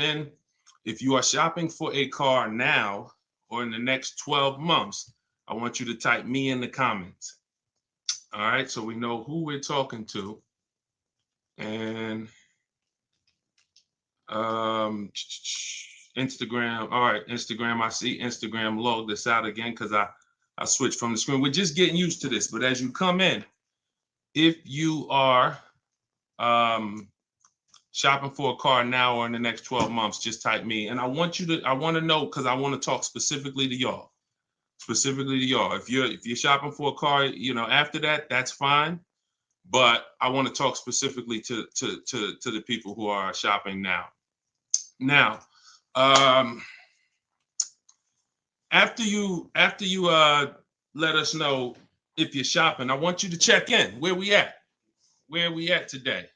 on in. If you are shopping for a car now or in the next 12 months, I want you to type me in the comments. All right, so we know who we're talking to. And Instagram. All right, Instagram. I see Instagram log this out again because I switched from the screen. We're just getting used to this. But as you come in, if you are shopping for a car now or in the next 12 months, just type me. And I want to know, because I want to talk specifically to y'all. If you're shopping for a car, after that, that's fine. But I want to talk specifically to the people who are shopping now. Now, after you let us know if you're shopping, I want you to check in. Where we at? Where are we at today?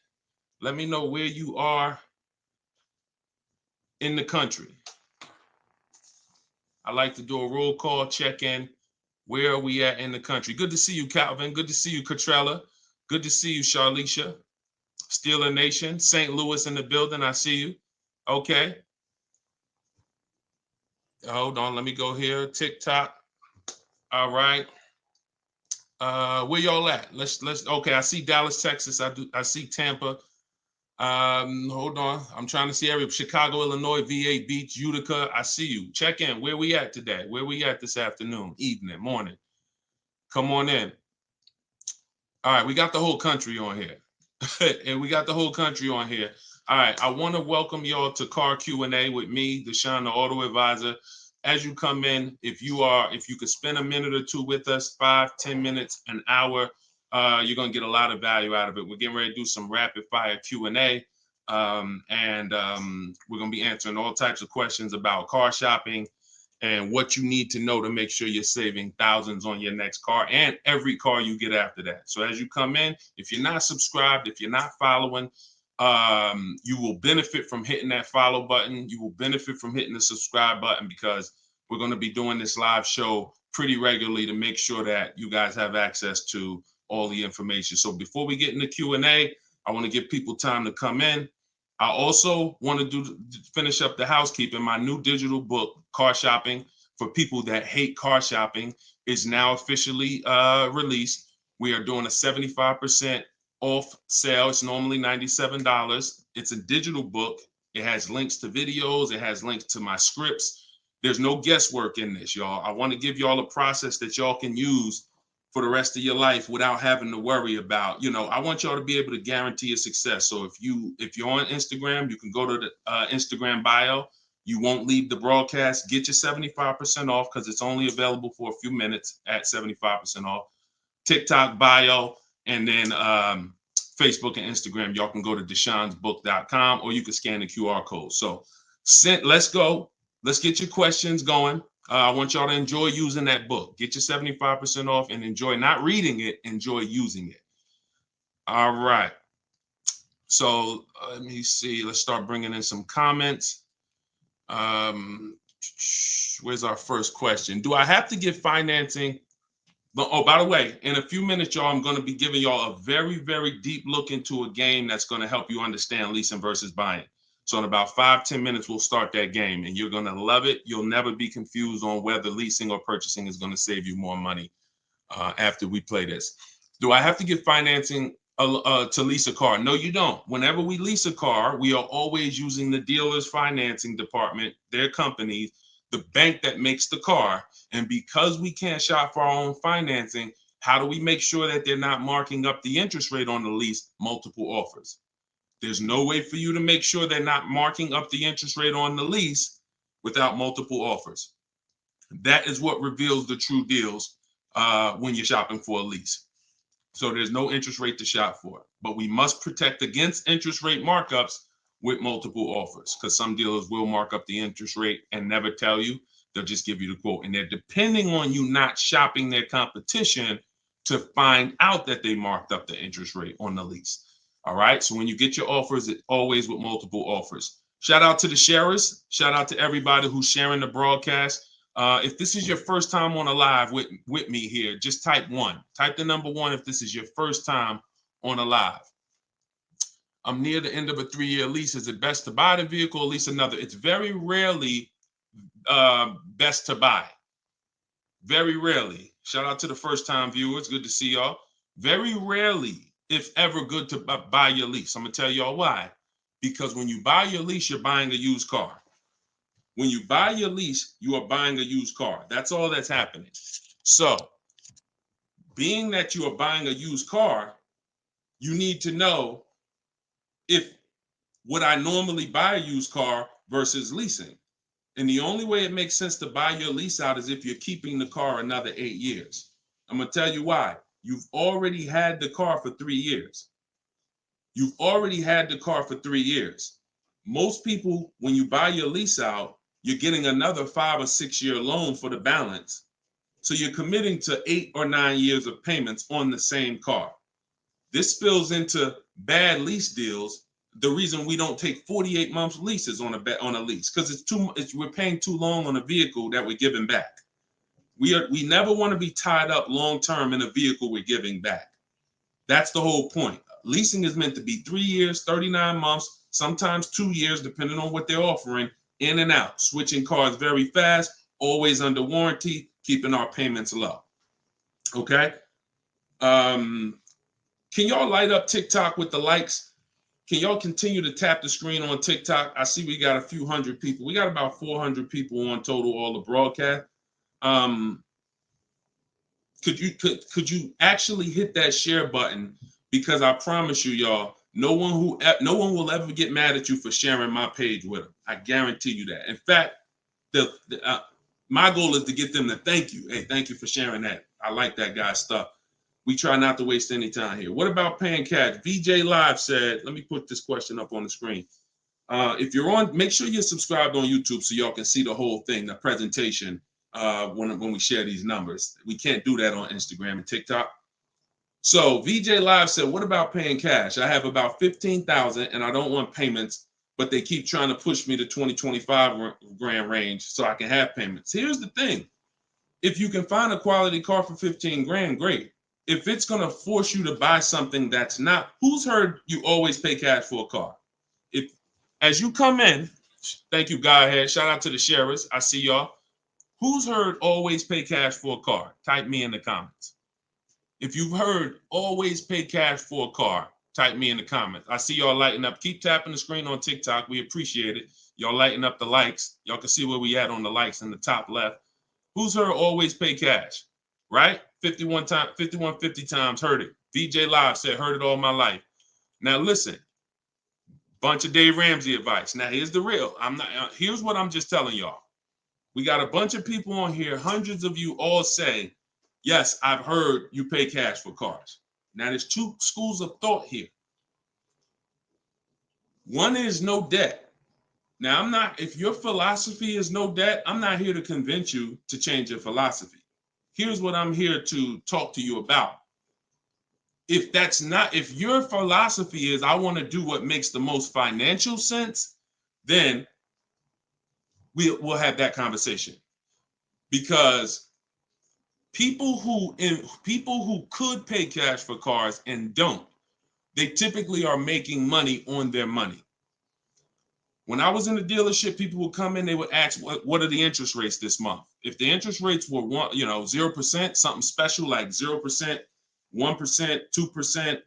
Let me know where you are in the country. I like to do a roll call, check in. Where are we at in the country? Good to see you, Calvin. Good to see you, Catrella. Good to see you, Charlicia. Steeler Nation, St. Louis in the building. I see you. Okay. Hold on. Let me go here. TikTok. All right. Where y'all at? Let's. Okay. I see Dallas, Texas. I see Tampa. Hold on. I'm trying to see Chicago, Illinois, VA Beach, Utica. I see you. Check in. Where we at today? Where we at this afternoon, evening, morning? Come on in. All right. We got the whole country on here. And we got the whole country on here. All right. I want to welcome y'all to Car Q&A with me, Deshone the Auto Advisor. As you come in, if you could spend a minute or two with us, 5-10 minutes, an hour, you're going to get a lot of value out of it. We're getting ready to do some rapid fire Q&A. And we're going to be answering all types of questions about car shopping and what you need to know to make sure you're saving thousands on your next car and every car you get after that. So as you come in, if you're not subscribed, if you're not following, you will benefit from hitting that follow button. You will benefit from hitting the subscribe button, because we're going to be doing this live show pretty regularly to make sure that you guys have access to all the information. So before we get into Q&A, I want to give people time to come in. I also want to finish up the housekeeping. My new digital book, Car Shopping for People That Hate Car Shopping, is now officially released. We are doing a 75% off sale. It's normally $97. It's a digital book. It has links to videos. It has links to my scripts. There's no guesswork in this, y'all. I want to give y'all a process that y'all can use for the rest of your life without having to worry about, I want y'all to be able to guarantee your success. So if you're on Instagram, you can go to the Instagram bio. You won't leave the broadcast. Get your 75% off, because it's only available for a few minutes at 75% off. TikTok bio, and then Facebook and Instagram. Y'all can go to deshonsbook.com, or you can scan the QR code. So let's go. Let's get your questions going. I want y'all to enjoy using that book. Get your 75% off and enjoy not reading it, enjoy using it. All right. So let me see. Let's start bringing in some comments. Where's our first question? Do I have to get financing? Oh, by the way, in a few minutes, y'all, I'm going to be giving y'all a very, very deep look into a game that's going to help you understand leasing versus buying. So in about 5-10 minutes, we'll start that game, and you're going to love it. You'll never be confused on whether leasing or purchasing is going to save you more money after we play this. Do I have to get financing to lease a car? No, you don't. Whenever we lease a car, we are always using the dealer's financing department, their company, the bank that makes the car. And because we can't shop for our own financing, how do we make sure that they're not marking up the interest rate on the lease? Multiple offers. There's no way for you to make sure they're not marking up the interest rate on the lease without multiple offers. That is what reveals the true deals when you're shopping for a lease. So there's no interest rate to shop for, but we must protect against interest rate markups with multiple offers, because some dealers will mark up the interest rate and never tell you. They'll just give you the quote, and they're depending on you not shopping their competition to find out that they marked up the interest rate on the lease. All right. So when you get your offers, it's always with multiple offers. Shout out to the sharers. Shout out to everybody who's sharing the broadcast. If this is your first time on a live with me here, just type 1. Type the number 1 if this is your first time on a live. I'm near the end of a 3-year lease. Is it best to buy the vehicle or lease another? It's very rarely best to buy. Very rarely. Shout out to the first time viewers. Good to see y'all. Very rarely, if ever, good to buy your lease. I'm going to tell y'all why. Because when you buy your lease, you're buying a used car. When you buy your lease, you are buying a used car. That's all that's happening. So, being that you are buying a used car, you need to know if would I normally buy a used car versus leasing. And the only way it makes sense to buy your lease out is if you're keeping the car another 8 years. I'm going to tell you why. You've already had the car for 3 years. You've already had the car for 3 years. Most people, when you buy your lease out, you're getting another 5 or 6 year loan for the balance. So you're committing to 8 or 9 years of payments on the same car. This spills into bad lease deals. The reason we don't take 48 months leases on a lease, because we're paying too long on a vehicle that we're giving back. We never want to be tied up long term in a vehicle we're giving back. That's the whole point. Leasing is meant to be 3 years, 39 months, sometimes 2 years, depending on what they're offering, in and out, switching cars very fast, always under warranty, keeping our payments low. Okay. Can y'all light up TikTok with the likes? Can y'all continue to tap the screen on TikTok? I see we got a few hundred people. We got about 400 people on total, all the broadcast. Could you actually hit that share button? Because I promise you, y'all, no one will ever get mad at you for sharing my page with them. I guarantee you that. In fact, my goal is to get them to thank you. Hey, thank you for sharing that. I like that guy's stuff. We try not to waste any time here. What about paying cash? VJ Live said, let me put this question up on the screen. If you're on, make sure you're subscribed on YouTube so y'all can see the whole thing, the presentation, when we share these numbers. We can't do that on Instagram and TikTok. So VJ Live said, what about paying cash? I have about 15,000 and I don't want payments, but they keep trying to push me to 25 grand range so I can have payments. Here's the thing. If you can find a quality car for 15 grand, great. If it's going to force you to buy something that's not, who's heard you always pay cash for a car? If, as you come in, thank you, Godhead. Shout out to the sharers. I see y'all. Who's heard always pay cash for a car? Type me in the comments. If you've heard always pay cash for a car, type me in the comments. I see y'all lighting up. Keep tapping the screen on TikTok. We appreciate it. Y'all lighting up the likes. Y'all can see where we at on the likes in the top left. Who's heard always pay cash? Right? 5150 times heard it. VJ Live said, heard it all my life. Now listen, bunch of Dave Ramsey advice. Now here's the real. Here's what I'm just telling y'all. We got a bunch of people on here, hundreds of you all say, yes, I've heard you pay cash for cars. Now there's two schools of thought here. One is no debt. Now if your philosophy is no debt, I'm not here to convince you to change your philosophy. Here's what I'm here to talk to you about. If your philosophy is I want to do what makes the most financial sense, then we'll have that conversation. Because people who could pay cash for cars and don't, they typically are making money on their money. When I was in the dealership, people would come in, they would ask, what are the interest rates this month? If the interest rates were 0%, something special like 0%, 1%, 2%,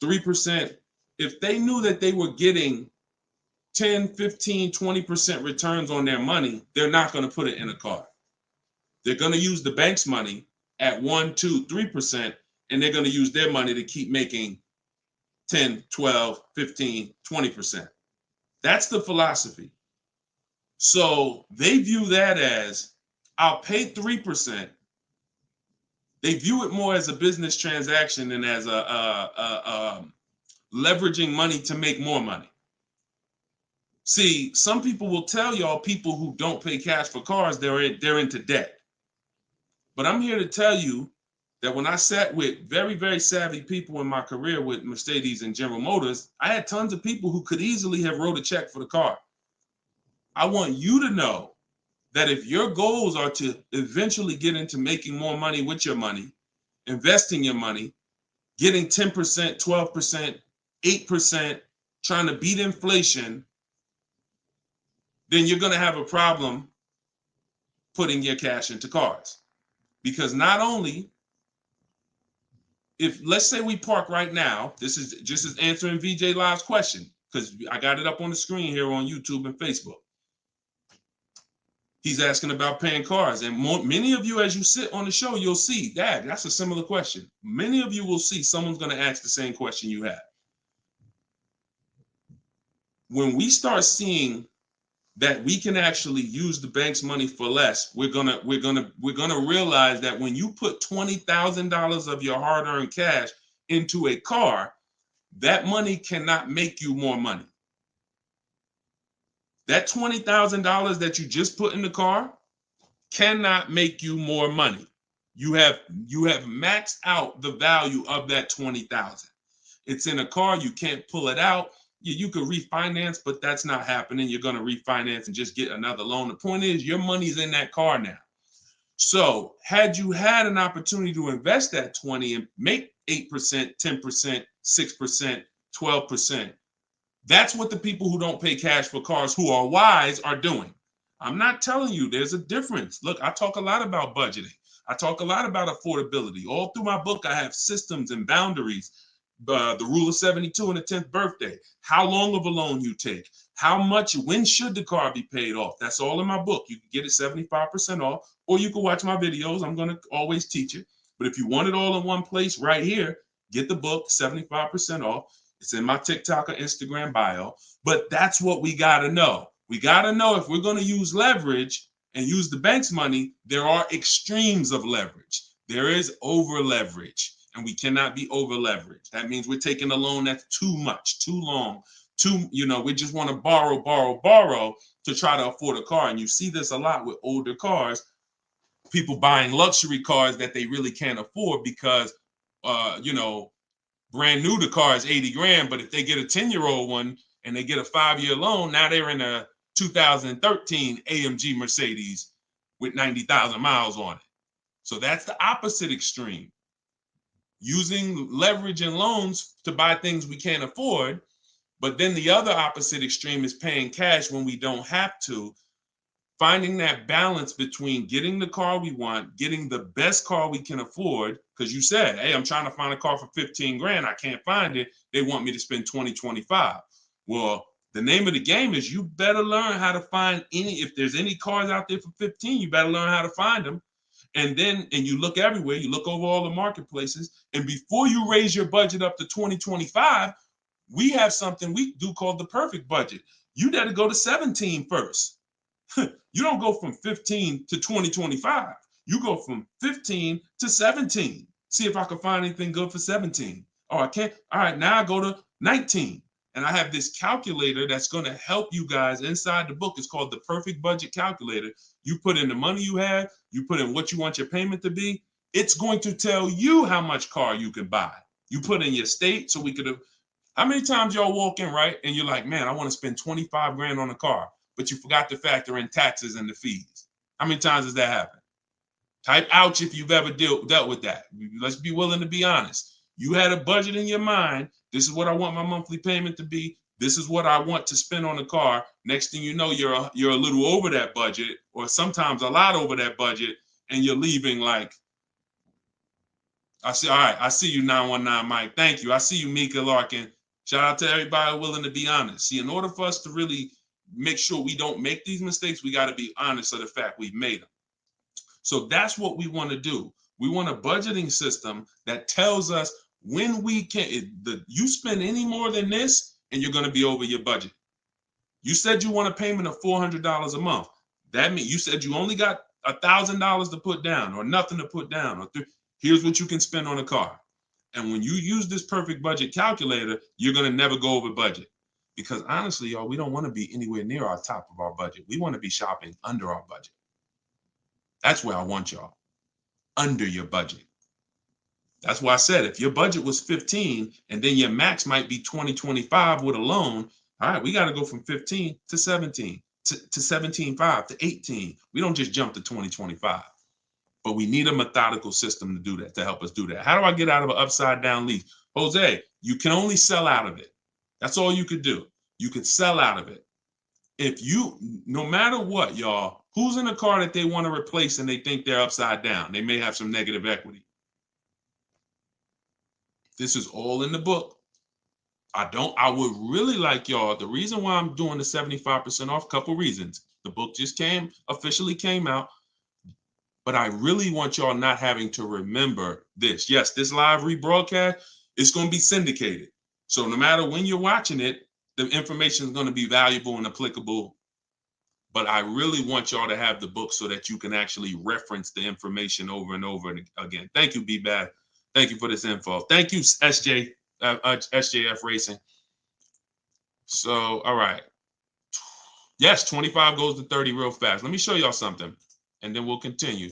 3%, if they knew that they were getting 10, 15, 20% returns on their money, they're not going to put it in a car. They're going to use the bank's money at 1, 2, 3%, and they're going to use their money to keep making 10, 12, 15, 20%. That's the philosophy. So they view that as, I'll pay 3%. They view it more as a business transaction than as a leveraging money to make more money. See, some people will tell y'all people who don't pay cash for cars, they're into debt. But I'm here to tell you that when I sat with very, very savvy people in my career with Mercedes and General Motors, I had tons of people who could easily have wrote a check for the car. I want you to know that if your goals are to eventually get into making more money with your money, investing your money, getting 10%, 12%, 8%, trying to beat inflation, then you're going to have a problem putting your cash into cars. Because not only, if let's say we park right now, this is just as answering VJ Live's question, because I got it up on the screen here on YouTube and Facebook. He's asking about paying cars. And many of you, as you sit on the show, you'll see, Dad, that's a similar question. Many of you will see someone's going to ask the same question you have. When we start seeing that we can actually use the bank's money for less, we're gonna realize that when you put $20,000 of your hard-earned cash into a car, that money cannot make you more money. That $20,000 that you just put in the car cannot make you more money. You have maxed out the value of that $20,000. It's in a car, you can't pull it out. You could refinance, but that's not happening. You're going to refinance and just get another loan. The point is, your money's in that car now. So had you had an opportunity to invest that 20 and make 8%, 10%, 6%, 12%, that's what the people who don't pay cash for cars, who are wise, are doing. I'm not telling you there's a difference. Look, I talk a lot about budgeting. I talk a lot about affordability. All through my book, I have systems and boundaries. The rule of 72 and the 10th birthday, how long of a loan you take, how much, when should the car be paid off? That's all in my book. You can get it 75% off, or you can watch my videos. I'm going to always teach it. But if you want it all in one place right here, get the book, 75% off. It's in my TikTok or Instagram bio. But that's what we got to know. We got to know if we're going to use leverage and use the bank's money, there are extremes of leverage. There is over leverage. And we cannot be over leveraged. That means we're taking a loan that's too much, too long, we just want to borrow to try to afford a car. And you see this a lot with older cars, people buying luxury cars that they really can't afford because, brand new, the car is 80 grand. But if they get a 10-year-old one and they get a 5-year loan, now they're in a 2013 AMG Mercedes with 90,000 miles on it. So that's the opposite extreme. Using leverage and loans to buy things we can't afford. But then the other opposite extreme is paying cash when we don't have to. Finding that balance between getting the car we want, getting the best car we can afford. Because you said, hey, I'm trying to find a car for 15 grand. I can't find it. They want me to spend 20, 25. Well, the name of the game is you better learn how to find if there's any cars out there for 15, you better learn how to find them. And you look everywhere, you look over all the marketplaces, and before you raise your budget up to 2025, we have something we do called the perfect budget. You got to go to 17 first. You don't go from 15 to 2025. You go from 15 to 17. See if I can find anything good for 17. Oh, I can't. All right, now I go to 19. And I have this calculator that's going to help you guys inside the book. It's called the Perfect Budget Calculator. You put in the money you have, you put in what you want your payment to be. It's going to tell you how much car you can buy. You put in your state, so we could have. How many times y'all walk in, right? And you're like, man, I want to spend 25 grand on a car, but you forgot to factor in taxes and the fees. How many times does that happen? Type ouch if you've ever dealt with that. Let's be willing to be honest. You had a budget in your mind. This is what I want my monthly payment to be. This is what I want to spend on the car. Next thing you know, you're a little over that budget, or sometimes a lot over that budget, and you're leaving like, all right, I see you, 919 Mike. Thank you. I see you, Mika Larkin. Shout out to everybody willing to be honest. See, in order for us to really make sure we don't make these mistakes, we got to be honest of the fact we've made them. So that's what we want to do. We want a budgeting system that tells us when we can. You spend any more than this, and you're going to be over your budget. You said you want a payment of $400 a month. That means you said you only got $1,000 to put down, or nothing to put down. Here's what you can spend on a car. And when you use this perfect budget calculator, you're going to never go over budget. Because honestly, y'all, we don't want to be anywhere near our top of our budget. We want to be shopping under our budget. That's where I want y'all. Under your budget. That's why I said if your budget was 15 and then your max might be 20, 25 with a loan, all right, we got to go from 15 to 17, to 17.5 to 18. We don't just jump to 20, 25. But we need a methodical system to do that, to help us do that. How do I get out of an upside down lease? Jose, you can only sell out of it. That's all you could do. You could sell out of it. If you, no matter what, y'all, who's in a car that they want to replace and they think they're upside down? They may have some negative equity. This is all in the book. I would really like y'all, the reason why I'm doing the 75% off, couple reasons. The book just officially came out, but I really want y'all not having to remember this. Yes, this live rebroadcast is going to be syndicated. So no matter when you're watching it, the information is going to be valuable and applicable. But I really want y'all to have the book so that you can actually reference the information over and over again. Thank you, B-Bad. Thank you for this info. Thank you, SJF Racing. So, all right. Yes, 25 goes to 30 real fast. Let me show y'all something, and then we'll continue.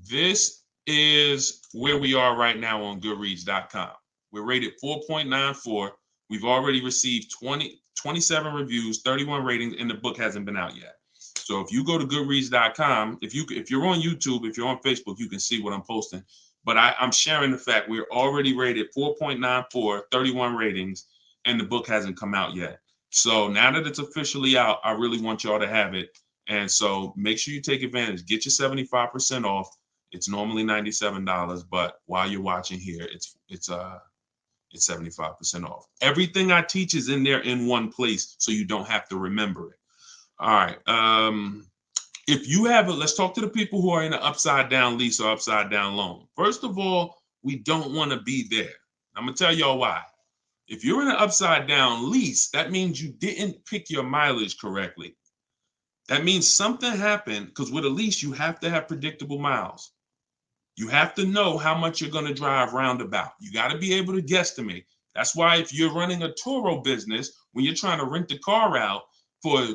This is where we are right now on Goodreads.com. We're rated 4.94. We've already received 27 reviews, 31 ratings, and the book hasn't been out yet. So if you go to Goodreads.com, if you're on YouTube, if you're on Facebook, you can see what I'm posting. But I'm sharing the fact we're already rated 4.94, 31 ratings, and the book hasn't come out yet. So now that it's officially out, I really want y'all to have it. And so make sure you take advantage. Get your 75% off. It's normally $97, but while you're watching here, it's 75% off. Everything I teach is in there in one place, so you don't have to remember it. All right. If you have let's talk to the people who are in an upside down lease or upside down loan. First of all, we don't want to be there. I'm gonna tell y'all why. If you're in an upside down lease, that means you didn't pick your mileage correctly. That means something happened, because with a lease, you have to have predictable miles. You have to know how much you're going to drive roundabout. You got to be able to guesstimate. That's why if you're running a Turo business, when you're trying to rent the car out for,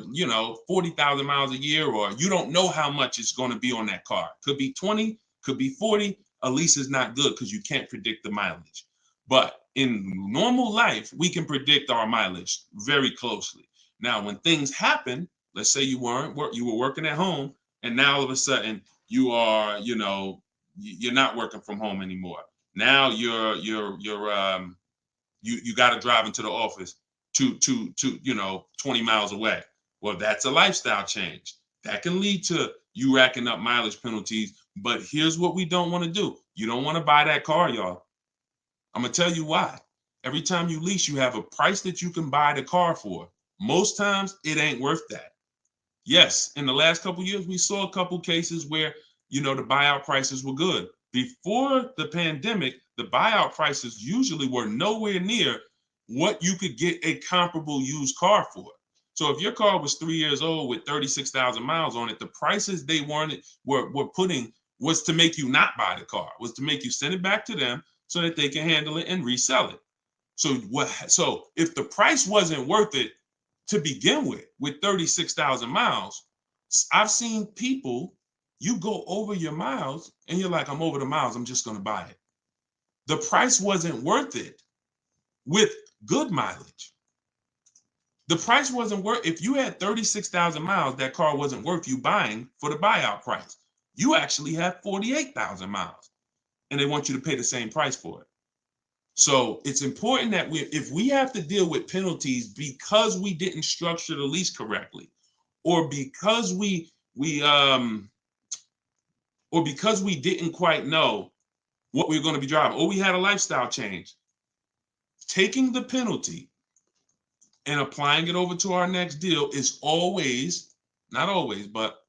40,000 miles a year, or you don't know how much it's going to be on that car. Could be 20, could be 40. A lease is not good because you can't predict the mileage. But in normal life, we can predict our mileage very closely. Now, when things happen, let's say you were working at home, and now all of a sudden you are, you're not working from home anymore. Now you got to drive into the office to 20 miles away. Well, that's a lifestyle change. That can lead to you racking up mileage penalties. But here's what we don't want to do. You don't want to buy that car, y'all. I'm going to tell you why. Every time you lease, you have a price that you can buy the car for. Most times it ain't worth that. Yes, in the last couple of years, we saw a couple cases where, the buyout prices were good. Before the pandemic, the buyout prices usually were nowhere near what you could get a comparable used car for. So if your car was 3 years old with 36,000 miles on it, the prices they were putting was to make you not buy the car, was to make you send it back to them so that they can handle it and resell it. So if the price wasn't worth it to begin with 36,000 miles, I've seen people, you go over your miles and you're like, I'm over the miles, I'm just going to buy it. The price wasn't worth it with good mileage. The price wasn't worth, if you had 36,000 miles, that car wasn't worth you buying for the buyout price. You actually have 48,000 miles and they want you to pay the same price for it. So it's important that if we have to deal with penalties because we didn't structure the lease correctly, or because we didn't quite know what we were going to be driving, or we had a lifestyle change, taking the penalty and applying it over to our next deal is always, not always, but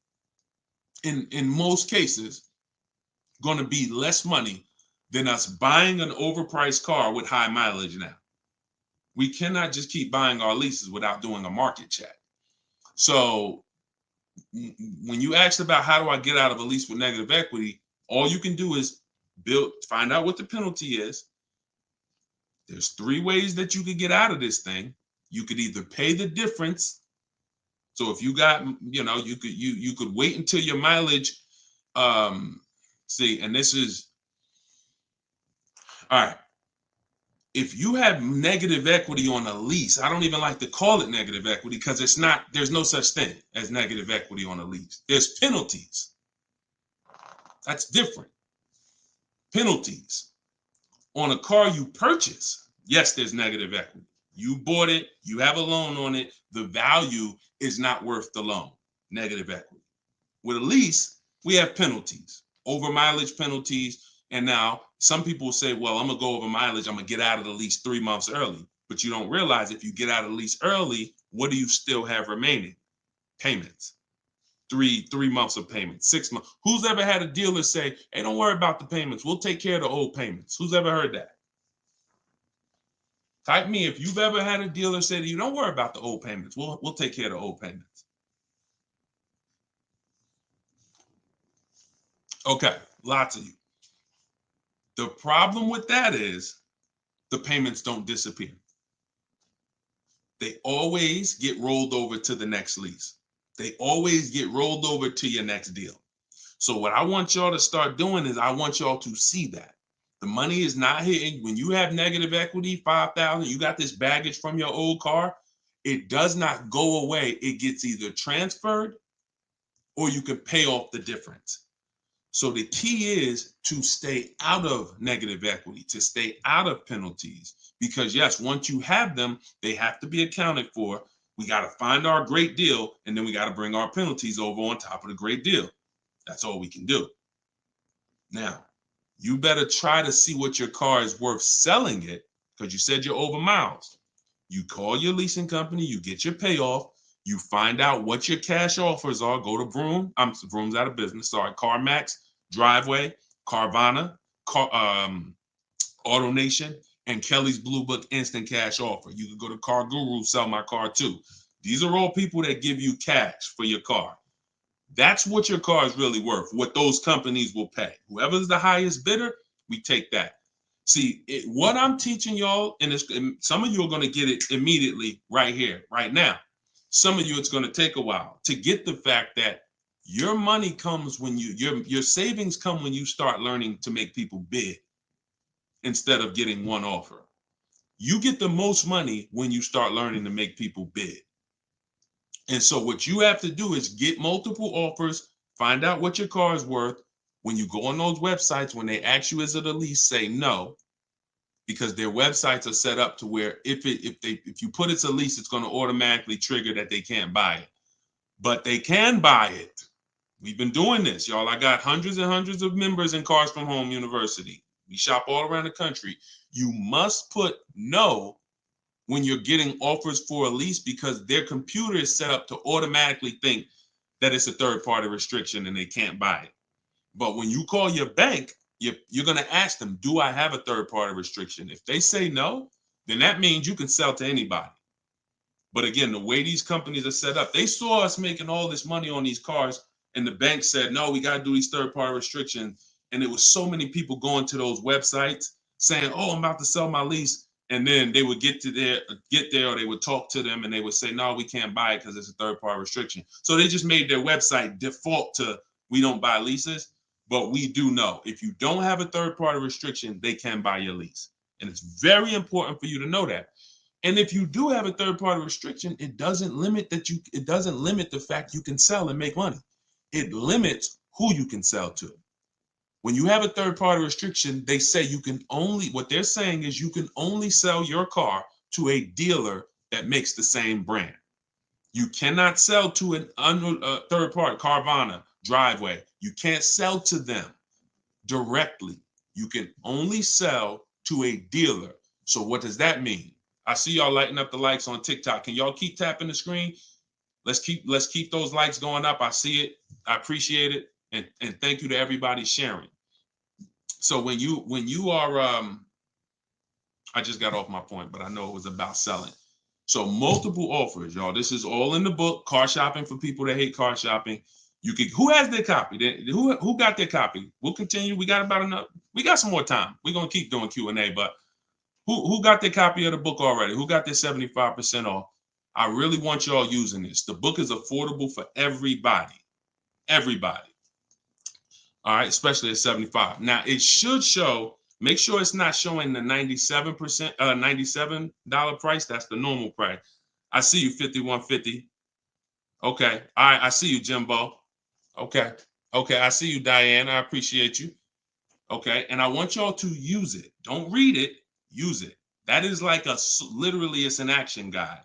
in most cases, going to be less money than us buying an overpriced car with high mileage now. We cannot just keep buying our leases without doing a market check. So when you asked about how do I get out of a lease with negative equity, all you can do is find out what the penalty is. There's 3 ways that you could get out of this thing. You could either pay the difference. So if you got, you could wait until your mileage, and this is, all right. If you have negative equity on a lease, I don't even like to call it negative equity because there's no such thing as negative equity on a lease. There's penalties. That's different. Penalties on a car you purchase. Yes, there's negative equity. You bought it, you have a loan on it, the value is not worth the loan, negative equity. With a lease, we have penalties, over mileage penalties. And now some people say, well, I'm gonna go over mileage, I'm gonna get out of the lease 3 months early. But you don't realize if you get out of the lease early, what do you still have remaining? Payments. Three months of payments, 6 months. Who's ever had a dealer say, hey, don't worry about the payments, we'll take care of the old payments? Who's ever heard that? Type me if you've ever had a dealer say to you, don't worry about the old payments, we'll take care of the old payments. Okay, lots of you. The problem with that is the payments don't disappear. They always get rolled over to the next lease. They always get rolled over to your next deal. So what I want y'all to start doing is I want y'all to see that the money is not hitting. When you have negative equity, 5,000, you got this baggage from your old car, it does not go away. It gets either transferred or you can pay off the difference. So the key is to stay out of negative equity, to stay out of penalties, because yes, once you have them, they have to be accounted for. We got to find our great deal, and then we got to bring our penalties over on top of the great deal. That's all we can do. Now, you better try to see what your car is worth selling it, because you said you're over miles. You call your leasing company, you get your payoff, you find out what your cash offers are. Go to Vroom. Vroom's out of business. Sorry, CarMax, Driveway, Carvana, AutoNation, and Kelly's Blue Book Instant Cash Offer. You can go to Car Guru, Sell My Car Too. These are all people that give you cash for your car. That's what your car is really worth, what those companies will pay. Whoever's the highest bidder, we take that. See, what I'm teaching y'all, and some of you are going to get it immediately right here, right now. Some of you, it's going to take a while to get the fact that your money comes when your savings come when you start learning to make people bid instead of getting one offer. You get the most money when you start learning to make people bid. And so what you have to do is get multiple offers, find out what your car is worth. When you go on those websites, when they ask you is it a lease, say no, because their websites are set up to where if you put it's a lease, it's going to automatically trigger that they can't buy it. But they can buy it. We've been doing this, y'all. I got hundreds and hundreds of members in Cars from Home University. We shop all around the country. You must put no when you're getting offers for a lease, because their computer is set up to automatically think that it's a third-party restriction and they can't buy it. But when you call your bank, you're going to ask them, do I have a third-party restriction? If they say no, then that means you can sell to anybody. But again, the way these companies are set up, they saw us making all this money on these cars, and the bank said, no, we got to do these third-party restrictions. And it was so many people going to those websites saying, oh, I'm about to sell my lease. And then they would get there, or they would talk to them and they would say, no, we can't buy it because it's a third-party restriction. So they just made their website default to we don't buy leases, but we do know if you don't have a third-party restriction, they can buy your lease. And it's very important for you to know that. And if you do have a third-party restriction, it doesn't limit the fact you can sell and make money. It limits who you can sell to. When you have a third-party restriction, they say what they're saying is you can only sell your car to a dealer that makes the same brand. You cannot sell to a third party, Carvana, Driveway. You can't sell to them directly. You can only sell to a dealer. So what does that mean? I see y'all lighting up the likes on TikTok. Can y'all keep tapping the screen? Let's keep those likes going up. I see it. I appreciate it. And thank you to everybody sharing. So when you are, I just got off my point, but I know it was about selling. So multiple offers, y'all. This is all in the book, Car Shopping for People That Hate Car Shopping. Who has their copy? Who got their copy? We'll continue. We got some more time. We're gonna keep doing Q&A, but who got their copy of the book already? Who got their 75% off? I really want y'all using this. The book is affordable for everybody. Everybody. All right, especially at 75. Now it should show, make sure it's not showing the 97%, $97 price. That's the normal price. I see you, 5150. Okay. All right, I see you, Jimbo. Okay. Okay, I see you, Diane. I appreciate you. Okay, and I want y'all to use it. Don't read it, use it. That is like literally it's an action guide.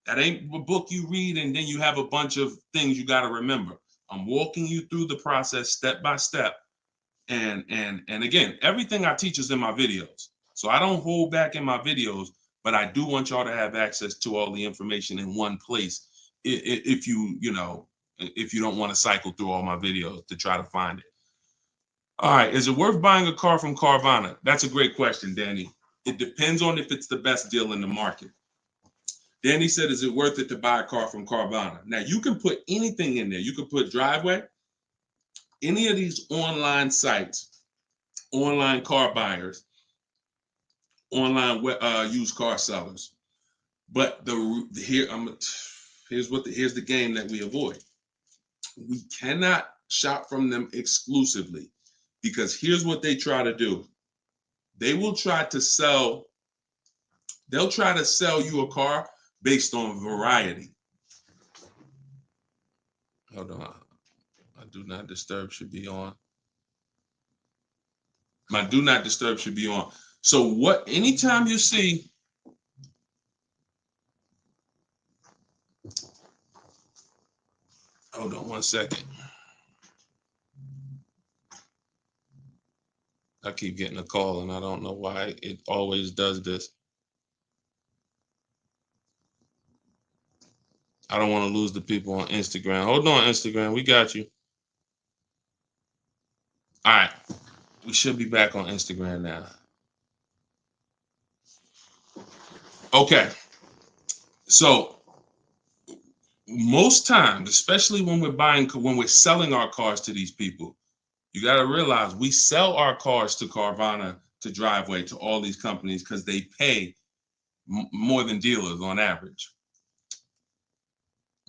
That ain't a book you read and then you have a bunch of things you got to remember. I'm walking you through the process step by step. And again, everything I teach is in my videos. So I don't hold back in my videos, but I do want y'all to have access to all the information in one place. If if you don't want to cycle through all my videos to try to find it. All right, is it worth buying a car from Carvana? That's a great question, Danny. It depends on if it's the best deal in the market. Danny said, is it worth it to buy a car from Carvana? Now, you can put anything in there. You can put Driveway, any of these online sites, online car buyers, online used car sellers. But here's the game that we avoid. We cannot shop from them exclusively because here's what they try to do. They'll try to sell you a car based on variety. Hold on. My do not disturb should be on. My do not disturb should be on. So anytime you see, hold on one second. I keep getting a call and I don't know why it always does this. I don't want to lose the people on Instagram. Hold on, Instagram. We got you. All right. We should be back on Instagram now. Okay. So most times, especially when we're selling our cars to these people, you got to realize we sell our cars to Carvana, to Driveway, to all these companies because they pay more than dealers on average.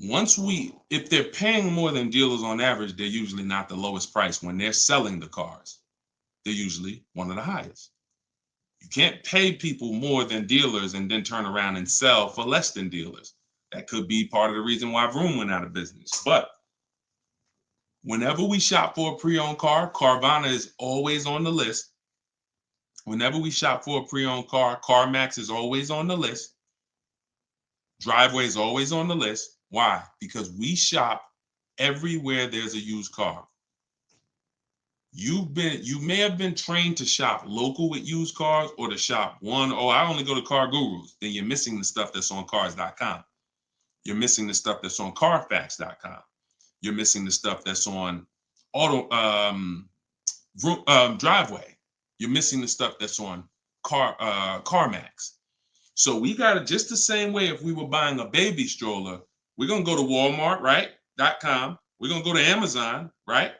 If they're paying more than dealers on average, they're usually not the lowest price. When they're selling the cars, they're usually one of the highest. You can't pay people more than dealers and then turn around and sell for less than dealers. That could be part of the reason why Vroom went out of business. But whenever we shop for a pre-owned car, Carvana is always on the list. Whenever we shop for a pre-owned car, CarMax is always on the list. Driveway is always on the list. Why? Because we shop everywhere there's a used car. You may have been trained to shop local with used cars or to shop I only go to Car Gurus. Then you're missing the stuff that's on cars.com. You're missing the stuff that's on carfax.com. You're missing the stuff that's on Driveway. You're missing the stuff that's on CarMax. So we got it just the same way. If we were buying a baby stroller, we're going to go to Walmart, right? .com. We're going to go to Amazon, right?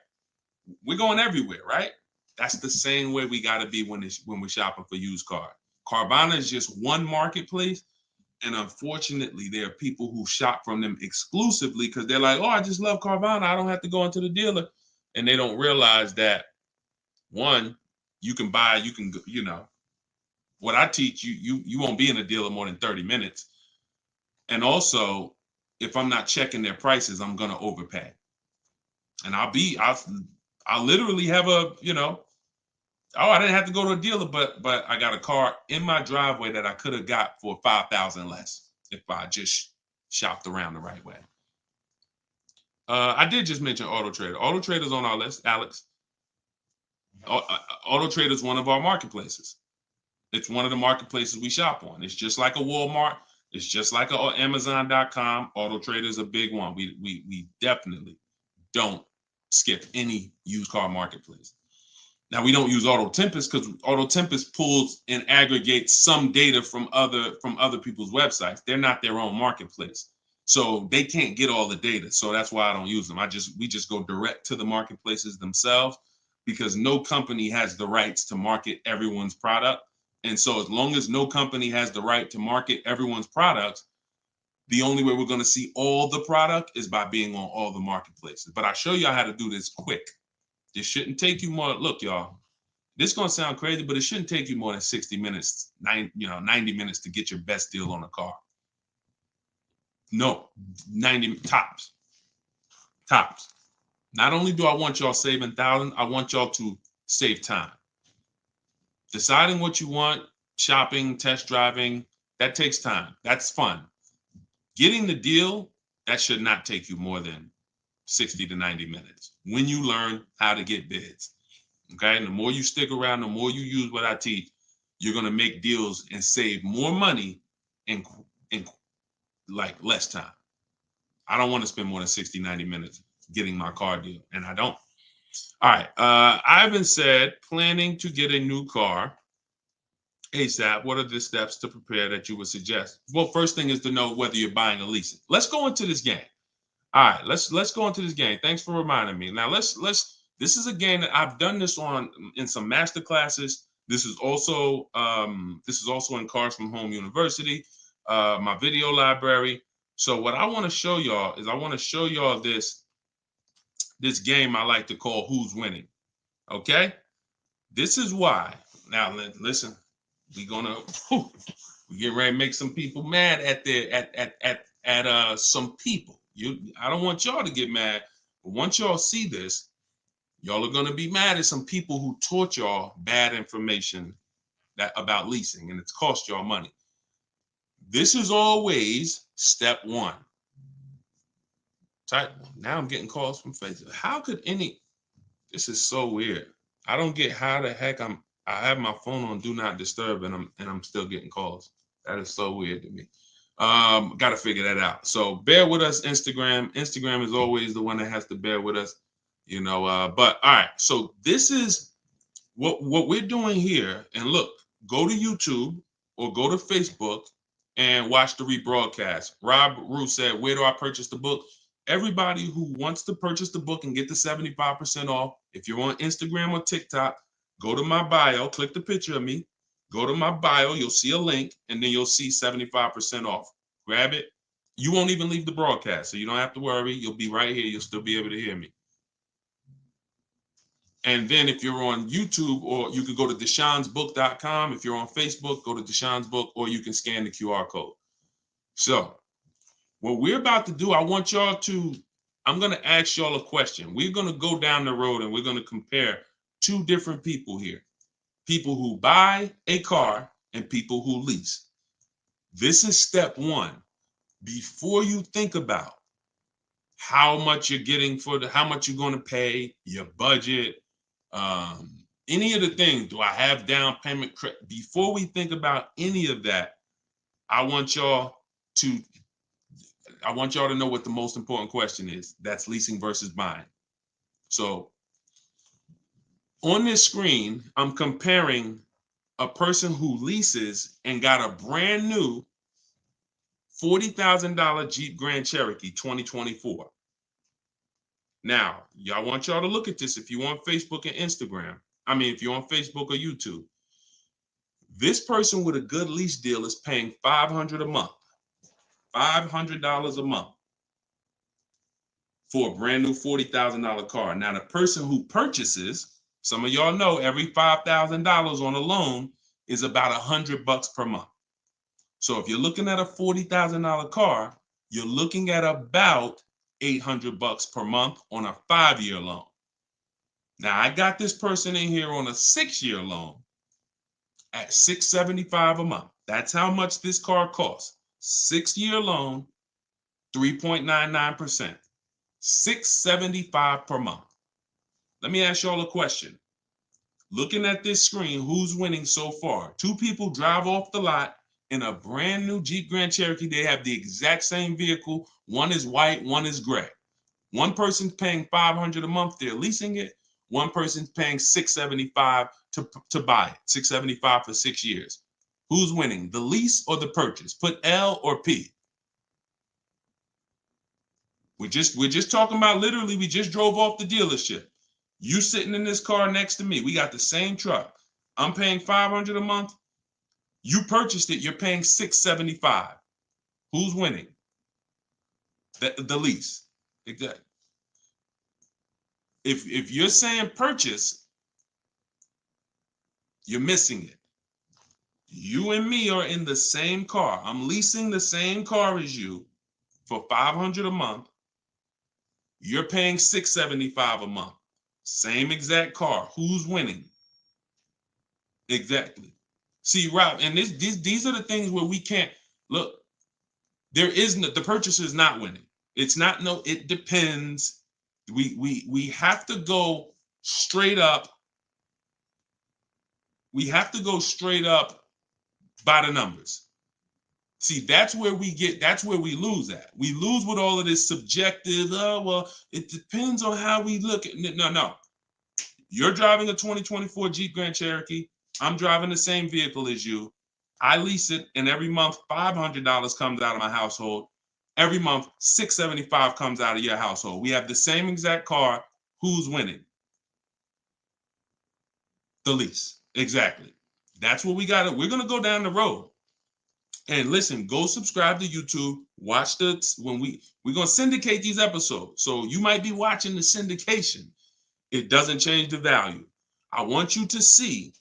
We're going everywhere, right? That's the same way we got to be when we're shopping for used cars. Carvana is just one marketplace. And unfortunately, there are people who shop from them exclusively because they're like, oh, I just love Carvana. I don't have to go into the dealer. And they don't realize that, one, what I teach you won't be in a dealer more than 30 minutes. And also, if I'm not checking their prices, I'm going to overpay. And I'll literally have I didn't have to go to a dealer, but I got a car in my driveway that I could have got for $5,000 less if I just shopped around the right way. I did just mention Auto Trader. Auto Trader's on our list, Alex. Auto Trader is one of our marketplaces. It's one of the marketplaces we shop on. It's just like a Walmart. It's just like a Amazon.com. Auto Trader is a big one. We definitely don't skip any used car marketplace. Now, we don't use Auto Tempest because Auto Tempest pulls and aggregates some data from other people's websites. They're not their own marketplace, so they can't get all the data. So that's why I don't use them. We just go direct to the marketplaces themselves because no company has the rights to market everyone's product. And so as long as no company has the right to market everyone's products, the only way we're going to see all the product is by being on all the marketplaces. But I'll show you how to do this quick. This shouldn't take you more. Look, y'all, this is going to sound crazy, but it shouldn't take you more than 60 minutes, 90 minutes to get your best deal on a car. No, 90 tops. Tops. Not only do I want y'all saving thousands, I want y'all to save time. Deciding what you want shopping, test driving, that takes time. That's fun. Getting the deal, that should not take you more than 60 to 90 minutes when you learn how to get bids. Okay. And the more you stick around, the more you use what I teach, you're going to make deals and save more money in like less time. I don't want to spend more than 60, 90 minutes getting my car deal, and I don't. All right. Ivan said, planning to get a new car ASAP. What are the steps to prepare that you would suggest? Well, first thing is to know whether you're buying or leasing. Let's go into this game. All right, let's go into this game. Thanks for reminding me. Now let's this is a game that I've done this on in some master classes. This is also in Cars from Home University, my video library. So what I want to show y'all is I want to show y'all this game I like to call Who's Winning. Okay? This is why. Now listen, we get ready to make some people mad at some people. I don't want y'all to get mad, but once y'all see this, y'all are gonna be mad at some people who taught y'all bad information about leasing, and it's cost y'all money. This is always step one. Now I'm getting calls from Facebook. How could this is so weird. I don't get how the heck I have my phone on do not disturb and I'm still getting calls. That is so weird to me. Got to figure that out. So bear with us, Instagram. Instagram is always the one that has to bear with us, you know. But all right, so this is what we're doing here. And look, go to YouTube or go to Facebook and watch the rebroadcast. Rob Rue said, "Where do I purchase the book?" Everybody who wants to purchase the book and get the 75% off, if you're on Instagram or TikTok, go to my bio, click the picture of me, go to my bio, you'll see a link, and then you'll see 75% off. Grab it. You won't even leave the broadcast, so you don't have to worry. You'll be right here. You'll still be able to hear me. And then if you're on YouTube, or you can go to deshonsbook.com. If you're on Facebook, go to Deshon's Book, or you can scan the QR code. So what we're about to do, I'm going to ask y'all a question. We're going to go down the road and we're going to compare two different people here. People who buy a car and people who lease. This is step one. Before you think about how much you're getting how much you're going to pay, your budget, any of the things, do I have down payment? Before we think about any of that, I want y'all to know what the most important question is. That's leasing versus buying. So on this screen, I'm comparing a person who leases and got a brand new $40,000 Jeep Grand Cherokee 2024. Now, I want y'all to look at this if you're on Facebook and Instagram. If you're on Facebook or YouTube. This person with a good lease deal is paying $500 a month. $500 a month for a brand new $40,000 car. Now, the person who purchases, some of y'all know every $5,000 on a loan is about $100 per month. So if you're looking at a $40,000 car, you're looking at about $800 per month on a 5-year loan. Now, I got this person in here on a 6-year loan at $675 a month. That's how much this car costs. 6-year loan, 3.99%. $675 per month. Let me ask y'all a question. Looking at this screen, who's winning so far? Two people drive off the lot in a brand new Jeep Grand Cherokee. They have the exact same vehicle. One is white, one is gray. One person's paying $500 a month. They're leasing it. One person's paying $675 to buy it. $675 for 6 years. Who's winning, the lease or the purchase? Put L or P. We're just talking about, literally, we just drove off the dealership. You sitting in this car next to me. We got the same truck. I'm paying $500 a month. You purchased it. You're paying $675. Who's winning? The lease. Exactly. If you're saying purchase, you're missing it. You and me are in the same car. I'm leasing the same car as you for $500 a month. You're paying $675 a month. Same exact car. Who's winning? Exactly. See, Rob, and these are the things where we can't look. There is no, the purchaser is not winning. It's not no. It depends. We have to go straight up. We have to go straight up by the numbers. See, that's where we lose at. We lose with all of this subjective, oh, well, it depends on how we look at it. No. You're driving a 2024 Jeep Grand Cherokee. I'm driving the same vehicle as you. I lease it, and every month $500 comes out of my household. Every month $675 comes out of your household. We have the same exact car. Who's winning? The lease. Exactly. That's what we got. We're gonna go down the road. And listen, go subscribe to YouTube. Watch we're gonna syndicate these episodes. So you might be watching the syndication. It doesn't change the value. I want you to see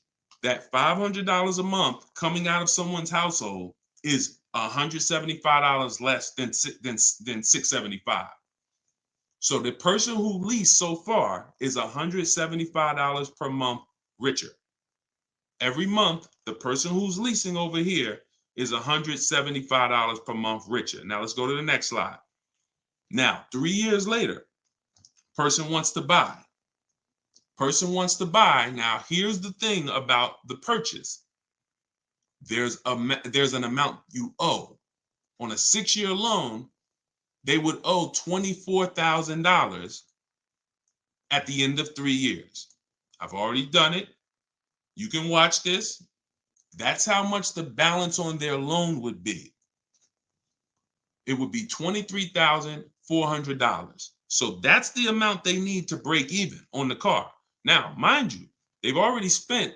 that $500 a month coming out of someone's household is $175 less than $675. So the person who leased so far is $175 per month richer. Every month, the person who's leasing over here is $175 per month richer. Now let's go to the next slide. Now, 3 years later, person wants to buy. Person wants to buy. Now, here's the thing about the purchase. There's an amount you owe. On a 6-year loan, they would owe $24,000 at the end of 3 years. I've already done it. You can watch this. That's how much the balance on their loan would be. It would be $23,400. So that's the amount they need to break even on the car. Now, mind you, they've already spent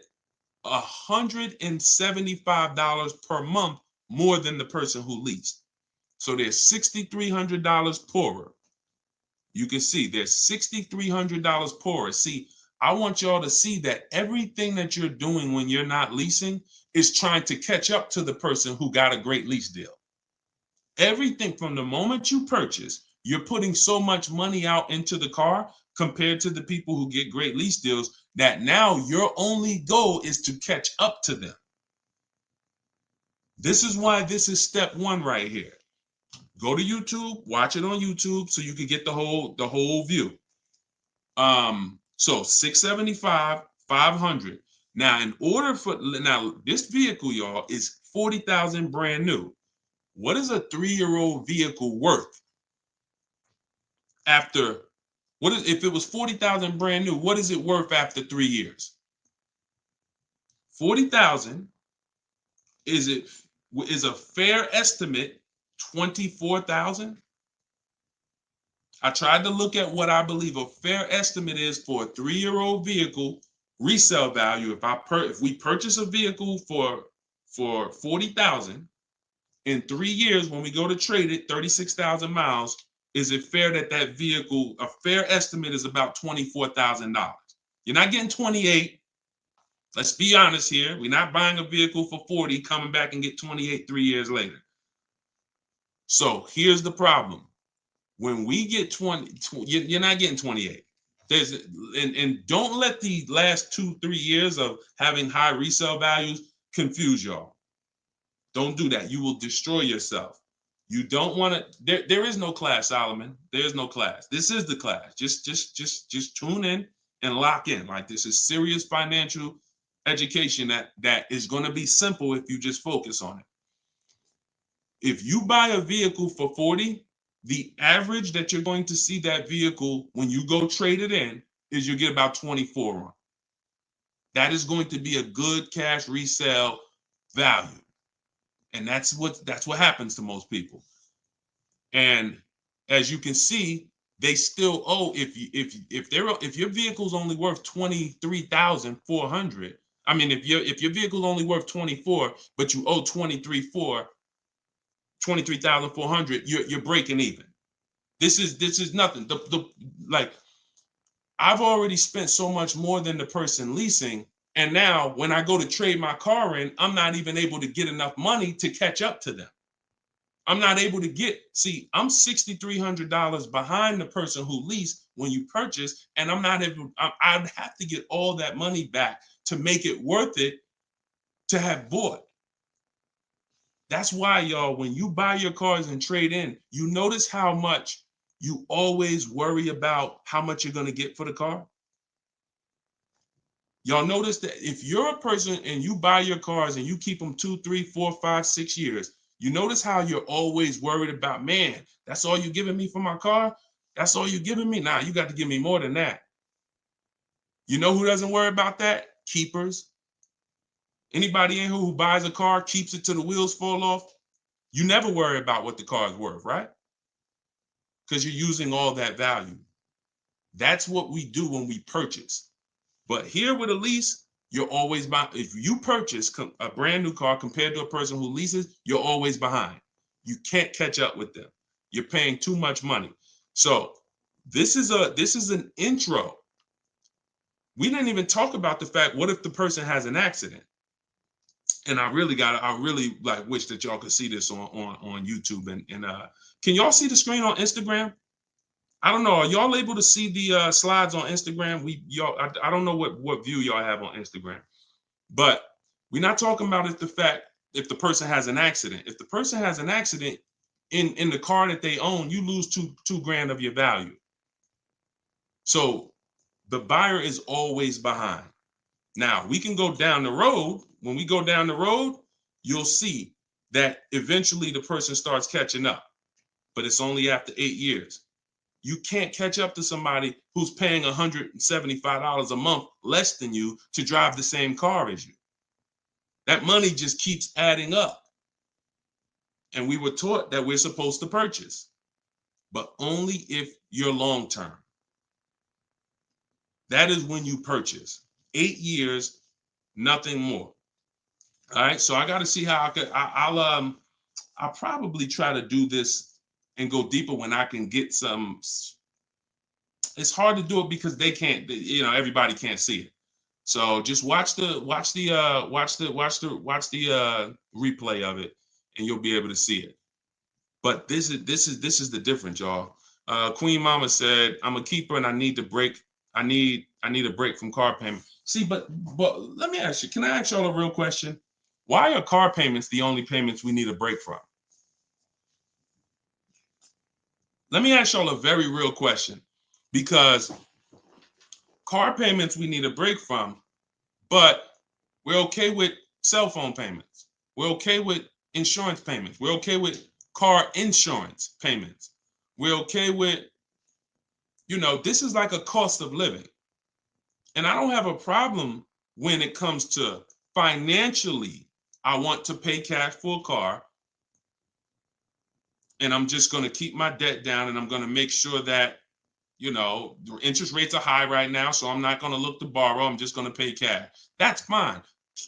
$175 per month more than the person who leased. So they're $6,300 poorer. You can see they're $6,300 poorer. See, I want y'all to see that everything that you're doing when you're not leasing is trying to catch up to the person who got a great lease deal. Everything from the moment you purchase, you're putting so much money out into the car compared to the people who get great lease deals that now your only goal is to catch up to them. This is why this is step one right here. Go to YouTube, watch it on YouTube so you can get the whole view. So $675, $500. Now, this vehicle, y'all, is $40,000 brand new. What is a 3-year-old vehicle worth? If it was $40,000 brand new, what is it worth after 3 years? $40,000 is a fair estimate $24,000. I tried to look at what I believe a fair estimate is for a 3-year-old vehicle resale value. If we purchase a vehicle for $40,000 in 3 years, when we go to trade it, 36,000 miles, is it fair that vehicle, a fair estimate is about $24,000? You're not getting 28. Let's be honest here. We're not buying a vehicle for 40, coming back and get 28 3 years later. So here's the problem. When we get 20, you're not getting 28. And don't let the last 2-3 years of having high resale values confuse y'all. Don't do that. You will destroy yourself. You don't want to. There is no class, Solomon. There is no class. This is the class. Just tune in and lock in. Like, this is serious financial education that is going to be simple if you just focus on it. If you buy a vehicle for 40, the average that you're going to see that vehicle when you go trade it in is you get about 24 on. That is going to be a good cash resale value. And that's what happens to most people. And as you can see, they still owe, if your vehicle's only worth $23,400, I mean, if your vehicle's only worth 24, but you owe 23,400, you're breaking even. This is nothing. Like, I've already spent so much more than the person leasing. And now when I go to trade my car in, I'm not even able to get enough money to catch up to them. I'm not able to I'm $6,300 behind the person who leased when you purchase, and I'd have to get all that money back to make it worth it to have bought. That's why, y'all, when you buy your cars and trade in, you notice how much you always worry about how much you're going to get for the car. Y'all notice that if you're a person and you buy your cars and you keep them 2, 3, 4, 5, 6 years, you notice how you're always worried about, man, that's all you're giving me for my car? That's all you're giving me? Nah, you got to give me more than that. You know who doesn't worry about that? Keepers. Anybody in here who buys a car, keeps it till the wheels fall off, you never worry about what the car is worth, right? Because you're using all that value. That's what we do when we purchase. But here with a lease, you're always behind. If you purchase a brand new car compared to a person who leases, you're always behind. You can't catch up with them. You're paying too much money. So this is an intro. We didn't even talk about the fact, what if the person has an accident? And I really like wish that y'all could see this on YouTube. And can y'all see the screen on Instagram? I don't know. Are y'all able to see the slides on Instagram? I don't know what view y'all have on Instagram, but we're not talking about if the person has an accident. If the person has an accident in the car that they own, you lose two grand of your value. So the buyer is always behind. Now we can go down the road. When we go down the road, you'll see that eventually the person starts catching up, but it's only after 8 years. You can't catch up to somebody who's paying $175 a month less than you to drive the same car as you. That money just keeps adding up. And we were taught that we're supposed to purchase, but only if you're long term. That is when you purchase. 8 years, nothing more. All right, so I got to see how I'll probably try to do this and go deeper when I can get some. It's hard to do it because they can't, everybody can't see it. So just watch the replay of it, and you'll be able to see it. But this is the difference, y'all. Queen Mama said, "I'm a keeper and I need to break. I need a break from car payment." See, but let me ask you. Can I ask y'all a real question? Why are car payments the only payments we need a break from? Let me ask y'all a very real question, because car payments we need a break from, but we're okay with cell phone payments. We're okay with insurance payments. We're okay with car insurance payments. We're okay with, this is like a cost of living. And I don't have a problem when it comes to financially, I want to pay cash for a car, and I'm just going to keep my debt down, and I'm going to make sure that, the interest rates are high right now, so I'm not going to look to borrow. I'm just going to pay cash. That's fine.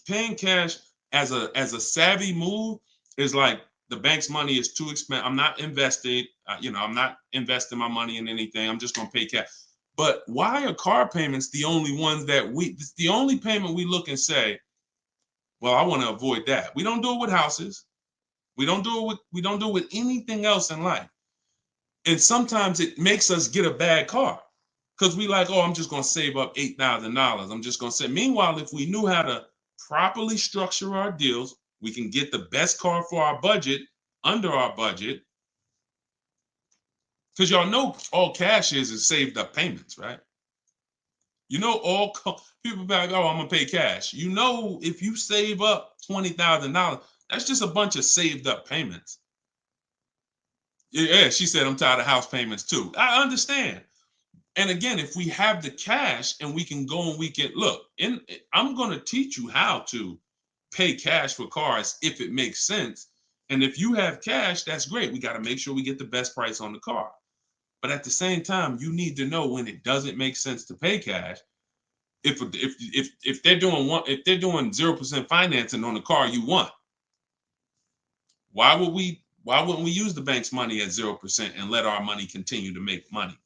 Paying cash as a savvy move is like, the bank's money is too expensive. I'm not invested. I'm not investing my money in anything. I'm just going to pay cash. But why are car payments the only ones it's the only payment we look and say, well, I want to avoid that. We don't do it with houses. We don't do it with anything else in life. And sometimes it makes us get a bad car because we like, oh, I'm just going to save up $8,000. I'm just going to say. Meanwhile, if we knew how to properly structure our deals, we can get the best car for our budget, under our budget. Because y'all know all cash is saved up payments, right? All people be like, oh, I'm going to pay cash. If you save up $20,000, that's just a bunch of saved up payments. Yeah, she said, I'm tired of house payments too. I understand. And again, if we have the cash and we can go and we can look, I'm going to teach you how to pay cash for cars if it makes sense. And if you have cash, that's great. We got to make sure we get the best price on the car. But at the same time, you need to know when it doesn't make sense to pay cash. If they're doing 0% financing on the car you want, why wouldn't we use the bank's money at 0% and let our money continue to make money,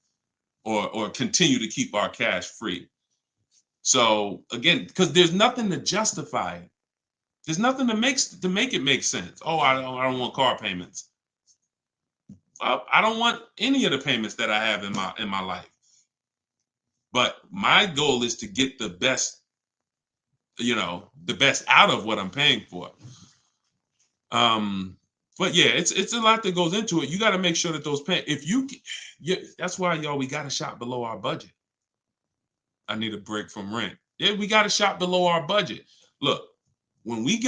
or continue to keep our cash free? So again, because there's nothing to justify it. There's nothing to make it make sense. Oh, I don't want car payments. I don't want any of the payments that I have in my life. But my goal is to get the best the best out of what I'm paying for. But yeah, it's a lot that goes into it. You got to make sure that those that's why, y'all, we got to shop below our budget. I need a break from rent. Yeah, we got to shop below our budget. Look, when we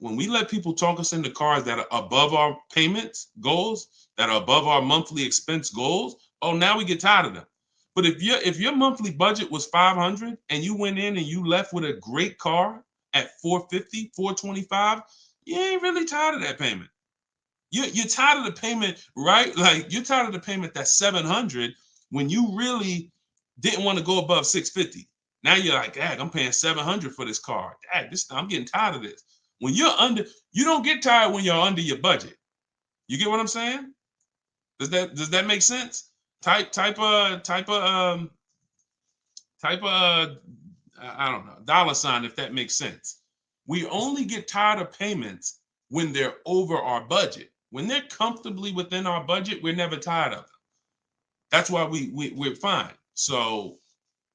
let people talk us into cars that are above our payments goals, that are above our monthly expense goals, oh, now we get tired of them. But if your monthly budget was 500 and you went in and you left with a great car at 450, 425, you ain't really tired of that payment. You're tired of the payment, right? Like, you're tired of the payment that's 700 when you really didn't want to go above 650. Now you're like, dang, I'm paying 700 for this car. Dang, I'm getting tired of this. When you're under, you don't get tired when you're under your budget. You get what I'm saying? Does that make sense? Type I don't know, $, if that makes sense. We only get tired of payments when they're over our budget. When they're comfortably within our budget, we're never tired of them. That's why we're fine. So,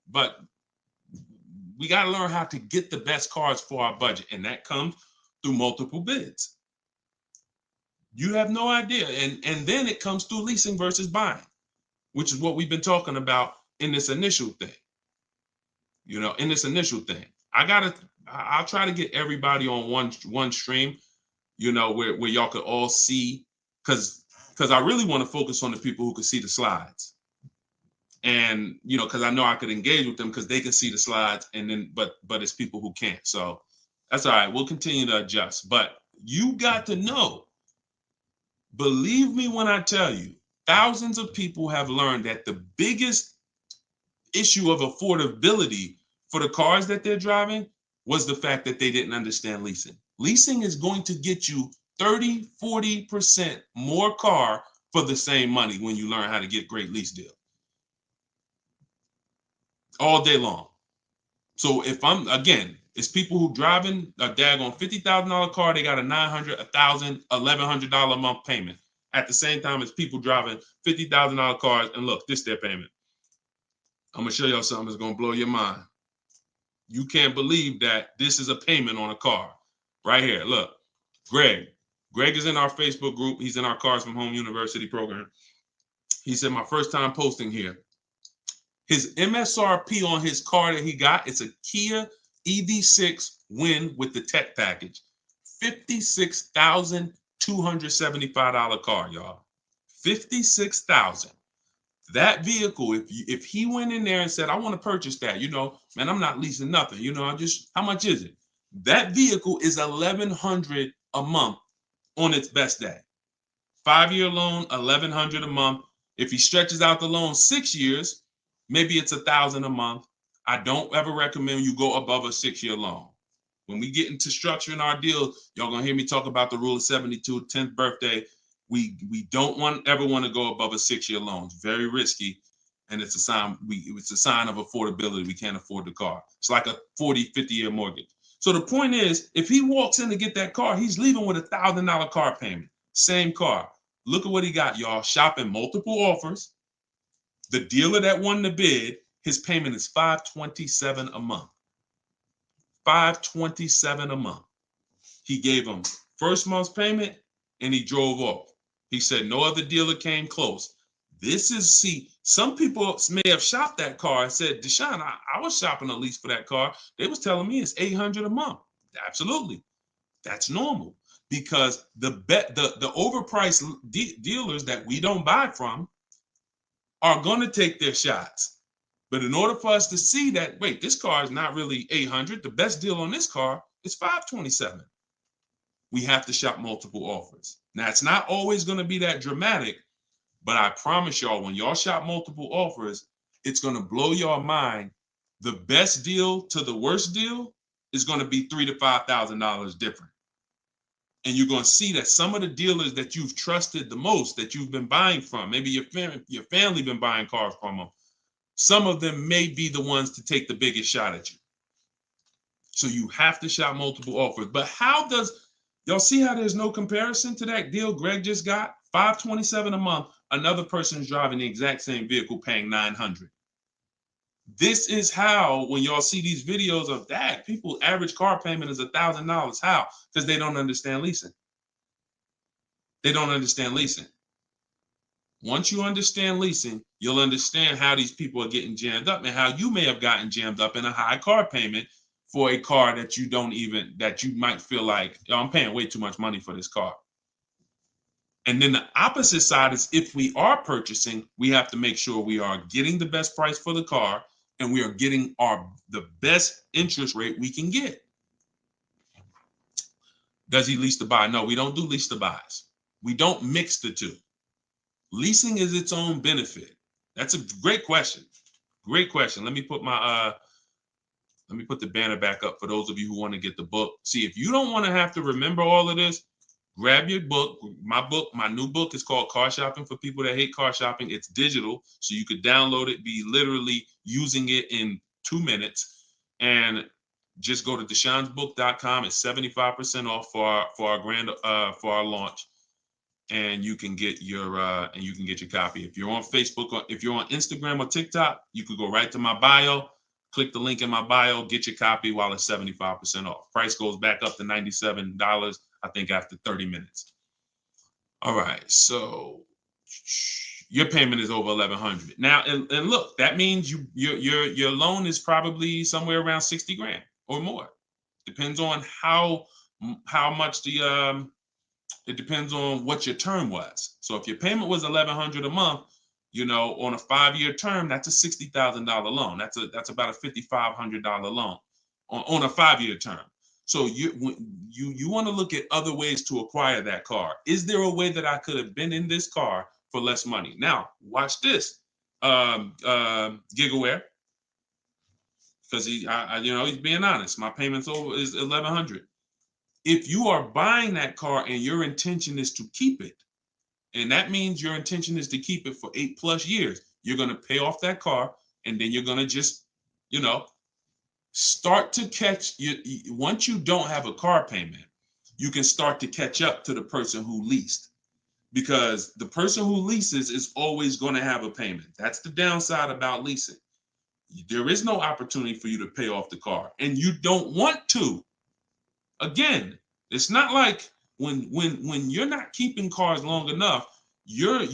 but we got to learn how to get the best cars for our budget, and that comes through multiple bids. You have no idea. And then it comes through leasing versus buying, which is what we've been talking about in this initial thing. In this initial thing. I'll try to get everybody on one stream, where y'all could all see, because I really want to focus on the people who can see the slides. And because I know I could engage with them because they can see the slides, and then but it's people who can't. So that's all right. We'll continue to adjust. But you got to know, believe me when I tell you, thousands of people have learned that the biggest issue of affordability for the cars that they're driving was the fact that they didn't understand leasing. Leasing is going to get you 30, 40% more car for the same money when you learn how to get great lease deals. All day long. So it's people who driving a daggone $50,000 car, they got a $900, $1,000, $1,100 a month payment. At the same time as people driving $50,000 cars, and look, this is their payment. I'm gonna show y'all something that's gonna blow your mind. You can't believe that this is a payment on a car. Right here, look. Greg is in our Facebook group. He's in our Cars from Home University program. He said, my first time posting here. His MSRP on his car that he got, it's a Kia EV6 Win with the tech package. $56,275 car, y'all. $56,000. That vehicle, if he went in there and said, I want to purchase that, man, I'm not leasing nothing. How much is it? That vehicle is $1,100 a month on its best day. 5-year loan, $1,100 a month. If he stretches out the loan 6 years, maybe it's $1,000 a month. I don't ever recommend you go above a 6-year loan. When we get into structuring our deal, y'all gonna hear me talk about the rule of 72, 10th birthday. We don't ever want to go above a 6-year loan. It's very risky, and it's a sign. It's a sign of affordability. We can't afford the car. It's like a 40, 50-year mortgage. So the point is, if he walks in to get that car, he's leaving with $1,000 car payment. Same car. Look at what he got, y'all. Shopping multiple offers. The dealer that won the bid, his payment is $527 a month. $527 a month. He gave him first month's payment, and he drove off. He said no other dealer came close. Some people may have shopped that car and said, Deshone, I was shopping a lease for that car. They was telling me it's $800 a month. Absolutely. That's normal, because the overpriced dealers that we don't buy from are going to take their shots. But in order for us to see that, wait, this car is not really $800. The best deal on this car is $527. We have to shop multiple offers. Now, it's not always going to be that dramatic, but I promise y'all, when y'all shop multiple offers, it's going to blow your mind. The best deal to the worst deal is going to be $3,000 to $5,000 different. And you're going to see that some of the dealers that you've trusted the most, that you've been buying from, maybe your family been buying cars from them, some of them may be the ones to take the biggest shot at you. So you have to shop multiple offers. But y'all see how there's no comparison to that deal Greg just got? $527 a month. Another person's driving the exact same vehicle paying $900. This is how, when y'all see these videos of that, people average car payment is $1,000. How? Because they don't understand leasing. They don't understand leasing. Once you understand leasing, you'll understand how these people are getting jammed up and how you may have gotten jammed up in a high car payment for a car that you might feel like, oh, I'm paying way too much money for this car. And then the opposite side is, if we are purchasing, we have to make sure we are getting the best price for the car and we are getting the best interest rate we can get. Does he lease to buy? No, we don't do lease to buys. We don't mix the two. Leasing is its own benefit. That's a great question. Great question. Let me put the banner back up for those of you who want to get the book. See, if you don't want to have to remember all of this, grab your book. My new book is called Car Shopping for People That Hate Car Shopping. It's digital, so you could download it, be literally using it in 2 minutes, and just go to deshonsbook.com. It's 75% off for our launch, and you can get your copy. If you're on Facebook or if you're on Instagram or TikTok, you could go right to my bio. Click the link in my bio, get your copy while it's 75% off. Price goes back up to $97, I think, after 30 minutes. All right, so your payment is over $1,100 now, and look, that means your loan is probably somewhere around 60 grand or more. Depends on how much it depends on what your term was. So if your payment was $1,100 a month, on a 5-year term, that's a $60,000 loan. That's about a $5,500 loan on a 5-year term. So you want to look at other ways to acquire that car. Is there a way that I could have been in this car for less money? Now, watch this, Gigaware, because he's being honest. My payment's is $1,100. If you are buying that car and your intention is to keep it, and that means your intention is to keep it for 8+ years, you're going to pay off that car, and then you're going to just, start to catch once you don't have a car payment, you can start to catch up to the person who leased, because the person who leases is always going to have a payment. That's the downside about leasing. There is no opportunity for you to pay off the car, and you don't want to. Again, it's not like when you're not keeping cars long enough, you're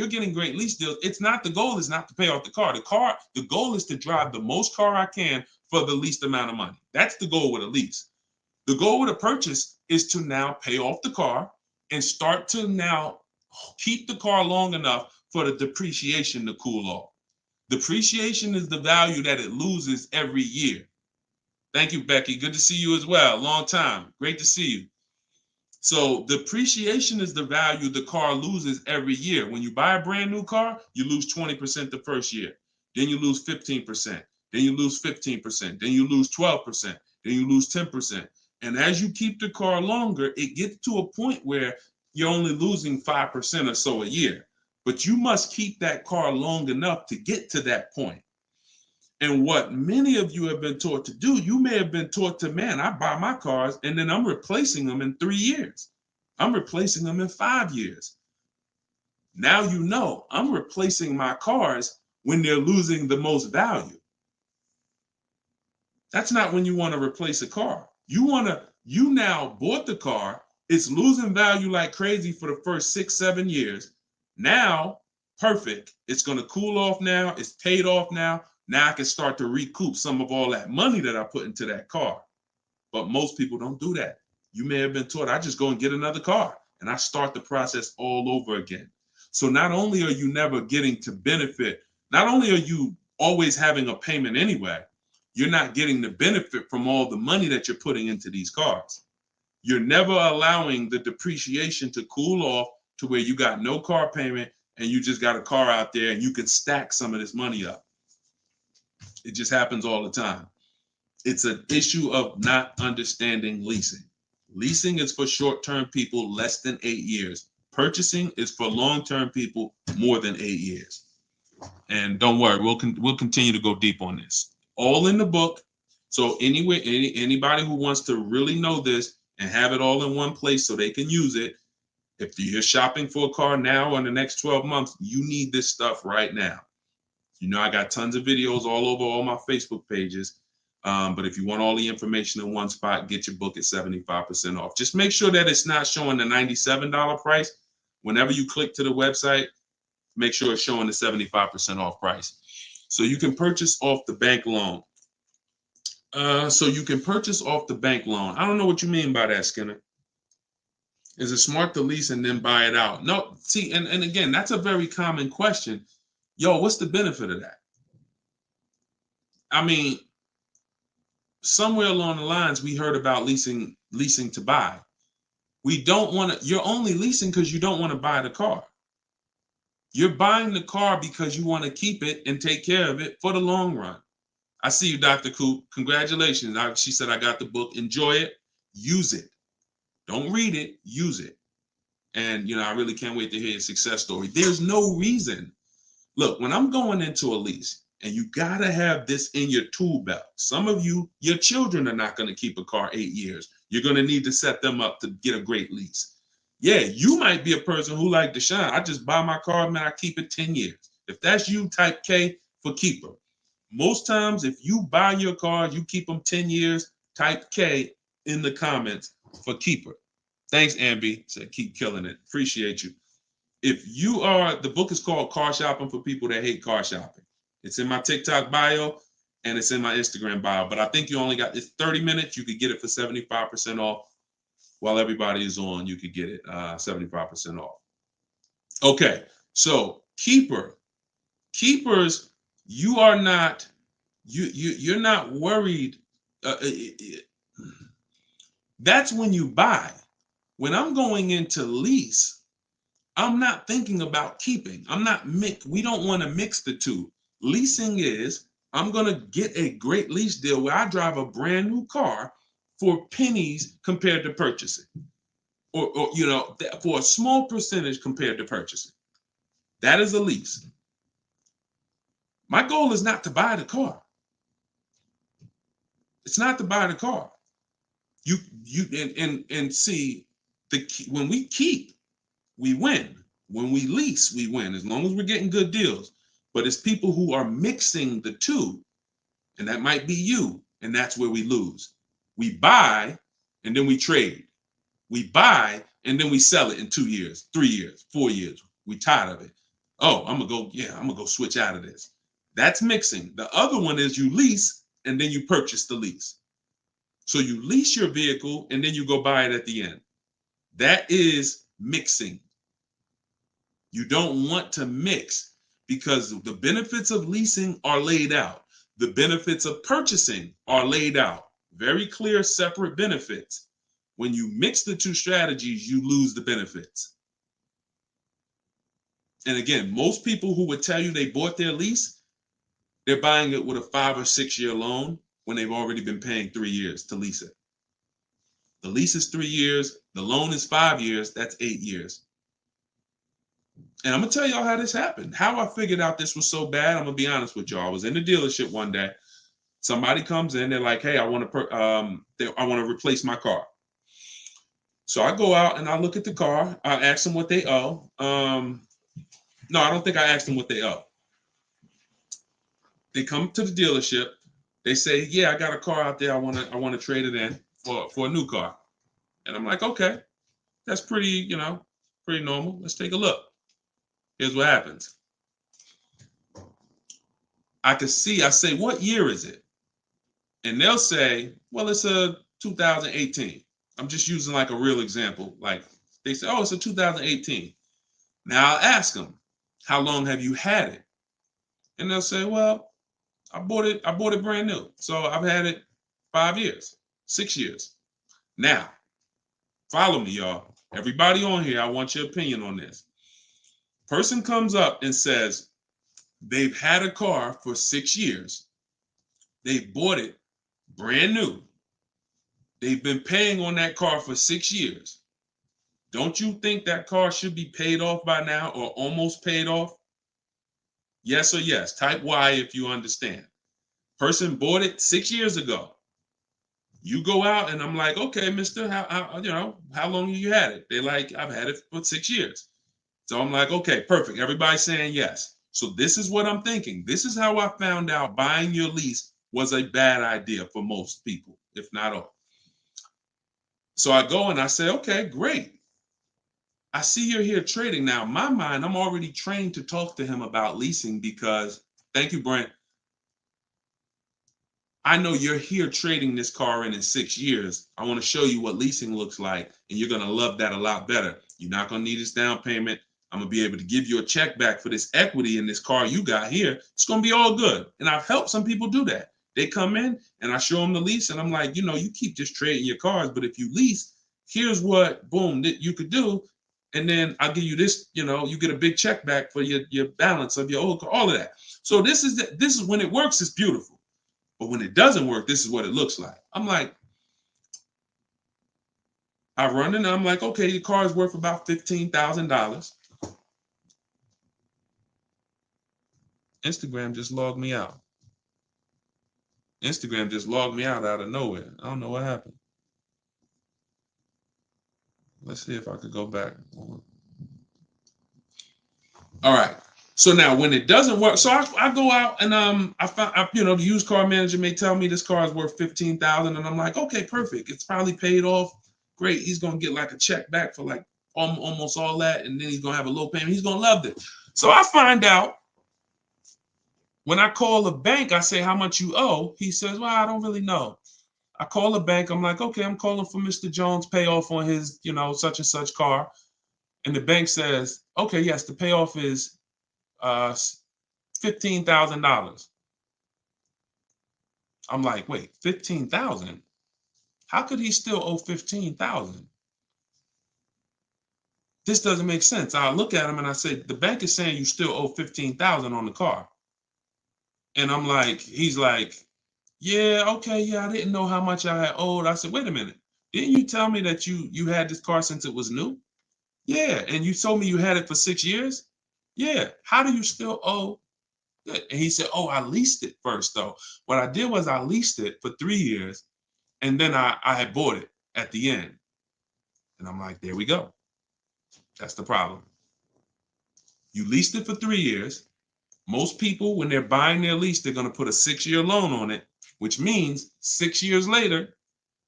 getting great lease deals. The goal is not to pay off the car. The goal is to drive the most car I can for the least amount of money. That's the goal with a lease. The goal with a purchase is to now pay off the car and start to now keep the car long enough for the depreciation to cool off. Depreciation is the value that it loses every year. Thank you, Becky. Good to see you as well. Long time. Great to see you. So depreciation is the value the car loses every year. When you buy a brand new car, you lose 20% the first year. Then you lose 15%. Then you lose 15%. Then you lose 12%. Then you lose 10%. And as you keep the car longer, it gets to a point where you're only losing 5% or so a year. But you must keep that car long enough to get to that point. And what many of you have been taught to do, you may have been taught to, man, I buy my cars and then I'm replacing them in 3 years. I'm replacing them in 5 years. Now I'm replacing my cars when they're losing the most value. That's not when you want to replace a car. You now bought the car, it's losing value like crazy for the first 6-7 years. Now, perfect. It's going to cool off now. It's paid off now. Now I can start to recoup some of all that money that I put into that car. But most people don't do that. You may have been taught, I just go and get another car and I start the process all over again. So not only are you never getting to benefit, not only are you always having a payment anyway, you're not getting the benefit from all the money that you're putting into these cars. You're never allowing the depreciation to cool off to where you got no car payment and you just got a car out there and you can stack some of this money up. It just happens all the time. It's an issue of not understanding leasing. Leasing is for short-term people less than 8 years. Purchasing is for long-term people more than 8 years. And don't worry, we'll continue to go deep on this. All in the book. So anyway, anybody who wants to really know this and have it all in one place so they can use it, if you're shopping for a car now or in the next 12 months, you need this stuff right now. You know, I got tons of videos all over all my Facebook pages. But if you want all the information in one spot, get your book at 75% off. Just make sure that it's not showing the $97 price. Whenever you click to the website, make sure it's showing the 75% off price. So you can purchase off the bank loan. I don't know what you mean by that, Skinner. Is it smart to lease and then buy it out? No, see, and again, that's a very common question. Yo, what's the benefit of that? I mean, somewhere along the lines, we heard about leasing to buy. We don't want to, you're only leasing because you don't want to buy the car. You're buying the car because you want to keep it and take care of it for the long run. I see you, Dr. Coop. Congratulations. She said, I got the book. Enjoy it. Use it. Don't read it. Use it. And, I really can't wait to hear your success story. There's no reason. Look, when I'm going into a lease, and you got to have this in your tool belt. Some of you, your children are not going to keep a car 8 years. You're going to need to set them up to get a great lease. Yeah, you might be a person who like Deshone. I just buy my car, man, I keep it 10 years. If that's you, type K for keeper. Most times, if you buy your car, you keep them 10 years, type K in the comments for keeper. Thanks, Ambi. Said keep killing it. Appreciate you. If you are, the book is called Car Shopping for People That Hate Car Shopping. It's in my TikTok bio and it's in my Instagram bio. But I think you only got, it's 30 minutes. You could get it for 75% off. While everybody is on, you could get it 75% off. Okay, so keepers, you are not, you're not worried. That's when you buy. When I'm going into lease, I'm not thinking about keeping. We don't want to mix the two. Leasing is, I'm going to get a great lease deal where I drive a brand new car for pennies compared to purchasing. Or for a small percentage compared to purchasing. That is a lease. My goal is not to buy the car. It's not to buy the car. You see, when we keep, we win. When we lease, we win, as long as we're getting good deals. But it's people who are mixing the two, and that might be you, and that's where we lose. We buy, and then we trade. We buy, and then we sell it in 2 years, 3 years, 4 years. We tired of it. Oh, I'm gonna go switch out of this. That's mixing. The other one is you lease, and then you purchase the lease. So you lease your vehicle, and then you go buy it at the end. That is mixing. You don't want to mix because the benefits of leasing are laid out. The benefits of purchasing are laid out. Very clear, separate benefits. When you mix the two strategies, you lose the benefits. And again, most people who would tell you they bought their lease, they're buying it with a 5 or 6 year loan when they've already been paying 3 years to lease it. The lease is 3 years. The loan is 5 years. That's 8 years. And I'm going to tell y'all how this happened. How I figured out this was so bad, I'm going to be honest with y'all. I was in the dealership one day. Somebody comes in. They're like, hey, I want to replace my car. So I go out and I look at the car. I ask them what they owe. No, I don't think I asked them what they owe. They come to the dealership. They say, yeah, I got a car out there. I want to trade it in for a new car. And I'm like, okay, that's pretty normal. Let's take a look. Here's what happens. I say, what year is it? And they'll say, well, it's a 2018. I'm just using like a real example. Like they say, oh, it's a 2018. Now I'll ask them, how long have you had it? And they'll say, well, I bought it brand new. So I've had it 5 years, 6 years. Now, follow me, y'all. Everybody on here, I want your opinion on this. Person comes up and says they've had a car for 6 years. They bought it brand new. They've been paying on that car for 6 years. Don't you think that car should be paid off by now or almost paid off? Yes or yes. Type Y if you understand. Person bought it 6 years ago. You go out and I'm like, okay, mister, how long have you had it? They're like, I've had it for 6 years. So I'm like, okay, perfect. Everybody's saying yes. So this is what I'm thinking. This is how I found out buying your lease was a bad idea for most people, if not all. So I go and I say, okay, great. I see you're here trading. Now, in my mind, I'm already trained to talk to him about leasing because, thank you, Brent. I know you're here trading this car in 6 years. I want to show you what leasing looks like, and you're going to love that a lot better. You're not going to need this down payment. I'm going to be able to give you a check back for this equity in this car you got here. It's going to be all good. And I've helped some people do that. They come in and I show them the lease, and I'm like, you know, you keep just trading your cars, but if you lease, here's what, boom, that you could do. And then I'll give you this, you know, you get a big check back for your balance of your old car, all of that. So this is when it works, it's beautiful. But when it doesn't work, this is what it looks like. I'm like, I run in and I'm like, okay, your car is worth about $15,000. Instagram just logged me out. Instagram just logged me out of nowhere. I don't know what happened. Let's see if I could go back. All right. So now when it doesn't work, so I go out and I find, you know, the used car manager may tell me this car is worth $15,000, and I'm like, okay, perfect. It's probably paid off. Great. He's gonna get like a check back for like almost all that, and then he's gonna have a low payment. He's gonna love it. So I find out when I call the bank, I say how much you owe. He says, well, I don't really know. I call the bank. I'm like, okay, I'm calling for Mr. Jones' payoff on his, you know, such and such car. And the bank says, okay, yes, the payoff is $15,000. I'm like, wait, 15,000? How could he still owe 15,000? This doesn't make sense. I look at him and I say, the bank is saying you still owe 15,000 on the car. And I'm like, he's like, yeah, okay, yeah, I didn't know how much I had owed. I said, wait a minute. Didn't you tell me that you had this car since it was new? Yeah, and you told me you had it for 6 years? Yeah. How do you still owe? And he said, oh, I leased it first, though. What I did was I leased it for 3 years, and then I had bought it at the end. And I'm like, there we go. That's the problem. You leased it for 3 years. Most people, when they're buying their lease, they're going to put a 6-year loan on it, which means 6 years later,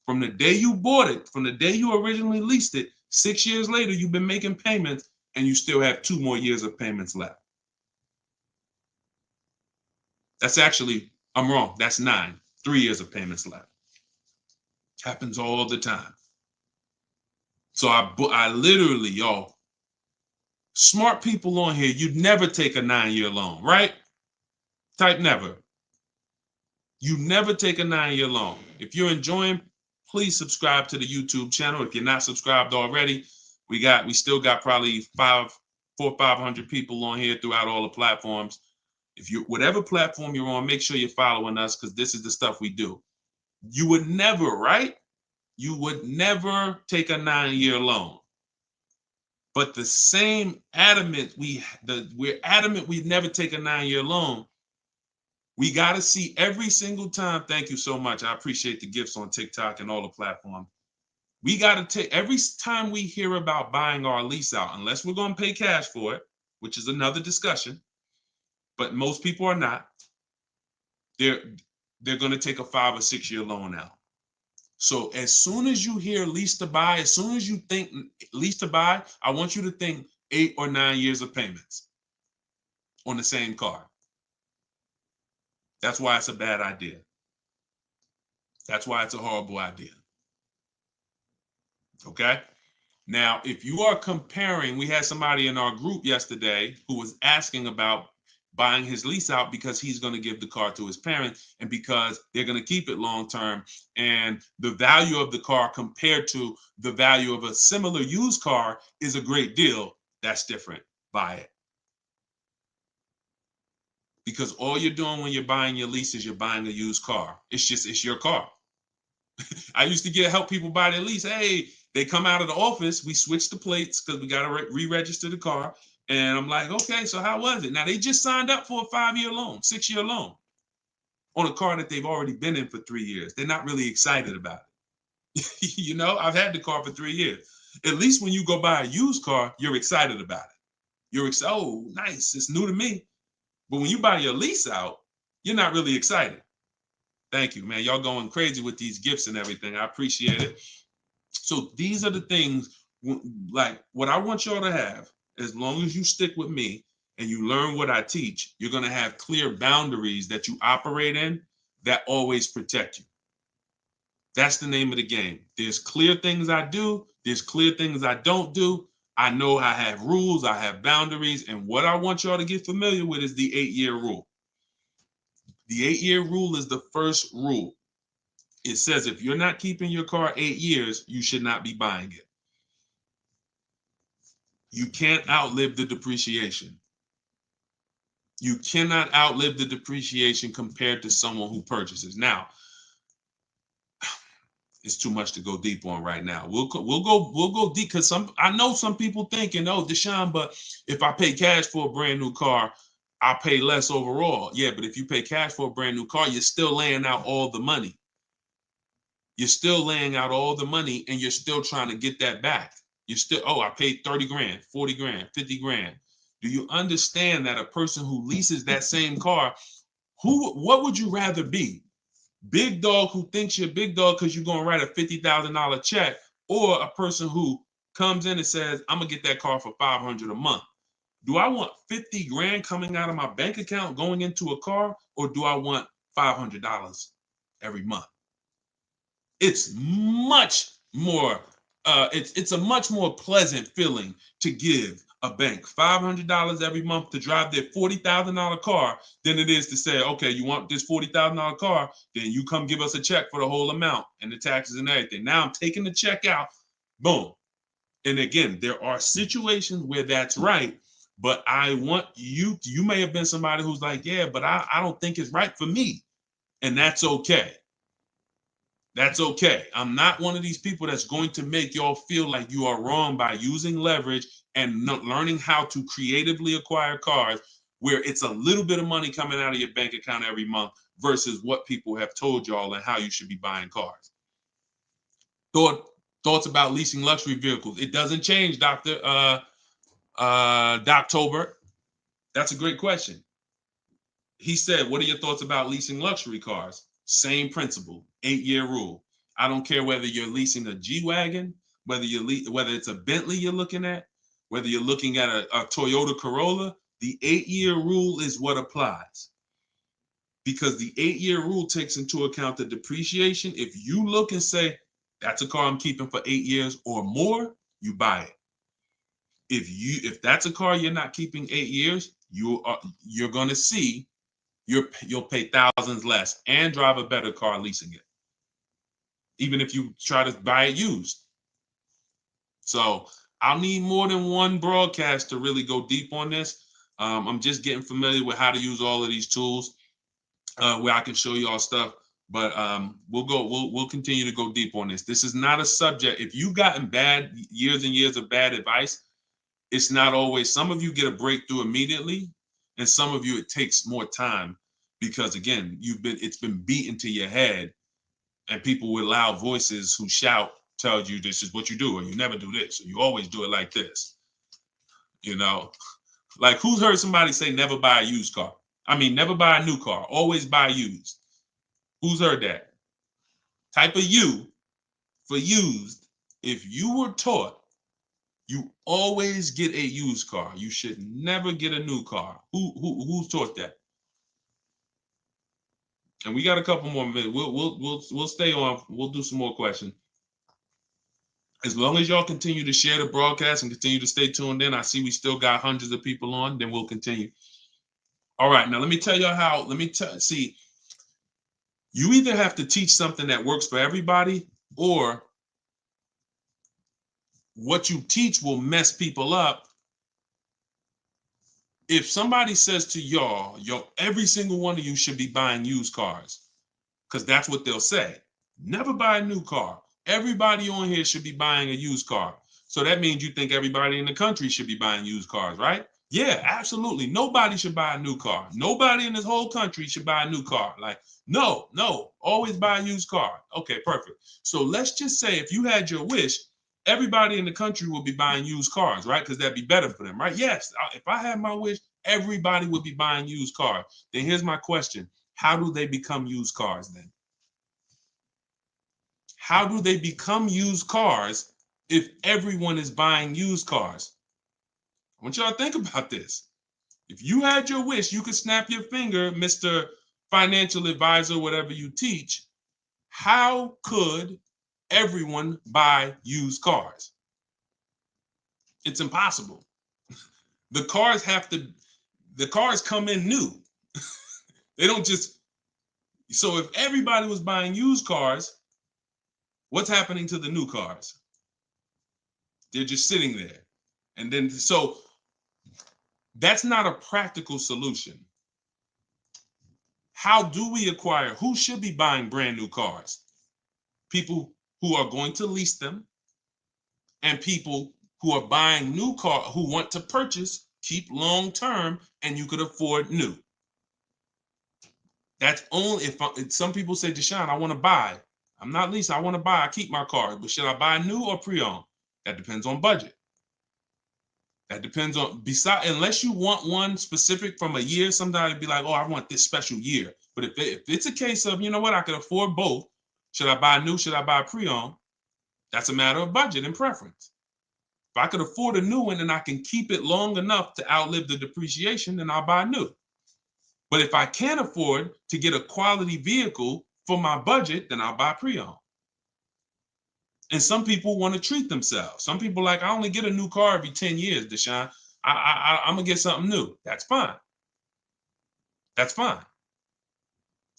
from the day you bought it, from the day you originally leased it, 6 years later, you've been making payments and you still have 2 more years of payments left. That's actually, I'm wrong. That's 9, 3 years of payments left. Happens all the time. So I literally, y'all, smart people on here, you'd never take a 9-year loan, right? Type never. You never take a 9-year loan. If you're enjoying, please subscribe to the YouTube channel. If you're not subscribed already, we still got probably 400 or 500 people on here throughout all the platforms. If you, whatever platform you're on, make sure you're following us, because this is the stuff we do. You would never, right? You would never take a 9-year loan. But the same adamant, we're adamant we'd never take a 9-year loan. We got to see every single time. Thank you so much. I appreciate the gifts on TikTok and all the platforms. We got to take every time we hear about buying our lease out, unless we're going to pay cash for it, which is another discussion. But most people are not. They're going to take a 5 or 6 year loan out. So as soon as you hear lease to buy, as soon as you think lease to buy, I want you to think 8 or 9 years of payments on the same car. That's why it's a bad idea. That's why it's a horrible idea. Okay? Now, if you are comparing, we had somebody in our group yesterday who was asking about buying his lease out because he's going to give the car to his parents and because they're going to keep it long term. And the value of the car compared to the value of a similar used car is a great deal. That's different. Buy it. Because all you're doing when you're buying your lease is you're buying a used car. It's your car. I used to help people buy their lease. Hey, they come out of the office. We switch the plates because we got to re-register the car. And I'm like, okay, so how was it? Now, they just signed up for a 5-year loan, 6-year loan on a car that they've already been in for 3 years. They're not really excited about it. You know, I've had the car for 3 years. At least when you go buy a used car, you're excited about it. You're excited. Oh, nice. It's new to me. But when you buy your lease out, you're not really excited. Thank you, man. Y'all going crazy with these gifts and everything. I appreciate it. So these are the things, like what I want y'all to have, as long as you stick with me and you learn what I teach, you're going to have clear boundaries that you operate in that always protect you. That's the name of the game. There's clear things I do. There's clear things I don't do. I know I have rules. I have boundaries. And what I want y'all to get familiar with is the 8-year rule. The 8-year rule is the first rule. It says if you're not keeping your car 8 years, you should not be buying it. You can't outlive the depreciation. You cannot outlive the depreciation compared to someone who purchases. Now, it's too much to go deep on right now. We'll go deep because I know some people thinking, oh, Deshone, but if I pay cash for a brand new car, I'll pay less overall. Yeah, but if you pay cash for a brand new car, you're still laying out all the money. You're still laying out all the money and you're still trying to get that back. You're still, oh, I paid 30 grand, 40 grand, 50 grand. Do you understand that a person who leases that same car, what would you rather be? Big dog who thinks you're big dog because you're going to write a $50,000 check, or a person who comes in and says, I'm going to get that car for $500 a month. Do I want 50 grand coming out of my bank account going into a car, or do I want $500 every month? It's much more, it's a much more pleasant feeling to give a bank $500 every month to drive their $40,000 car than it is to say, okay, you want this $40,000 car, then you come give us a check for the whole amount and the taxes and everything. Now I'm taking the check out, boom. And again, there are situations where that's right, but I want you may have been somebody who's like, yeah, but I don't think it's right for me. And that's okay. That's okay. I'm not one of these people that's going to make y'all feel like you are wrong by using leverage and learning how to creatively acquire cars where it's a little bit of money coming out of your bank account every month versus what people have told y'all and how you should be buying cars. Thoughts about leasing luxury vehicles. It doesn't change, Dr. Doctober. That's a great question. He said, what are your thoughts about leasing luxury cars? Same principle, 8-year rule. I don't care whether you're leasing a G-Wagon, whether it's a Bentley you're looking at, whether you're looking at a Toyota Corolla, the 8-year rule is what applies. Because the 8-year rule takes into account the depreciation. If you look and say, that's a car I'm keeping for 8 years or more, you buy it. If that's a car you're not keeping 8 years, you're going to see you'll pay thousands less and drive a better car leasing it, even if you try to buy it used. So I'll need more than one broadcast to really go deep on this. I'm just getting familiar with how to use all of these tools where I can show you all stuff. But we'll continue to go deep on this. This is not a subject. If you've gotten years and years of bad advice, it's not always. Some of you get a breakthrough immediately, and some of you it takes more time because again, it's been beaten to your head, and people with loud voices who shout tell you this is what you do, or you never do this, or you always do it like this. You know, like who's heard somebody say never buy a used car? I mean, never buy a new car, always buy used. Who's heard that? Type of U for used. If you were taught you always get a used car, you should never get a new car. Who's taught that? And we got a couple more minutes. We'll stay on. We'll do some more questions. As long as y'all continue to share the broadcast and continue to stay tuned in, I see we still got hundreds of people on. Then we'll continue. All right, now let me tell you how. See. You either have to teach something that works for everybody, or what you teach will mess people up. If somebody says to y'all, every single one of you should be buying used cars, because that's what they'll say. Never buy a new car. Everybody on here should be buying a used car. So that means you think everybody in the country should be buying used cars, right? Yeah, absolutely. Nobody should buy a new car. Nobody in this whole country should buy a new car. Like, no, always buy a used car. Okay, perfect. So let's just say if you had your wish, everybody in the country will be buying used cars, right? Because that'd be better for them, right? Yes, if I had my wish, everybody would be buying used cars. Then here's my question. How do they become used cars then? How do they become used cars if everyone is buying used cars? I want y'all to think about this. If you had your wish, you could snap your finger, Mr. Financial Advisor, whatever you teach. How could everyone buy used cars? It's impossible. The cars come in new. They don't just, so if everybody was buying used cars, what's happening to the new cars? They're just sitting there. And then, so that's not a practical solution. How do we acquire? Who should be buying brand new cars? People who are going to lease them, and people who are buying new cars, who want to purchase, keep long term, and you could afford new. That's only if some people say, Deshone, I want to buy. I'm not leasing, I want to buy. I keep my car, but should I buy new or pre-owned? That depends on budget. That depends on, unless you want one specific from a year, sometimes it'd be like, oh, I want this special year. But if it's a case of, you know what, I can afford both. Should I buy new? Should I buy pre-owned? That's a matter of budget and preference. If I could afford a new one and I can keep it long enough to outlive the depreciation, then I'll buy new. But if I can't afford to get a quality vehicle for my budget, then I'll buy pre-owned. And some people want to treat themselves. Some people like, I only get a new car every 10 years, Deshone. I'm going to get something new. That's fine. That's fine.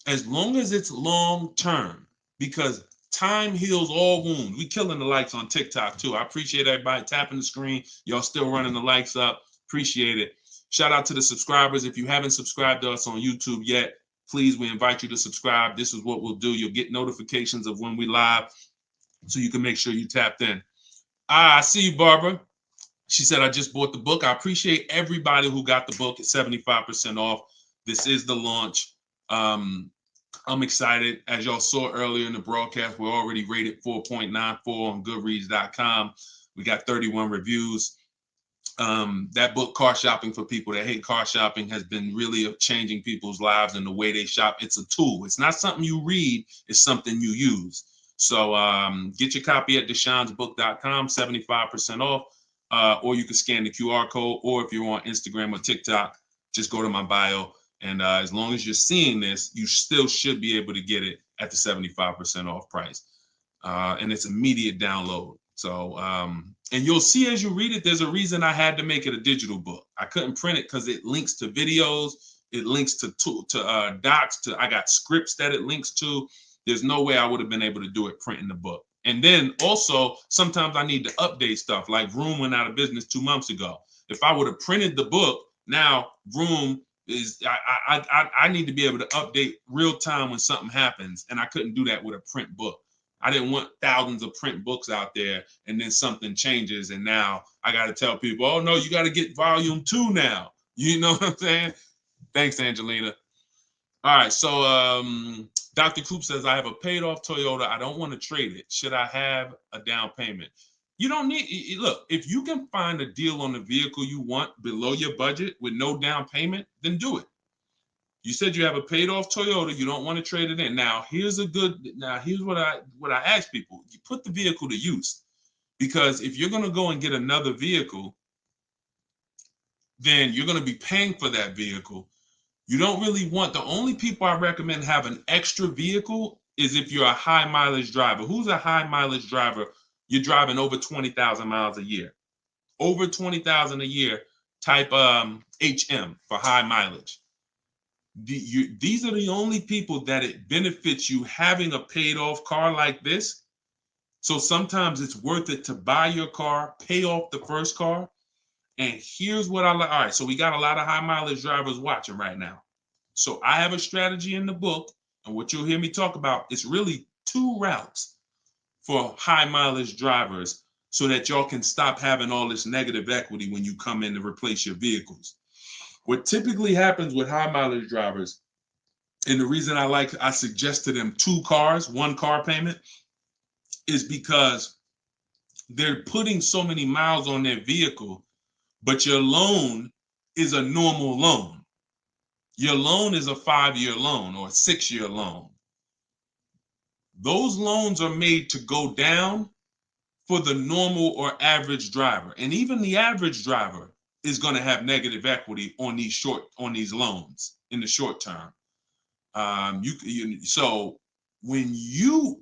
As long as it's long term, because time heals all wounds. We killing the likes on TikTok too. I appreciate everybody tapping the screen. Y'all still running the likes up. Appreciate it. Shout out to the subscribers. If you haven't subscribed to us on YouTube yet, please, we invite you to subscribe. This is what we'll do. You'll get notifications of when we live, so you can make sure you tapped in. I see you, Barbara. She said, I just bought the book. I appreciate everybody who got the book at 75% off. This is the launch. I'm excited. As y'all saw earlier in the broadcast, we're already rated 4.94 on Goodreads.com. We got 31 reviews. That book, Car Shopping for People That Hate Car Shopping, has been really changing people's lives and the way they shop. It's a tool. It's not something you read. It's something you use. So get your copy at deshonesbook.com, 75% off, or you can scan the QR code, or if you're on Instagram or TikTok, just go to my bio. And as long as you're seeing this, you still should be able to get it at the 75% off price. And it's immediate download. So, and you'll see as you read it, there's a reason I had to make it a digital book. I couldn't print it because it links to videos, it links to docs, I got scripts that it links to. There's no way I would have been able to do it printing the book. And then also, sometimes I need to update stuff, like Vroom went out of business 2 months ago. If I would have printed the book, now Vroom is, I need to be able to update real time when something happens, and I couldn't do that with a print book. I didn't want thousands of print books out there, and then something changes, and now I got to tell people, oh no, you got to get volume 2 now. You know what I'm saying? Thanks, Angelina. All right, so Dr. Coop says, I have a paid off Toyota. I don't want to trade it. Should I have a down payment? You don't need, look, if you can find a deal on the vehicle you want below your budget with no down payment, then do it. You said you have a paid off Toyota. You don't want to trade it in. Now, here's what I ask people. You put the vehicle to use, because if you're going to go and get another vehicle, then you're going to be paying for that vehicle. You don't really want, the only people I recommend have an extra vehicle is if you're a high mileage driver. Who's a high mileage driver? You're driving over 20,000 miles a year. Over 20,000 a year, type HM for high mileage. These are the only people that it benefits you having a paid off car like this. So sometimes it's worth it to buy your car, pay off the first car. And here's what I like. All right, so we got a lot of high mileage drivers watching right now. So I have a strategy in the book, and what you'll hear me talk about is really 2 routes for high mileage drivers, so that y'all can stop having all this negative equity when you come in to replace your vehicles. What typically happens with high mileage drivers, and the reason I suggest to them 2 cars, 1 car payment, is because they're putting so many miles on their vehicle, but your loan is a normal loan. Your loan is a 5-year loan or a 6-year loan. Those loans are made to go down for the normal or average driver. And even the average driver is going to have negative equity on these loans in the short term. So when you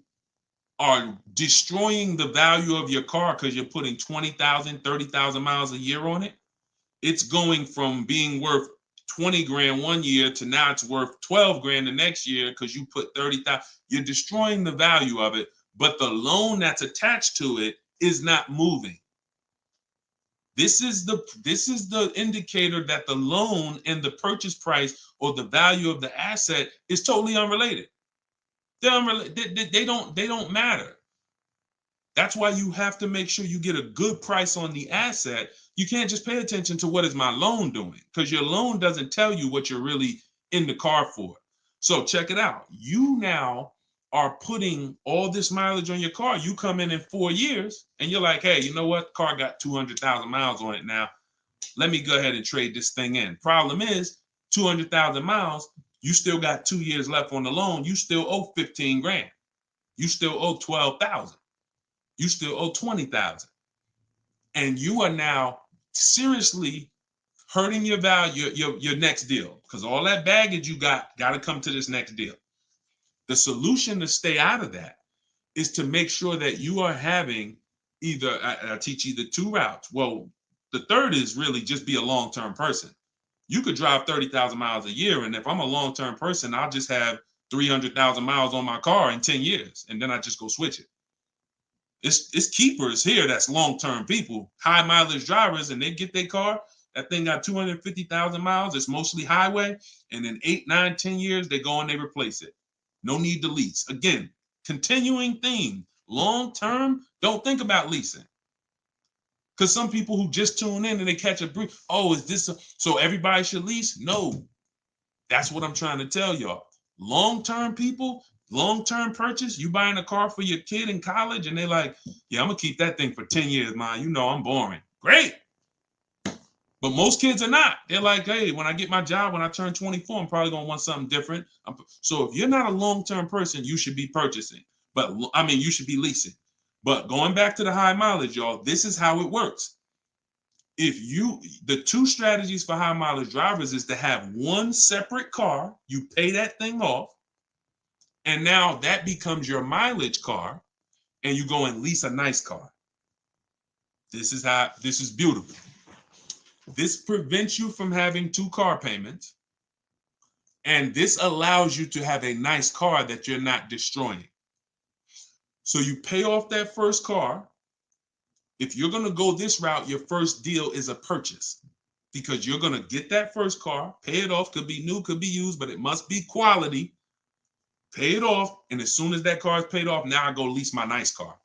are destroying the value of your car because you're putting 20,000, 30,000 miles a year on it, it's going from being worth 20 grand one year to now it's worth 12 grand the next year because you put 30,000. You're destroying the value of it, but the loan that's attached to it is not moving. This is the indicator that the loan and the purchase price or the value of the asset is totally unrelated. They're unrelated. They don't matter. That's why you have to make sure you get a good price on the asset. You can't just pay attention to what is my loan doing, because your loan doesn't tell you what you're really in the car for. So check it out. You now are putting all this mileage on your car. You come in 4 years and you're like, hey, you know what? Car got 200,000 miles on it now. Let me go ahead and trade this thing in. Problem is 200,000 miles. You still got 2 years left on the loan. You still owe 15 grand. You still owe 12,000. You still owe 20,000. And you are now seriously hurting your value, your next deal, because all that baggage you got to come to this next deal. The solution to stay out of that is to make sure that you are having either, I teach either 2 routes. Well, the third is really just be a long-term person. You could drive 30,000 miles a year. And if I'm a long-term person, I'll just have 300,000 miles on my car in 10 years. And then I just go switch it. It's keepers here that's long-term people, high mileage drivers, and they get their car. That thing got 250,000 miles. It's mostly highway. And in 8, 9, 10 years, they go and they replace it. No need to lease. Again, continuing theme. Long-term, don't think about leasing. Because some people who just tune in and they catch a brief, oh, is this so everybody should lease? No. That's what I'm trying to tell y'all. Long-term people, long-term purchase, you buying a car for your kid in college and they're like, yeah, I'm going to keep that thing for 10 years, man. You know I'm boring. Great. But most kids are not. They're like, hey, when I get my job, when I turn 24, I'm probably going to want something different. So if you're not a long-term person, you should be purchasing. But I mean, you should be leasing. But going back to the high mileage, y'all, this is how it works. The 2 strategies for high mileage drivers is to have one separate car. You pay that thing off. And now that becomes your mileage car. And you go and lease a nice car. This is beautiful. This prevents you from having 2 car payments. And this allows you to have a nice car that you're not destroying. So you pay off that first car. If you're going to go this route, your first deal is a purchase, because you're going to get that first car, pay it off, could be new, could be used, but it must be quality. Pay it off. And as soon as that car is paid off, now I go lease my nice car.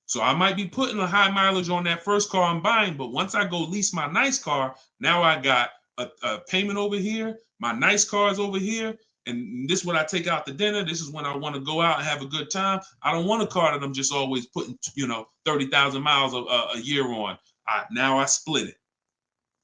So I might be putting a high mileage on that first car I'm buying, but once I go lease my nice car, now I got a payment over here. My nice car is over here. And this is when I take out to dinner. This is when I want to go out and have a good time. I don't want a car that I'm just always putting, 30,000 miles a year on. Now I split it.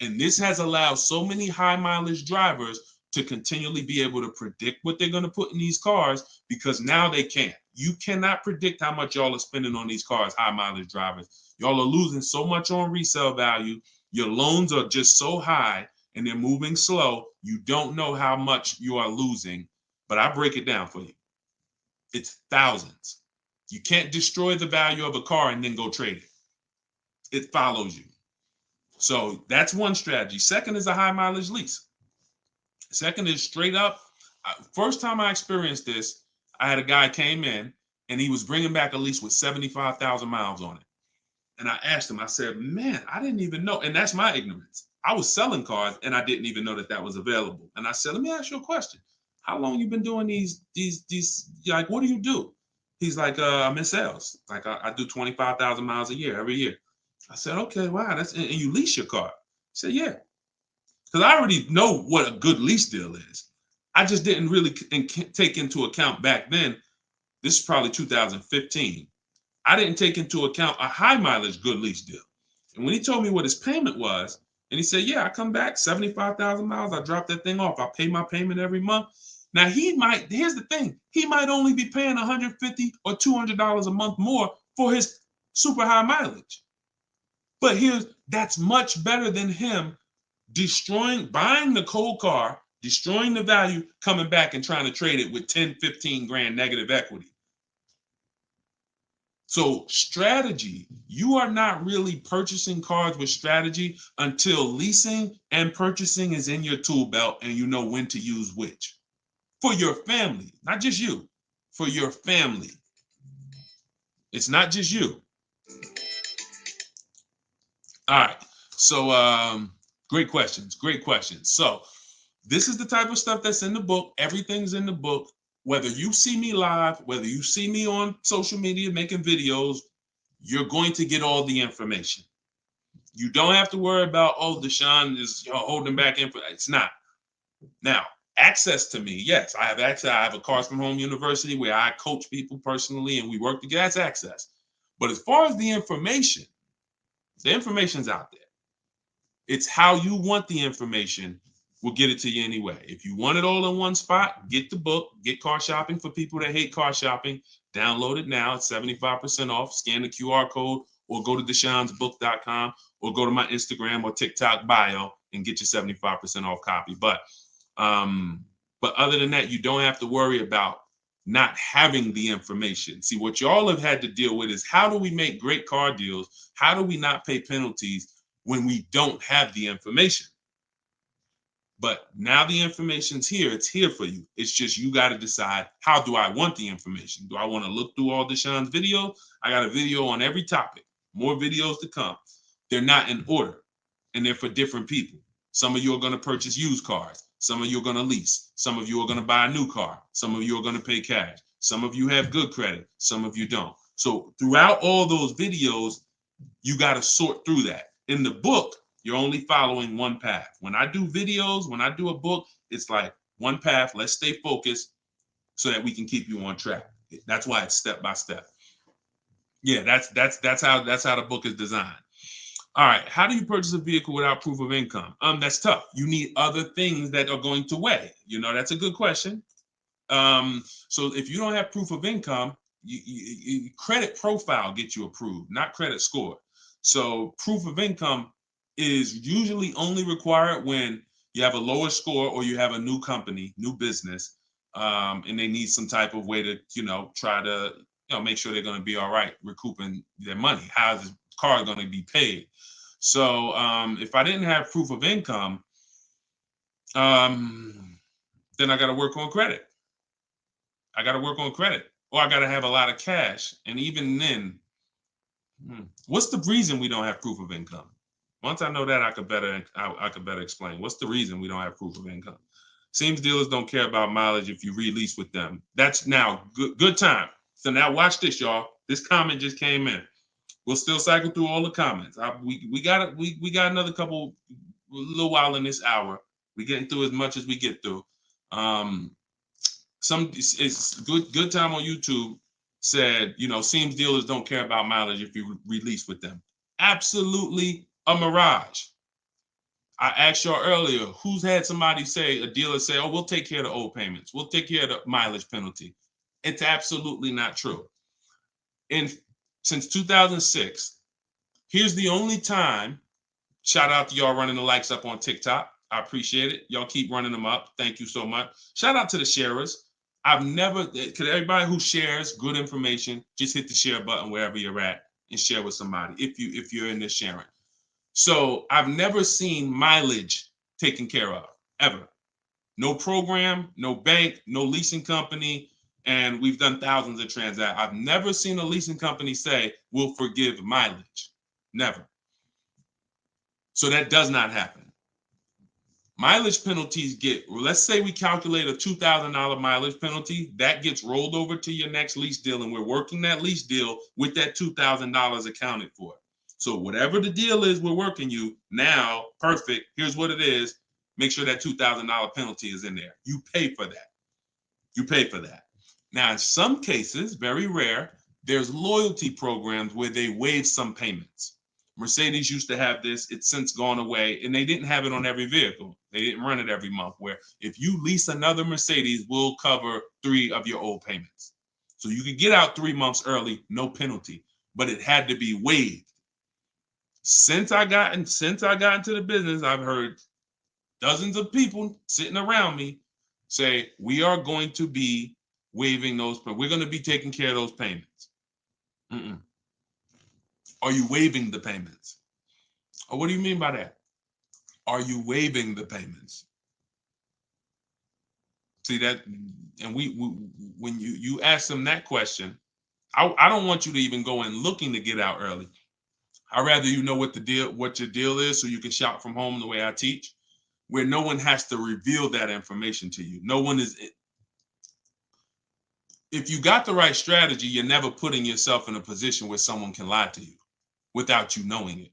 And this has allowed so many high mileage drivers to continually be able to predict what they're going to put in these cars, because now they can't. You cannot predict how much y'all are spending on these cars, high mileage drivers. Y'all are losing so much on resale value. Your loans are just so high and they're moving slow. You don't know how much you are losing, but I break it down for you. It's thousands. You can't destroy the value of a car and then go trade it. It follows you. So that's one strategy. Second is a high mileage lease. Second is straight up. First time I experienced this, I had a guy came in and he was bringing back a lease with 75,000 miles on it. And I asked him, I said, man, I didn't even know. And that's my ignorance. I was selling cars and I didn't even know that was available. And I said, let me ask you a question. How long you been doing these, like, what do you do? He's like, I'm in sales. Like I do 25,000 miles a year, every year. I said, okay, wow. And you lease your car? He said, yeah. Because I already know what a good lease deal is. I just didn't really take into account back then. This is probably 2015. I didn't take into account a high mileage good lease deal. And when he told me what his payment was, And he said, yeah, I come back 75,000 miles. I drop that thing off. I pay my payment every month. Now here's the thing. He might only be paying $150 or $200 a month more for his super high mileage. But that's much better than him buying the cold car, destroying the value, coming back and trying to trade it with 10, 15 grand negative equity. So strategy, you are not really purchasing cars with strategy until leasing and purchasing is in your tool belt and you know when to use which. For your family, not just you, for your family. It's not just you. All right. So great questions. So this is the type of stuff that's in the book. Everything's in the book. Whether you see me live, whether you see me on social media making videos, you're going to get all the information. You don't have to worry about, oh, Deshone is holding back info. It's not. Now, access to me, yes, I have access. I have a Cars from Home University where I coach people personally and we work together. That's access. But as far as the information's out there. It's how you want the information. We'll get it to you anyway. If you want it all in one spot, get the book, get Car Shopping for people that hate car shopping. Download it now. It's 75% off. Scan the QR code or go to deshonesbook.com or go to my Instagram or TikTok bio and get your 75% off copy. But other than that, you don't have to worry about not having the information. See, what y'all have had to deal with is how do we make great car deals? How do we not pay penalties when we don't have the information? But now the information's here. It's here for you. It's just you got to decide, how do I want the information? Do I want to look through all Deshone's videos? I got a video on every topic. More videos to come. They're not in order, and they're for different people. Some of you are going to purchase used cars. Some of you are going to lease. Some of you are going to buy a new car. Some of you are going to pay cash. Some of you have good credit. Some of you don't. So throughout all those videos, you got to sort through that. In the book, you're only following one path. When I do videos, when I do a book, it's like one path. Let's stay focused so that we can keep you on track. That's why it's step by step. Yeah, that's how the book is designed. All right, how do you purchase a vehicle without proof of income? That's tough. You need other things that are going to weigh. That's a good question. So if you don't have proof of income, credit profile gets you approved, not credit score. So proof of income is usually only required when you have a lower score or you have a new company, new business, and they need some type of way to, try to, make sure they're going to be all right recouping their money. How is the car going to be paid? So if I didn't have proof of income, then I got to work on credit. Or I got to have a lot of cash. And even then, what's the reason we don't have proof of income? Once I know that, I could better explain. What's the reason we don't have proof of income? Seems dealers don't care about mileage if you release with them. That's now good time. So now watch this, y'all. This comment just came in. We'll still cycle through all the comments. We got another little while in this hour. We're getting through as much as we get through. It's good time on YouTube said, seems dealers don't care about mileage if you release with them. Absolutely a mirage. I asked y'all earlier, who's had somebody a dealer say, oh, we'll take care of the old payments. We'll take care of the mileage penalty. It's absolutely not true. Since 2006, here's the only time, shout out to y'all running the likes up on TikTok. I appreciate it. Y'all keep running them up. Thank you so much. Shout out to the sharers. Everybody who shares good information, just hit the share button wherever you're at and share with somebody if you're in this sharing. So I've never seen mileage taken care of, ever. No program, no bank, no leasing company, and we've done thousands of transactions. I've never seen a leasing company say, we'll forgive mileage. Never. So that does not happen. Mileage penalties let's say we calculate a $2,000 mileage penalty, that gets rolled over to your next lease deal, and we're working that lease deal with that $2,000 accounted for. So whatever the deal is we're working you now, perfect, here's what it is. Make sure that $2,000 penalty is in there. You pay for that. Now, in some cases, very rare, there's loyalty programs where they waive some payments. Mercedes used to have this. It's since gone away, and they didn't have it on every vehicle. They didn't run it every month, where if you lease another Mercedes, we'll cover 3 of your old payments. So you could get out 3 months early, no penalty, but it had to be waived. Since I got into the business, I've heard dozens of people sitting around me say, we are going to be waiving those, but we're going to be taking care of those payments. Mm-mm. Are you waiving the payments? Oh, what do you mean by that? Are you waiving the payments? See that, and we when you ask them that question, I don't want you to even go in looking to get out early. I'd rather you know what your deal is, so you can shop from home the way I teach, where no one has to reveal that information to you. No one is. If you got the right strategy, you're never putting yourself in a position where someone can lie to you without you knowing it.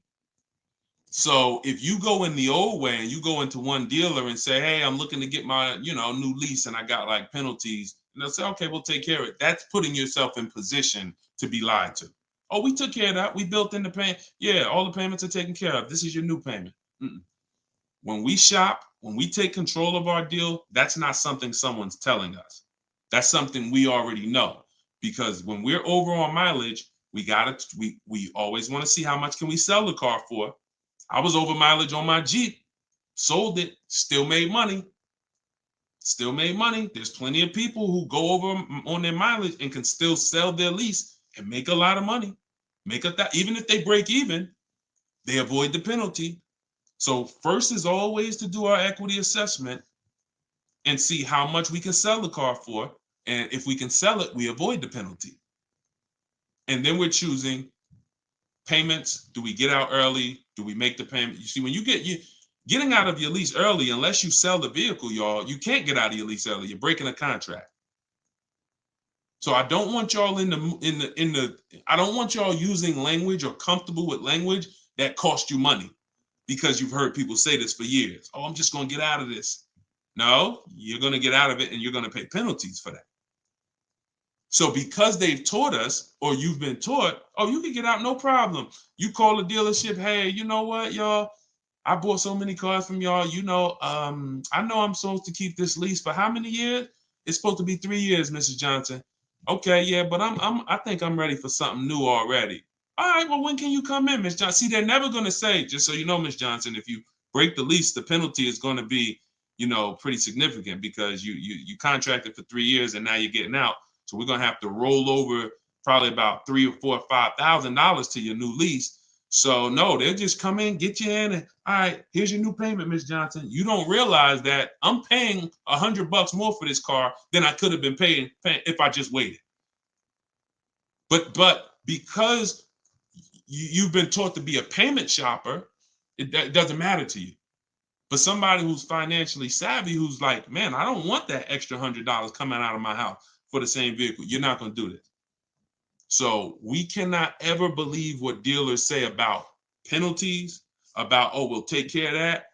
So if you go in the old way and you go into one dealer and say, hey, I'm looking to get my, new lease and I got like penalties, and they'll say, okay, we'll take care of it. That's putting yourself in position to be lied to. Oh, we took care of that. We built in the payment. Yeah, all the payments are taken care of. This is your new payment. Mm-mm. When we shop, when we take control of our deal, that's not something someone's telling us. That's something we already know. Because when we're over on mileage, we always want to see how much can we sell the car for. I was over mileage on my Jeep, sold it, still made money. Still made money. There's plenty of people who go over on their mileage and can still sell their lease and make a lot of money. Even if they break even, they avoid the penalty. So first is always to do our equity assessment and see how much we can sell the car for. And if we can sell it, we avoid the penalty. And then we're choosing payments. Do we get out early? Do we make the payment? You see, when getting out of your lease early, unless you sell the vehicle, y'all, you can't get out of your lease early. You're breaking a contract. So I don't want y'all I don't want y'all using language or comfortable with language that cost you money, because you've heard people say this for years. Oh, I'm just going to get out of this. No, you're going to get out of it and you're going to pay penalties for that. So because they've taught us, or you've been taught, oh, you can get out, no problem. You call the dealership, hey, you know what, y'all? I bought so many cars from y'all. I know I'm supposed to keep this lease for how many years? It's supposed to be 3 years, Mrs. Johnson. Okay, yeah, but I think I'm ready for something new already. All right, well, when can you come in, Miss Johnson? See, they're never going to say, just so you know, Miss Johnson, if you break the lease, the penalty is going to be, pretty significant, because you contracted for 3 years and now you're getting out. So we're going to have to roll over probably about $3,000 or $4,000 or $5,000 to your new lease. So no, they'll just come in, get you in, and all right, here's your new payment, Miss Johnson. You don't realize that I'm paying $100 more for this car than I could have been paying if I just waited. But because you've been taught to be a payment shopper, it doesn't matter to you. But somebody who's financially savvy, who's like, man, I don't want that extra $100 coming out of my house for the same vehicle. You're not going to do this. So we cannot ever believe what dealers say about penalties, about, oh, we'll take care of that.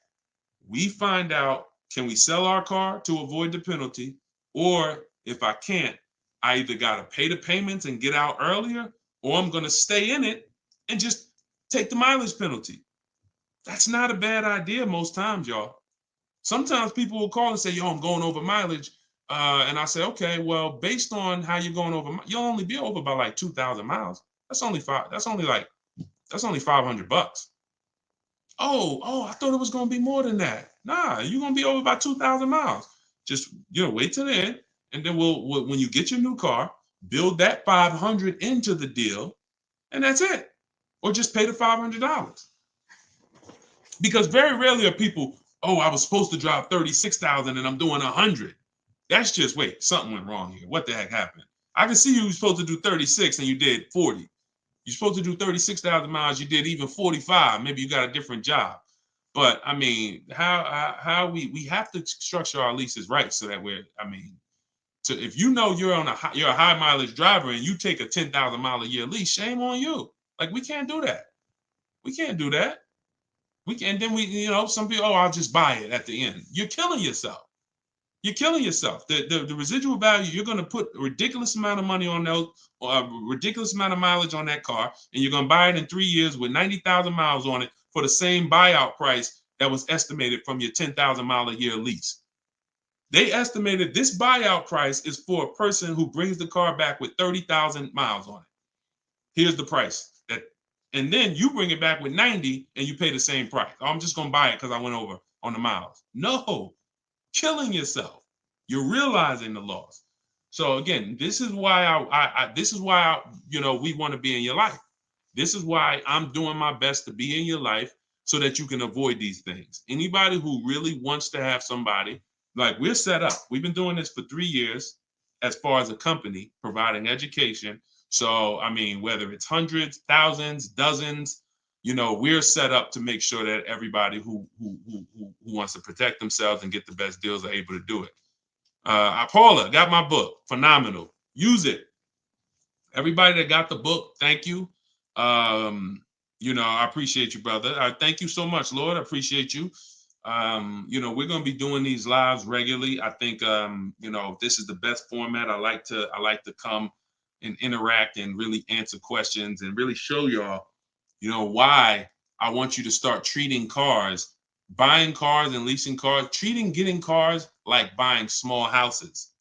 We find out, can we sell our car to avoid the penalty? Or if I can't, I either got to pay the payments and get out earlier, or I'm going to stay in it and just take the mileage penalty. That's not a bad idea most times, y'all. Sometimes people will call and say, yo, I'm going over mileage. And I say, okay, well, based on how you're going over, you'll only be over by like 2,000 miles. That's only $500. Oh, I thought it was going to be more than that. Nah, you're going to be over by 2,000 miles. Just, wait till the end. And then when you get your new car, build that 500 into the deal, and that's it. Or just pay the $500. Because very rarely are people, oh, I was supposed to drive 36,000 and I'm doing 100. That's just, wait, something went wrong here. What the heck happened? I can see you were supposed to do 36 and you did 40. You're supposed to do 36,000 miles, you did even 45. Maybe you got a different job. But I mean, how we have to structure our leases right, so that if you know you're a high mileage driver and you take a 10,000 mile a year lease, shame on you. Like, we can't do that. We can't do that. Some people, oh, I'll just buy it at the end. You're killing yourself. You're killing yourself. The residual value, you're going to put a ridiculous amount of money on those, or a ridiculous amount of mileage on that car, and you're going to buy it in 3 years with 90,000 miles on it for the same buyout price that was estimated from your 10,000 mile a year lease. They estimated this buyout price is for a person who brings the car back with 30,000 miles on it. Here's the price. And then you bring it back with 90 and you pay the same price. Oh, I'm just going to buy it because I went over on the miles. No, killing yourself. You're realizing the loss. So again, this is why we want to be in your life. This is why I'm doing my best to be in your life so that you can avoid these things. Anybody who really wants to have somebody, like we're set up. We've been doing this for 3 years as far as a company, providing education. So, I mean, whether it's hundreds, thousands, dozens, we're set up to make sure that everybody who wants to protect themselves and get the best deals are able to do it. Paula, got my book. Phenomenal. Use it. Everybody that got the book, thank you. I appreciate you, brother. Thank you so much, Lord. I appreciate you. We're going to be doing these lives regularly. I think, this is the best format. I like to come and interact and really answer questions and really show y'all, why I want you to start treating cars, buying cars and leasing cars, getting cars like buying small houses.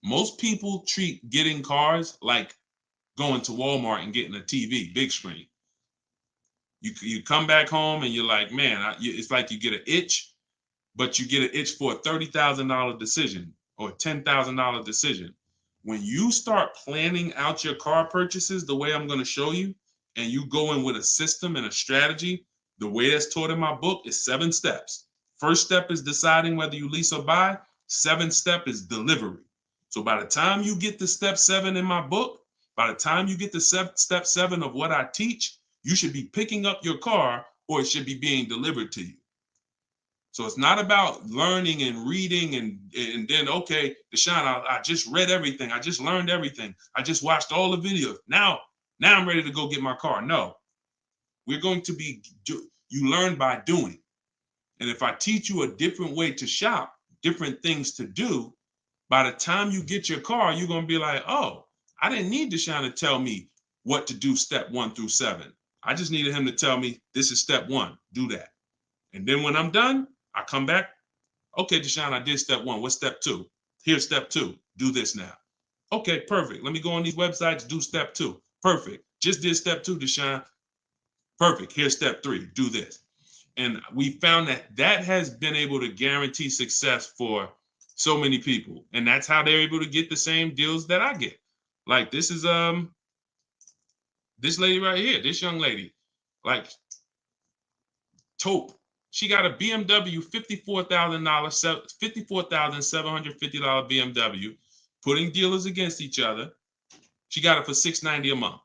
Most people treat getting cars like going to Walmart and getting a TV, big screen. You come back home and you're like, man, it's like you get an itch, but you get an itch for a $30,000 decision or a $10,000 decision. When you start planning out your car purchases the way I'm going to show you, and you go in with a system and a strategy, the way that's taught in my book is 7 steps. First step is deciding whether you lease or buy. 7th step is delivery. So by the time you get to step 7 in my book, by the time you get to step 7 of what I teach, you should be picking up your car or it should be being delivered to you. So it's not about learning and reading and then, okay, Deshone, I just read everything. I just learned everything. I just watched all the videos. Now I'm ready to go get my car. No, we're going to you learn by doing. And if I teach you a different way to shop, different things to do, by the time you get your car, you're going to be like, oh, I didn't need Deshone to tell me what to do step 1 through 7. I just needed him to tell me this is step 1, do that. And then when I'm done, I come back. Okay, Deshone, I did step 1. What's step 2? Here's step 2. Do this now. Okay, perfect. Let me go on these websites, do step 2. Perfect. Just did step 2, Deshone. Perfect. Here's step 3. Do this. And we found that has been able to guarantee success for so many people. And that's how they're able to get the same deals that I get. Like this is this lady right here, this young lady, like Taupe. She got a BMW $54,750 BMW, putting dealers against each other. She got it for $690 a month.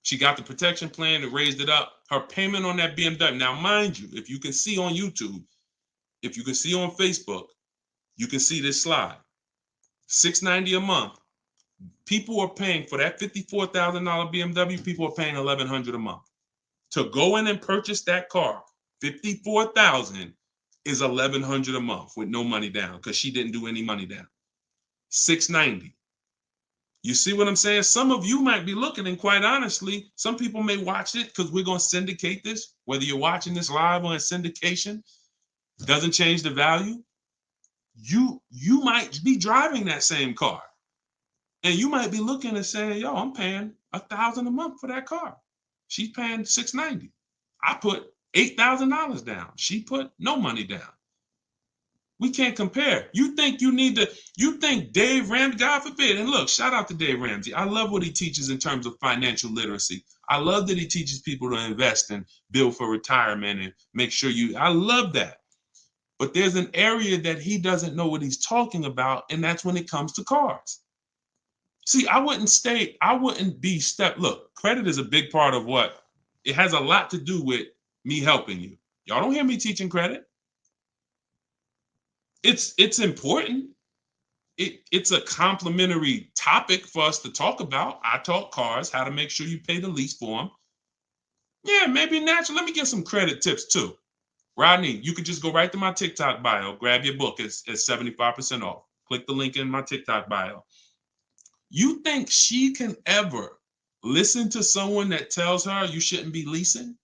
She got the protection plan and raised it up. Her payment on that BMW. Now, mind you, if you can see on YouTube, if you can see on Facebook, you can see this slide. $690 a month. People are paying for that $54,000 BMW. People are paying $1,100 a month. To go in and purchase that car, $54,000 is $1,100 a month with no money down because she didn't do any money down. $690. You see what I'm saying? Some of you might be looking, and quite honestly, some people may watch it because we're going to syndicate this. Whether you're watching this live or in syndication, doesn't change the value. You might be driving that same car, and you might be looking and saying, "Yo, I'm paying $1,000 a month for that car. She's paying $690. I put $8,000 down. She put no money down. We can't compare. You think Dave Ramsey, God forbid, and look, shout out to Dave Ramsey. I love what he teaches in terms of financial literacy. I love that he teaches people to invest and build for retirement and make sure I love that. But there's an area that he doesn't know what he's talking about, and that's when it comes to cars. See, look, credit is a big part of it has a lot to do with me helping you. Y'all don't hear me teaching credit. It's important. It's a complimentary topic for us to talk about. I talk cars, how to make sure you pay the lease for them. Yeah, maybe naturally. Let me get some credit tips too. Rodney, you could just go right to my TikTok bio, grab your book. It's 75% off. Click the link in my TikTok bio. You think she can ever listen to someone that tells her you shouldn't be leasing?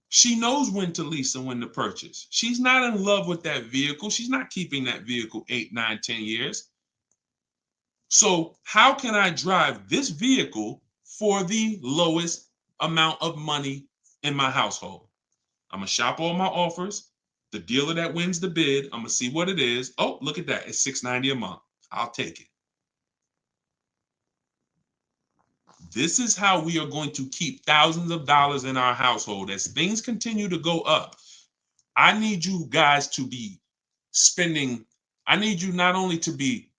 She knows when to lease and when to purchase. She's not in love with that vehicle. She's not keeping that vehicle 8, 9, 10 years. So how can I drive this vehicle for the lowest amount of money in my household? I'm gonna shop all my offers. The dealer that wins the bid, I'm gonna see what it is. Oh, look at that. It's $690 a month. I'll take it. This is how we are going to keep thousands of dollars in our household. As things continue to go up, I need you guys to be spending, I need you not only to be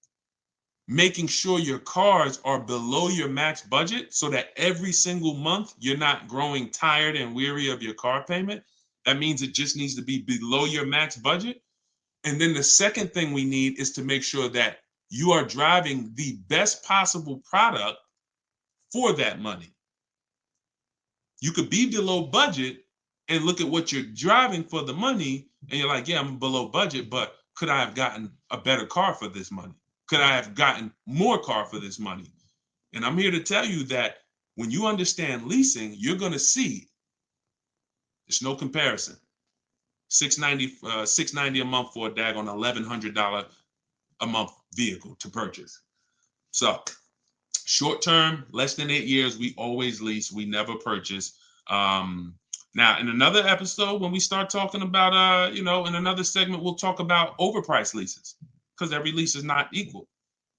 making sure your cars are below your max budget so that every single month you're not growing tired and weary of your car payment. That means it just needs to be below your max budget. And then the second thing we need is to make sure that you are driving the best possible product for that money. You could be below budget and look at what you're driving for the money, and you're like, yeah, I'm below budget, but could I have gotten a better car for this money? Could I have gotten more car for this money? And I'm here to tell you that when you understand leasing, you're going to see there's no comparison. $690 a month for a daggone $1,100 a month vehicle to purchase. So short term, less than 8 years, we always lease. We never purchase. Now, in another episode, when we start talking about, in another segment, we'll talk about overpriced leases because every lease is not equal.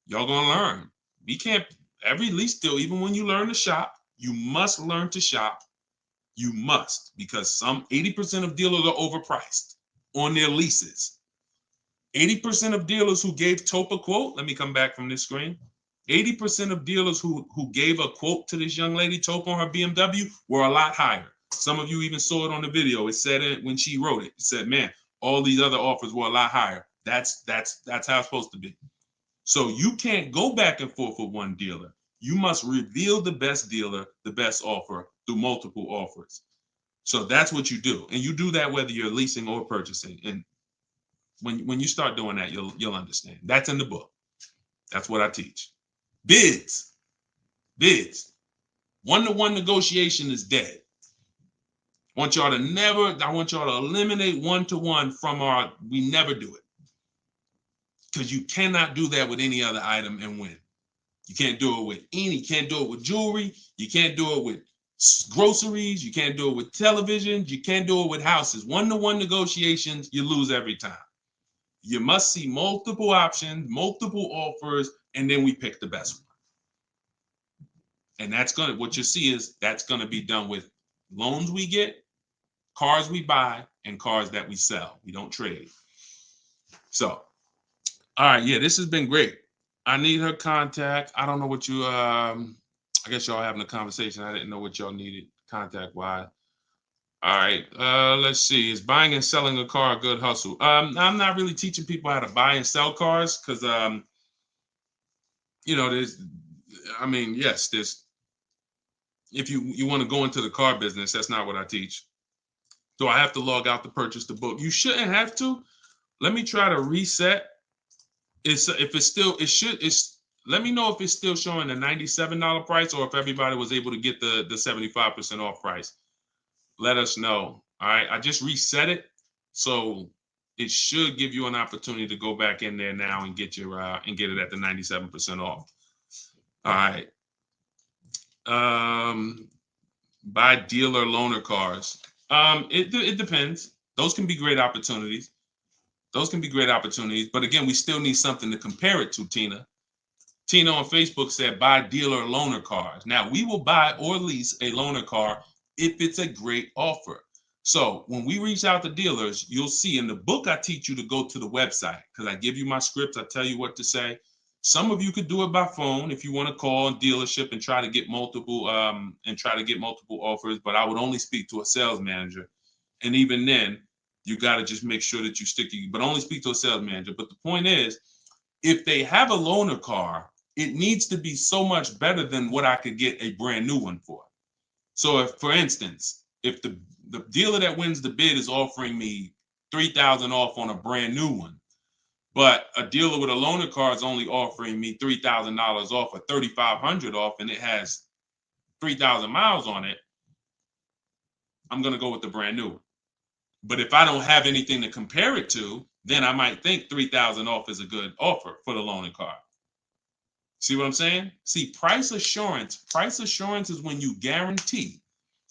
Y'all gonna learn. We can't, every lease deal, even when you learn to shop, you must learn to shop. You must, because some 80% of dealers are overpriced on their leases. 80% of dealers who gave Tope a quote, let me come back from this screen. 80% of dealers who gave a quote to this young lady, Tope, on her BMW, were a lot higher. Some of you even saw it on the video. It said it when she wrote it. It said, man, all these other offers were a lot higher. That's how it's supposed to be. So you can't go back and forth with one dealer. You must reveal the best dealer, the best offer through multiple offers. So that's what you do. And you do that whether you're leasing or purchasing. And when you start doing that, you'll understand. That's in the book. That's what I teach. Bids. One-to-one negotiation is dead. I want y'all to eliminate one-to-one from we never do it. Because you cannot do that with any other item and win. You can't do it with jewelry. You can't do it with groceries. You can't do it with televisions. You can't do it with houses. One-to-one negotiations, you lose every time. You must see multiple options, multiple offers, and then we pick the best one. And what you see is that's gonna be done with loans we get, cars we buy, and cars that we sell. We don't trade. So, all right, yeah, this has been great. I need her contact. I don't know what you, I guess y'all having a conversation. I didn't know what y'all needed contact-wise. All right, let's see. Is buying and selling a car a good hustle? I'm not really teaching people how to buy and sell cars because, there's, if you want to go into the car business, that's not what I teach. Do I have to log out to purchase the book? You shouldn't have to. Let me try to reset. Let me know if it's still showing a $97 price or if everybody was able to get the 75% off price. Let us know. All right, I just reset it, so it should give you an opportunity to go back in there now and get your and get it at the 97% off. All right. Buy dealer loaner cars. It depends. Those can be great opportunities. But again, we still need something to compare it to, Tina. Tina on Facebook said, buy dealer loaner cars. Now, we will buy or lease a loaner car if it's a great offer. So when we reach out to dealers, you'll see in the book, I teach you to go to the website because I give you my scripts. I tell you what to say. Some of you could do it by phone if you want to call a dealership and try to get multiple offers, but I would only speak to a sales manager. And even then, you got to just make sure that you but only speak to a sales manager. But the point is, if they have a loaner car, it needs to be so much better than what I could get a brand new one for. So if, for instance, if the dealer that wins the bid is offering me $3,000 off on a brand new one, but a dealer with a loaner car is only offering me $3,000 off or $3,500 off, and it has 3,000 miles on it, I'm going to go with the brand new. But if I don't have anything to compare it to, then I might think 3,000 off is a good offer for the loaner car. See what I'm saying? See, price assurance is when you guarantee.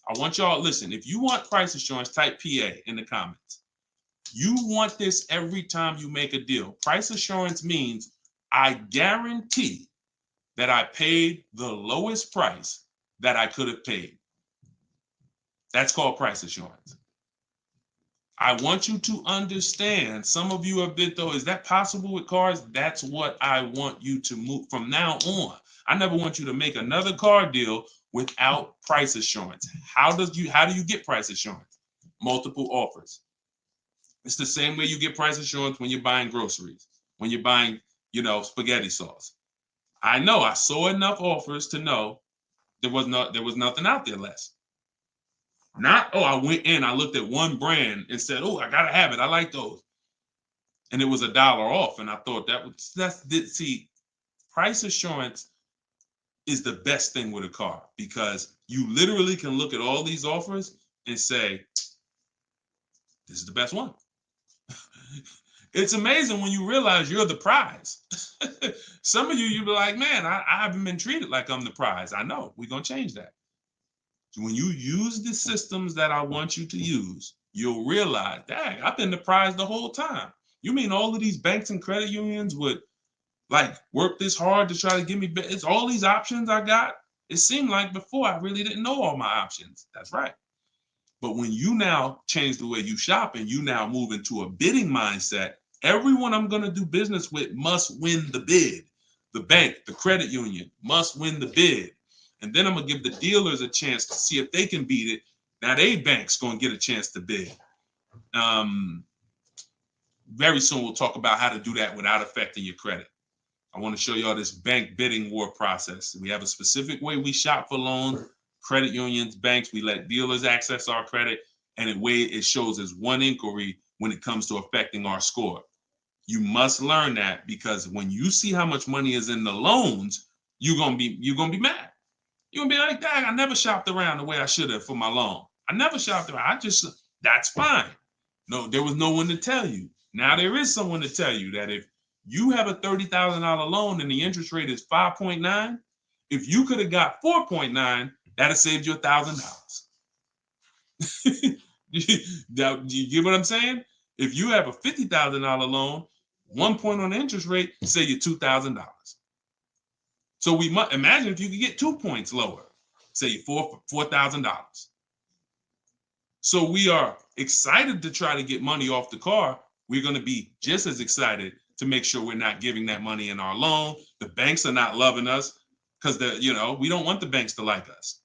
I want y'all, listen, if you want price assurance, type PA in the comments. You want this every time you make a deal. Price assurance means I guarantee that I paid the lowest price that I could have paid. That's called price assurance. I want you to understand, some of you have been, though, is that possible with cars? That's what I want you to move from now on. I never want you to make another car deal without price assurance. How do you get price assurance? Multiple offers. It's the same way you get price assurance when you're buying groceries, when you're buying, spaghetti sauce. I know I saw enough offers to know there was nothing out there less. Not, I went in, I looked at one brand and said, I gotta have it. I like those. And it was $1 off. And I thought see, price assurance is the best thing with a car, because you literally can look at all these offers and say, this is the best one. It's amazing when you realize you're the prize. Some of you be like, man, I haven't been treated like I'm the prize. I know, we're gonna change that. When you use the systems that I want you to use, you'll realize, dang, I've been the prize the whole time. You mean all of these banks and credit unions would work this hard to try to give me, it's all these options I got? It seemed like before I really didn't know all my options. That's right. But when you now change the way you shop and you now move into a bidding mindset, everyone I'm going to do business with must win the bid. The bank, the credit union must win the bid. And then I'm going to give the dealers a chance to see if they can beat it. Now they bank's going to get a chance to bid. Very soon we'll talk about how to do that without affecting your credit. I want to show y'all this bank bidding war process. We have a specific way we shop for loans, credit unions, banks. We let dealers access our credit, and the way it shows as one inquiry when it comes to affecting our score. You must learn that, because when you see how much money is in the loans, you're gonna be mad. You're gonna be like, dang, I never shopped around the way I should have for my loan. I never shopped around. That's fine. No, there was no one to tell you. Now there is someone to tell you that if you have a $30,000 loan and the interest rate is 5.9, if you could have got 4.9, that'd have saved you $1,000. You get what I'm saying? If you have a $50,000 loan, 1 point on the interest rate, save you $2,000. So we must imagine if you could get 2 points lower, say you $4,000. So we are excited to try to get money off the car. We're going to be just as excited to make sure we're not giving that money in our loan. The banks are not loving us because we don't want the banks to like us.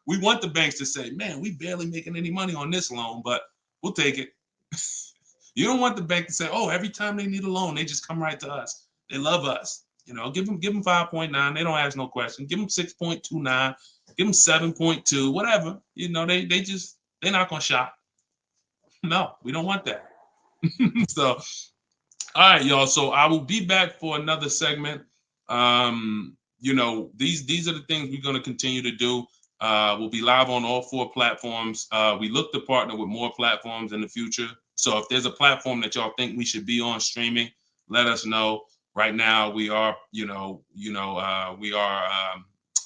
We want the banks to say, man, we barely making any money on this loan, but we'll take it. You don't want the bank to say, every time they need a loan, they just come right to us. They love us. Give them 5.9. They don't ask no question. Give them 6.29. Give them 7.2. Whatever. They're not gonna shop. No, we don't want that. So, all right, y'all. So I will be back for another segment. These are the things we're gonna continue to do. We'll be live on all 4 platforms. We look to partner with more platforms in the future. So if there's a platform that y'all think we should be on streaming, let us know. Right now, we are,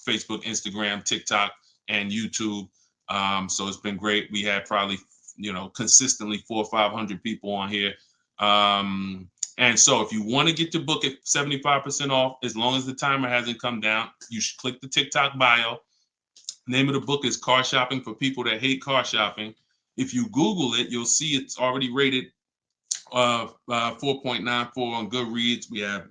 Facebook, Instagram, TikTok, and YouTube. So it's been great. We had probably, consistently 400 or 500 people on here. And so if you want to get your book at 75% off, as long as the timer hasn't come down, you should click the TikTok bio. Name of the book is Car Shopping for People That Hate Car Shopping. If you Google it, you'll see it's already rated 4.94 on Goodreads. We have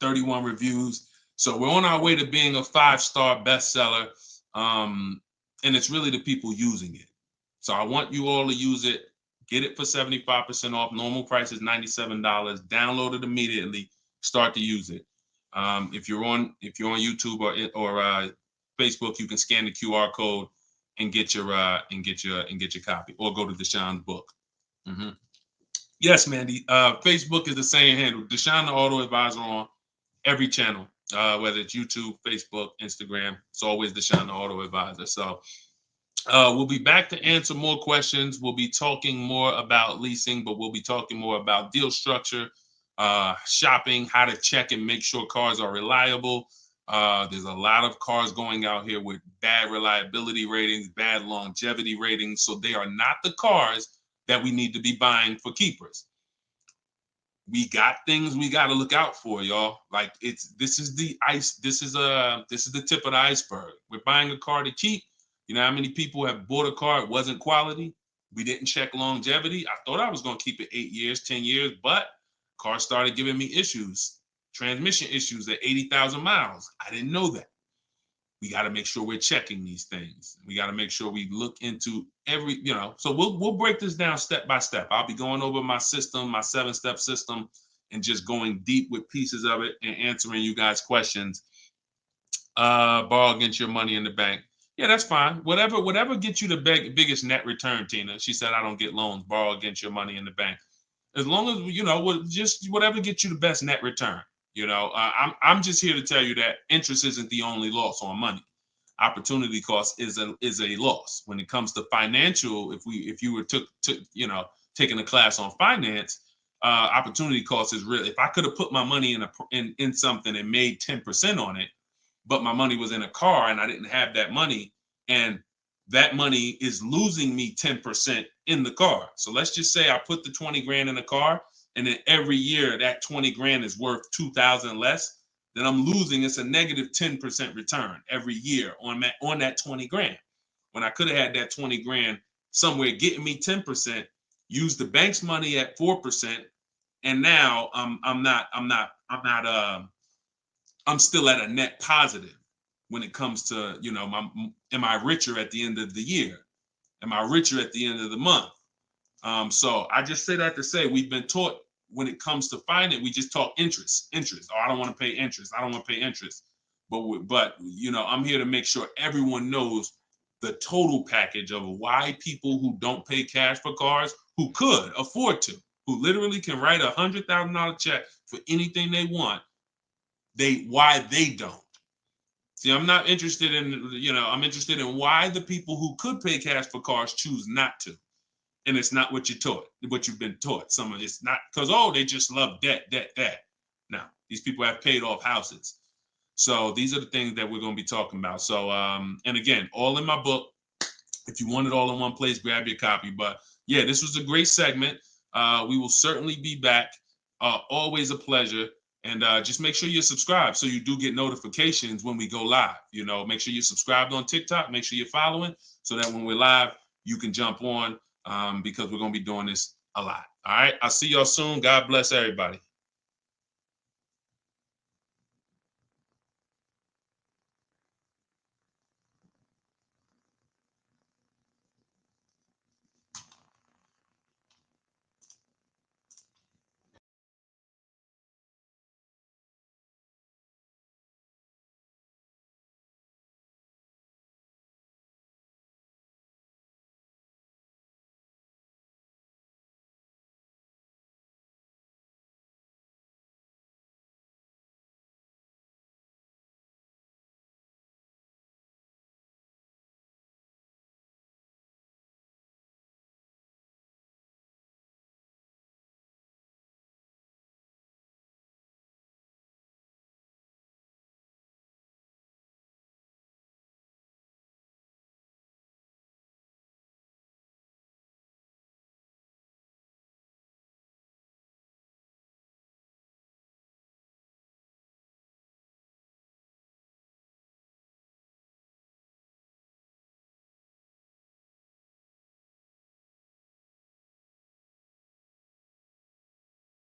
31 reviews. So we're on our way to being a 5-star bestseller. And it's really the people using it. So I want you all to use it. Get it for 75% off. Normal price is $97. Download it immediately. Start to use it. If you're on YouTube or Facebook, you can scan the QR code and get your copy, or go to Deshone's book. Yes, Mandy. Facebook is the same handle, Deshone the Auto Advisor, on every channel, whether it's YouTube, Facebook, Instagram. It's always Deshone the Auto Advisor. So we'll be back to answer more questions. We'll be talking more about leasing, but we'll be talking more about deal structure, shopping, how to check and make sure cars are reliable. There's a lot of cars going out here with bad reliability ratings, bad longevity ratings. So they are not the cars that we need to be buying for keepers. We got things we got to look out for, y'all. Like, this is the tip of the iceberg. We're buying a car to keep. You know how many people have bought a car, it wasn't quality, we didn't check longevity. I thought I was going to keep it 8 years, 10 years, but car started giving me issues, transmission issues at 80,000 miles. I didn't know that. We got to make sure we're checking these things. We got to make sure we look into every, so we'll break this down step by step. I'll be going over my system, my 7-step system, and just going deep with pieces of it and answering you guys' questions. Borrow against your money in the bank. Yeah, that's fine. Whatever gets you the biggest net return, Tina. She said, I don't get loans. Borrow against your money in the bank. As long as, just whatever gets you the best net return. I'm just here to tell you that interest isn't the only loss on money. Opportunity cost is a loss when it comes to financial. If you were taking a class on finance, opportunity cost is real. If I could have put my money in something and made 10% on it, but my money was in a car and I didn't have that money, and that money is losing me 10% in the car. So let's just say I put the 20 grand in the car, and then every year that 20 grand is worth 2,000 less, then I'm losing. It's a negative 10% return every year on that 20 grand. When I could have had that 20 grand somewhere getting me 10%, use the bank's money at 4%, and now I'm still at a net positive when it comes to, am I richer at the end of the year? Am I richer at the end of the month? So I just say that to say we've been taught when it comes to finance, we just talk interest. Oh, I don't want to pay interest. I don't want to pay interest. But I'm here to make sure everyone knows the total package of why people who don't pay cash for cars, who could afford to, who literally can write $100,000 check for anything they want, why they don't. See, I'm not interested in, I'm interested in why the people who could pay cash for cars choose not to. And it's not what you've been taught. Some of it's not because, they just love debt. Now, these people have paid off houses. So these are the things that we're going to be talking about. So, and again, all in my book. If you want it all in one place, grab your copy. But yeah, this was a great segment. We will certainly be back. Always a pleasure. And just make sure you're subscribed so you do get notifications when we go live. Make sure you're subscribed on TikTok. Make sure you're following so that when we're live, you can jump on because we're going to be doing this a lot. All right. I'll see y'all soon. God bless everybody.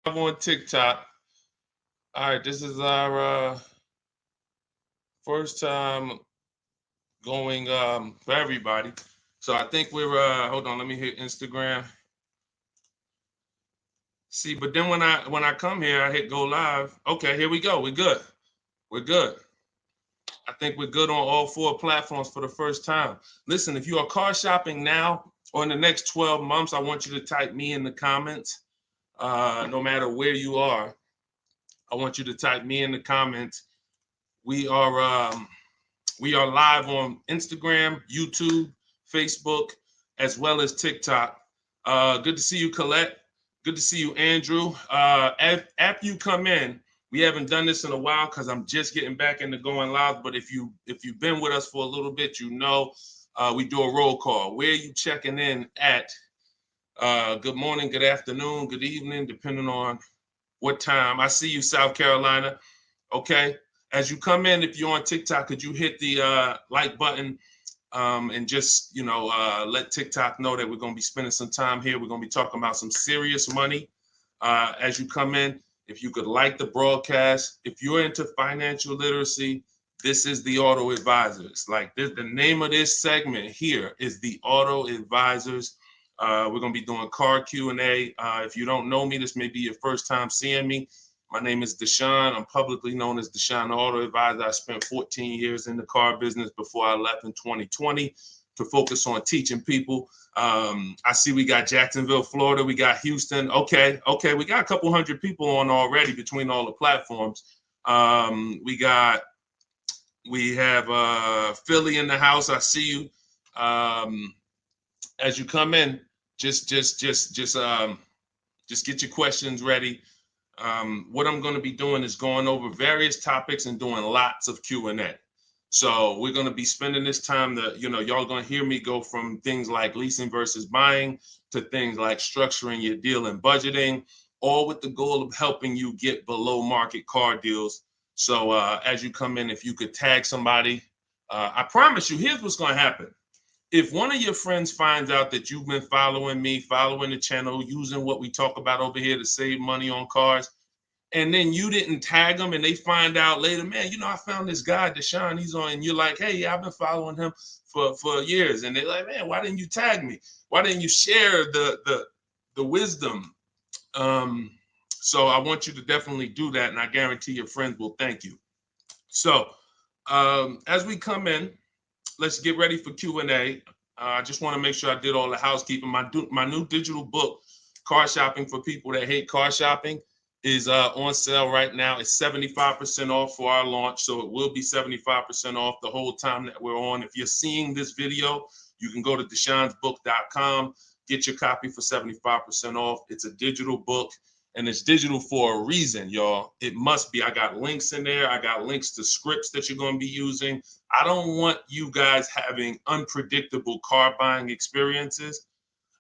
I'm on TikTok. All right. This is our first time going for everybody. So I think we're hold on, let me hit Instagram. See, but then when I come here, I hit go live. Okay, here we go. We're good. We're good. I think we're good on all 4 platforms for the first time. Listen, if you are car shopping now or in the next 12 months, I want you to type me in the comments. No matter where you are, I want you to type me in the comments. We are live on Instagram, YouTube, Facebook, as well as TikTok. Good to see you, Colette. Good to see you, Andrew. After you come in, we haven't done this in a while because I'm just getting back into going live. But if you've been with us for a little bit, you know we do a roll call. Where are you checking in at? Good morning, good afternoon, good evening, depending on what time. I see you, South Carolina. Okay. As you come in, if you're on TikTok, could you hit the like button and just, let TikTok know that we're going to be spending some time here. We're going to be talking about some serious money as you come in. If you could like the broadcast, if you're into financial literacy, this is the Auto Advisors. Like this, the name of this segment here is the Auto Advisors. We're going to be doing car Q&A. If you don't know me, this may be your first time seeing me. My name is Deshone. I'm publicly known as Deshone the Auto Advisor. I spent 14 years in the car business before I left in 2020 to focus on teaching people. I see we got Jacksonville, Florida. We got Houston. Okay. We got a couple hundred people on already between all the platforms. We have Philly in the house. I see you. As you come in, just get your questions ready. What I'm going to be doing is going over various topics and doing lots of Q&A. So we're going to be spending this time that, y'all going to hear me go from things like leasing versus buying to things like structuring your deal and budgeting, all with the goal of helping you get below market car deals. So as you come in, if you could tag somebody, I promise you, here's what's going to happen. If one of your friends finds out that you've been following me, following the channel, using what we talk about over here to save money on cars, and then you didn't tag them and they find out later, man, I found this guy, Deshone, he's on, and you're like, hey, yeah, I've been following him for years. And they're like, man, why didn't you tag me? Why didn't you share the wisdom? So I want you to definitely do that. And I guarantee your friends will thank you. So as we come in, let's get ready for Q&A. I just want to make sure I did all the housekeeping. My new digital book, Car Shopping for People That Hate Car Shopping, is on sale right now. It's 75% off for our launch, so it will be 75% off the whole time that we're on. If you're seeing this video, you can go to deshonsbook.com, get your copy for 75% off. It's a digital book, and it's digital for a reason, y'all. It must be. I got links in there. I got links to scripts that you're going to be using. I don't want you guys having unpredictable car buying experiences.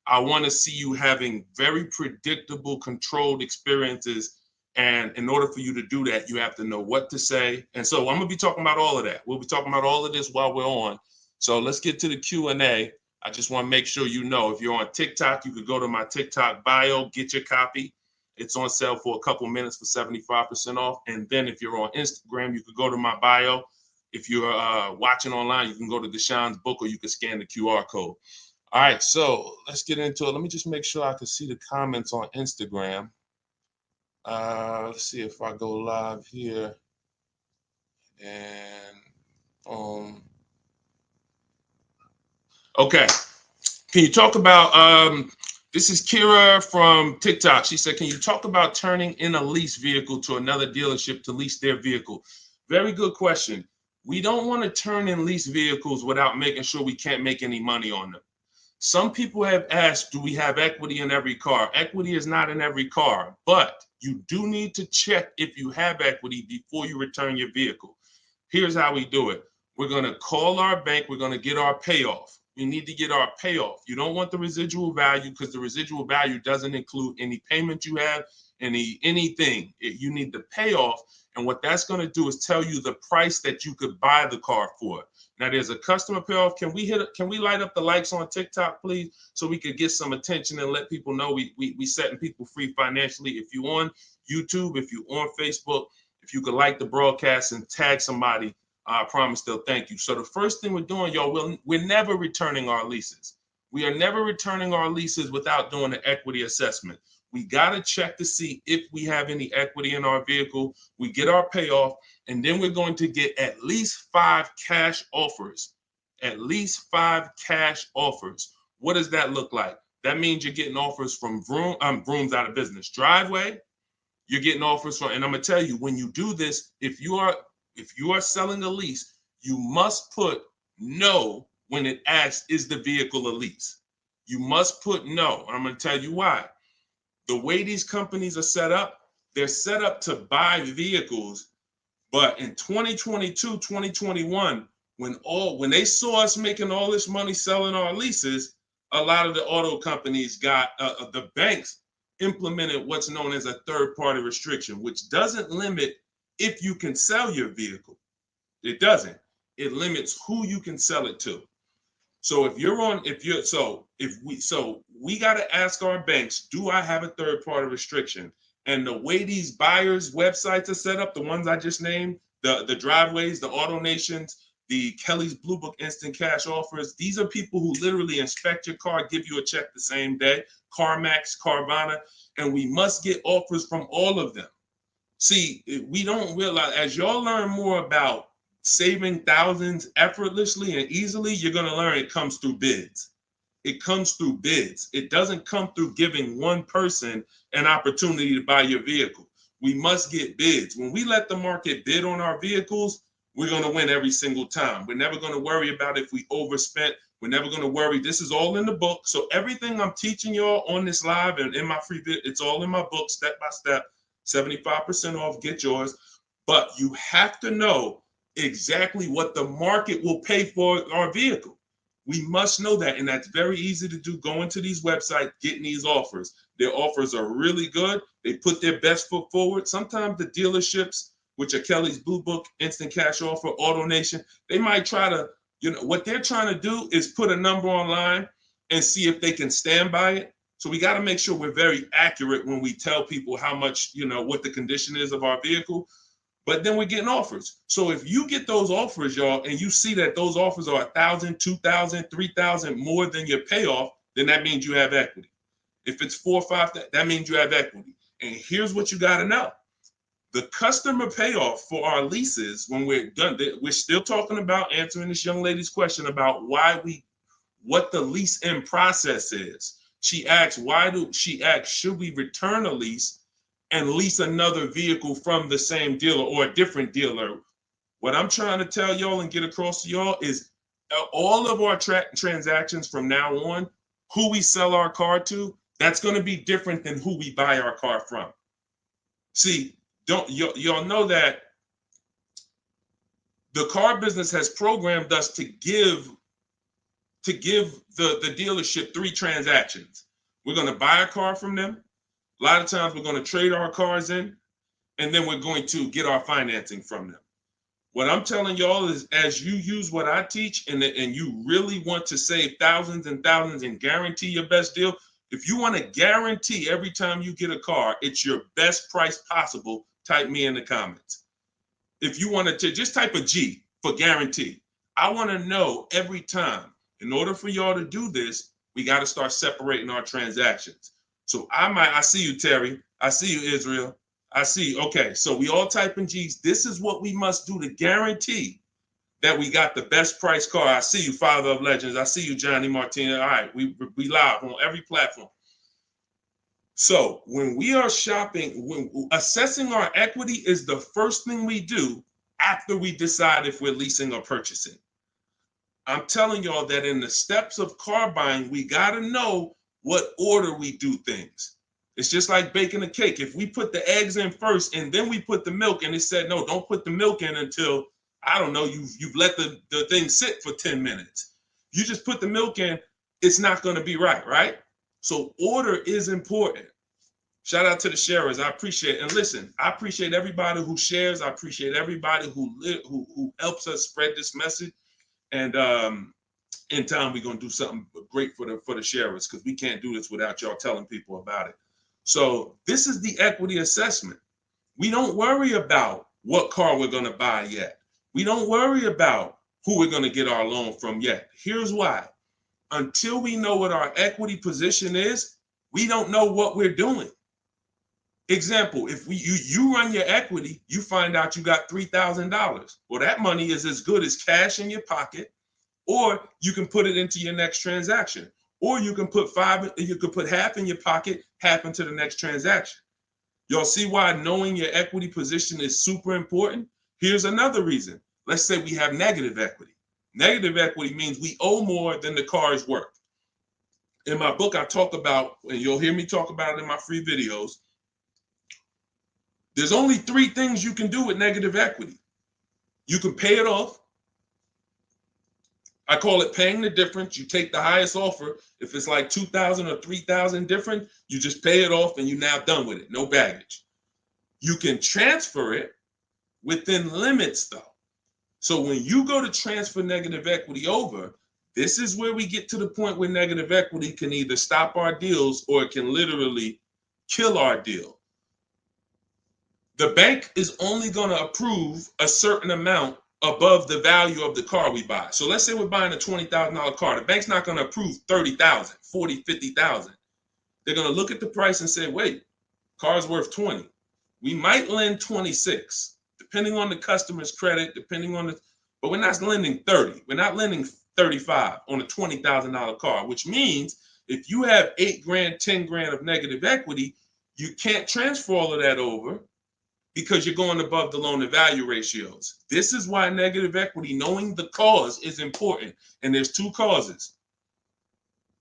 I want to see you having very predictable, controlled experiences. And in order for you to do that, you have to know what to say. And so I'm going to be talking about all of that. We'll be talking about all of this while we're on. So let's get to the Q&A. I just want to make sure you know, if you're on TikTok, you could go to my TikTok bio, get your copy. It's on sale for a couple minutes for 75% off. And then if you're on Instagram, you could go to my bio. If you're watching online, you can go to Deshone's book, or you can scan the QR code. All right, so let's get into it. Let me just make sure I can see the comments on Instagram. Let's see if I go live here. And okay. Can you talk about, this is Kira from TikTok. She said, can you talk about turning in a lease vehicle to another dealership to lease their vehicle? Very good question. We don't want to turn in lease vehicles without making sure we can't make any money on them. Some people have asked, do we have equity in every car? Equity is not in every car, but you do need to check if you have equity before you return your vehicle. Here's how we do it. We're going to call our bank. We're going to get our payoff. We need to get our payoff. You don't want the residual value, because the residual value doesn't include any payment you have, anything. You need the payoff. And what that's going to do is tell you the price that you could buy the car for. Now there's a customer payoff. Can we light up the likes on TikTok, please, so we could get some attention and let people know we setting people free financially. If you on YouTube, if you on Facebook, if you could like the broadcast and tag somebody, I promise they'll thank you. So the first thing we're doing, y'all, we're never returning our leases. We are never returning our leases without doing an equity assessment. We got to check to see if we have any equity in our vehicle. We get our payoff. And then we're going to get at least 5 cash offers. At least 5 cash offers. What does that look like? That means you're getting offers from Vroom's out of business. Driveway, you're getting offers from, and I'm gonna tell you, when you do this, if you are selling a lease, you must put no when it asks, is the vehicle a lease? You must put no. And I'm gonna tell you why. The way these companies are set up, they're set up to buy vehicles. But in 2022, 2021, when they saw us making all this money selling our leases, a lot of the auto companies got the banks implemented what's known as a third-party restriction, which doesn't limit if you can sell your vehicle. It doesn't. It limits who you can sell it to. So we got to ask our banks, do I have a third-party restriction? And the way these buyers' websites are set up, the ones I just named, the Driveways, the AutoNations, the Kelly's Blue Book Instant Cash Offers, these are people who literally inspect your car, give you a check the same day, CarMax, Carvana, and we must get offers from all of them. See, we don't realize, as y'all learn more about saving thousands effortlessly and easily, you're going to learn it comes through bids. It comes through bids. It doesn't come through giving one person an opportunity to buy your vehicle. We must get bids. When we let the market bid on our vehicles, we're going to win every single time. We're never going to worry about if we overspent. We're never going to worry. This is all in the book. So everything I'm teaching y'all on this live and in my free vid, it's all in my book, step by step, 75% off, get yours. But you have to know exactly what the market will pay for our vehicle. We must know that, and that's very easy to do. Going to these websites, getting these offers. Their offers are really good. They put their best foot forward. Sometimes the dealerships, which are Kelly's Blue Book, Instant Cash Offer, AutoNation, they might try to, what they're trying to do is put a number online and see if they can stand by it. So we got to make sure we're very accurate when we tell people how much, what the condition is of our vehicle. But then we're getting offers. So if you get those offers, y'all, and you see that those offers are $1,000, $2,000, $3,000 more than your payoff, then that means you have equity. If it's $4,000 or $5,000, that means you have equity. And here's what you got to know. The customer payoff for our leases, when we're done, we're still talking about answering this young lady's question about what the lease in process is. She asks, should we return a lease and lease another vehicle from the same dealer or a different dealer? What I'm trying to tell y'all and get across to y'all is all of our transactions from now on, who we sell our car to, that's going to be different than who we buy our car from. See, y'all know that the car business has programmed us to give the dealership 3 transactions. We're going to buy a car from them. A lot of times we're going to trade our cars in, and then we're going to get our financing from them. What I'm telling y'all is, as you use what I teach and you really want to save thousands and thousands and guarantee your best deal, if you want to guarantee every time you get a car, it's your best price possible, type me in the comments. If you want to just type a G for guarantee. I want to know every time. In order for y'all to do this, we got to start separating our transactions. So I see you, Terry. I see you, Israel. I see you. Okay, so we all type in G's. This is what we must do to guarantee that we got the best price car. I see you, Father of Legends. I see you, Johnny Martinez. All right, we live on every platform. So when we are shopping, when assessing our equity is the first thing we do after we decide if we're leasing or purchasing. I'm telling y'all that in the steps of car buying, we got to know what order we do things. It's just like baking a cake. If we put the eggs in first and then we put the milk, and it said, no, don't put the milk in until, I don't know, you've let the thing sit for 10 minutes. You just put the milk in, it's not going to be right? So order is important. Shout out to the sharers. I appreciate it. And listen, I appreciate everybody who shares. I appreciate everybody who helps us spread this message. And in time, we're going to do something great for the sharers, because we can't do this without y'all telling people about it. So this is the equity assessment. We don't worry about what car we're going to buy yet. We don't worry about who we're going to get our loan from yet. Here's why. Until we know what our equity position is, we don't know what we're doing. Example, if you run your equity, you find out you got $3,000. Well, that money is as good as cash in your pocket, or you can put it into your next transaction, or you can put half in your pocket, half into the next transaction. Y'all see why knowing your equity position is super important? Here's another reason. Let's say we have negative equity. Negative equity means we owe more than the car is worth. In my book, I talk about, and you'll hear me talk about it in my free videos, there's only 3 things you can do with negative equity. You can pay it off. I call it paying the difference. You take the highest offer. If it's like 2,000 or 3,000 different, you just pay it off and you're now done with it. No baggage. You can transfer it within limits though. So when you go to transfer negative equity over, this is where we get to the point where negative equity can either stop our deals or it can literally kill our deal. The bank is only going to approve a certain amount above the value of the car we buy. So let's say we're buying a $20,000 car. The bank's not going to approve 30,000, 40, 50,000. They're going to look at the price and say, wait, car's worth 20. We might lend 26, depending on the customer's credit, but we're not lending 30. We're not lending 35 on a $20,000 car, which means if you have 8 grand, 10 grand of negative equity, you can't transfer all of that over because you're going above the loan to value ratios. This is why negative equity, knowing the cause, is important. And there's 2 causes.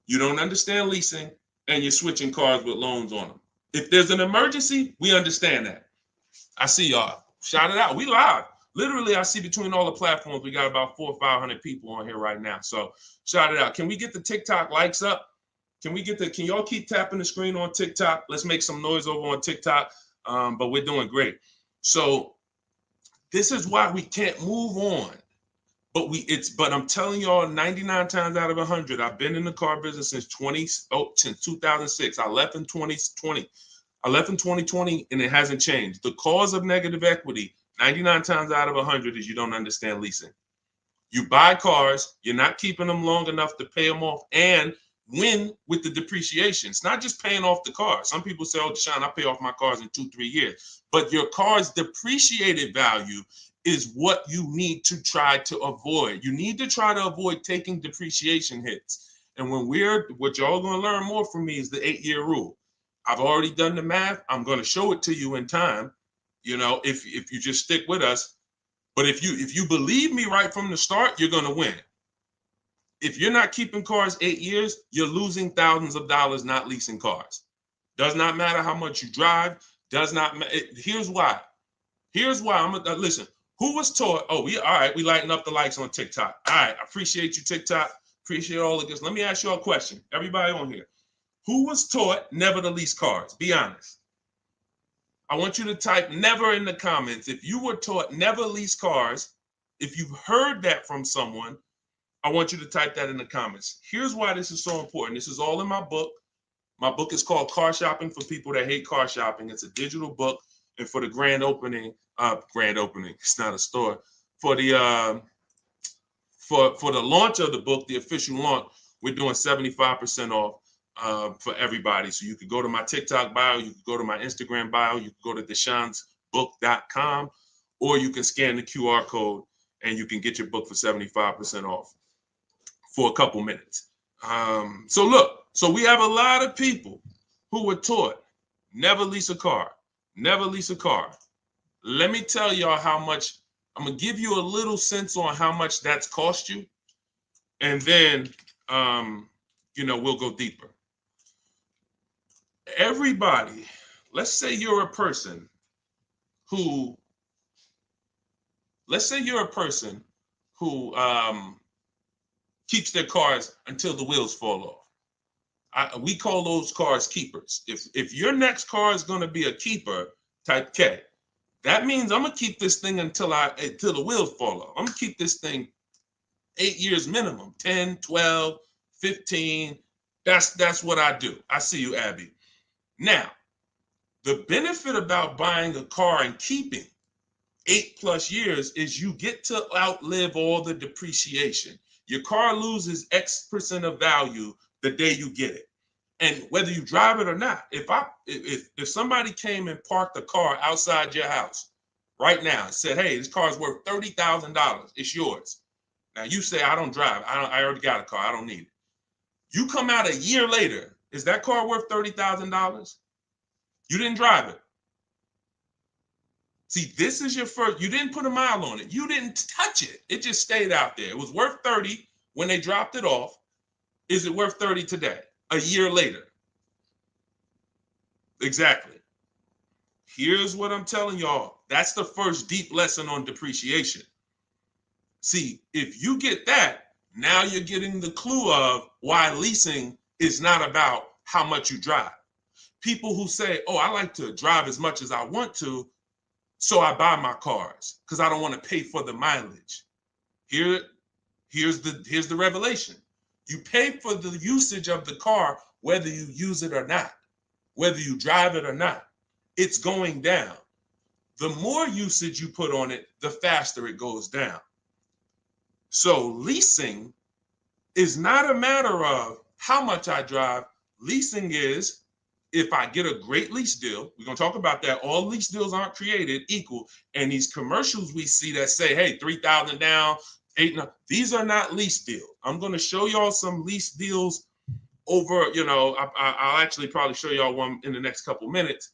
You don't understand leasing and you're switching cars with loans on them. If there's an emergency, we understand that. I see y'all. Shout it out. We live. Literally, I see between all the platforms, we got about 400 or 500 people on here right now. So shout it out. Can we get the TikTok likes up? Can y'all keep tapping the screen on TikTok? Let's make some noise over on TikTok. But we're doing great. So this is why we can't move on. But I'm telling y'all, 99 times out of 100, I've been in the car business since 2006. I left in 2020. I left in 2020 and it hasn't changed. The cause of negative equity, 99 times out of 100, is you don't understand leasing. You buy cars, you're not keeping them long enough to pay them off and win with the depreciation. It's not just paying off the car. Some people say, oh, Deshone, I pay off my cars in 2-3 years. But your car's depreciated value is what you need to try to avoid. You need to try to avoid taking depreciation hits. And what y'all going to learn more from me is the 8-year rule. I've already done the math. I'm going to show it to you in time, if you just stick with us. But if you believe me right from the start, you're going to win. If you're not keeping cars 8 years, you're losing thousands of dollars not leasing cars. Does not matter how much you drive. Does not matter. Here's why. Listen. Who was taught? Oh, we lighten up the likes on TikTok. All right, I appreciate you, TikTok. Appreciate all of this. Let me ask you a question. Everybody on here. Who was taught never to lease cars? Be honest. I want you to type never in the comments. If you were taught never lease cars, if you've heard that from someone, I want you to type that in the comments. Here's why this is so important. This is all in my book. My book is called Car Shopping for People That Hate Car Shopping. It's a digital book. And for the grand opening, it's not a store. For the launch of the book, the official launch, we're doing 75% off for everybody. So you could go to my TikTok bio, you could go to my Instagram bio, you could go to deshonsbook.com, or you can scan the QR code and you can get your book for 75% off for a couple minutes. So we have a lot of people who were taught never lease a car. Never lease a car. Let me tell y'all how much. I'm going to give you a little sense on how much that's cost you. And then, we'll go deeper. Everybody, let's say you're a person who keeps their cars until the wheels fall off. We call those cars keepers. If your next car is going to be a keeper, type K. That means I'm going to keep this thing until the wheels fall off. I'm going to keep this thing 8 years minimum, 10, 12, 15. That's what I do. I see you, Abby. Now, the benefit about buying a car and keeping 8+ years is you get to outlive all the depreciation. Your car loses X% of value the day you get it. And whether you drive it or not, if somebody came and parked a car outside your house right now and said, "Hey, this car is worth $30,000. It's yours." Now you say, "I don't drive. I already got a car. I don't need it." You come out a year later, is that car worth $30,000? You didn't drive it. See, this is your first. You didn't put a mile on it. You didn't touch it. It just stayed out there. It was worth 30 when they dropped it off. Is it worth 30 today? A year later? Exactly. Here's what I'm telling y'all. That's the first deep lesson on depreciation. See, if you get that, now you're getting the clue of why leasing is not about how much you drive. People who say, "Oh, I like to drive as much as I want to, so I buy my cars because I don't want to pay for the mileage." Here's the revelation. You pay for the usage of the car whether you use it or not, whether you drive it or not. It's going down. The more usage you put on it, the faster it goes down. So leasing is not a matter of how much I drive. Leasing is, if I get a great lease deal, we're going to talk about that. All lease deals aren't created equal. And these commercials we see that say, "Hey, 3,000 down, 8," these are not lease deals. I'm going to show y'all some lease deals over, I'll actually probably show y'all one in the next couple minutes.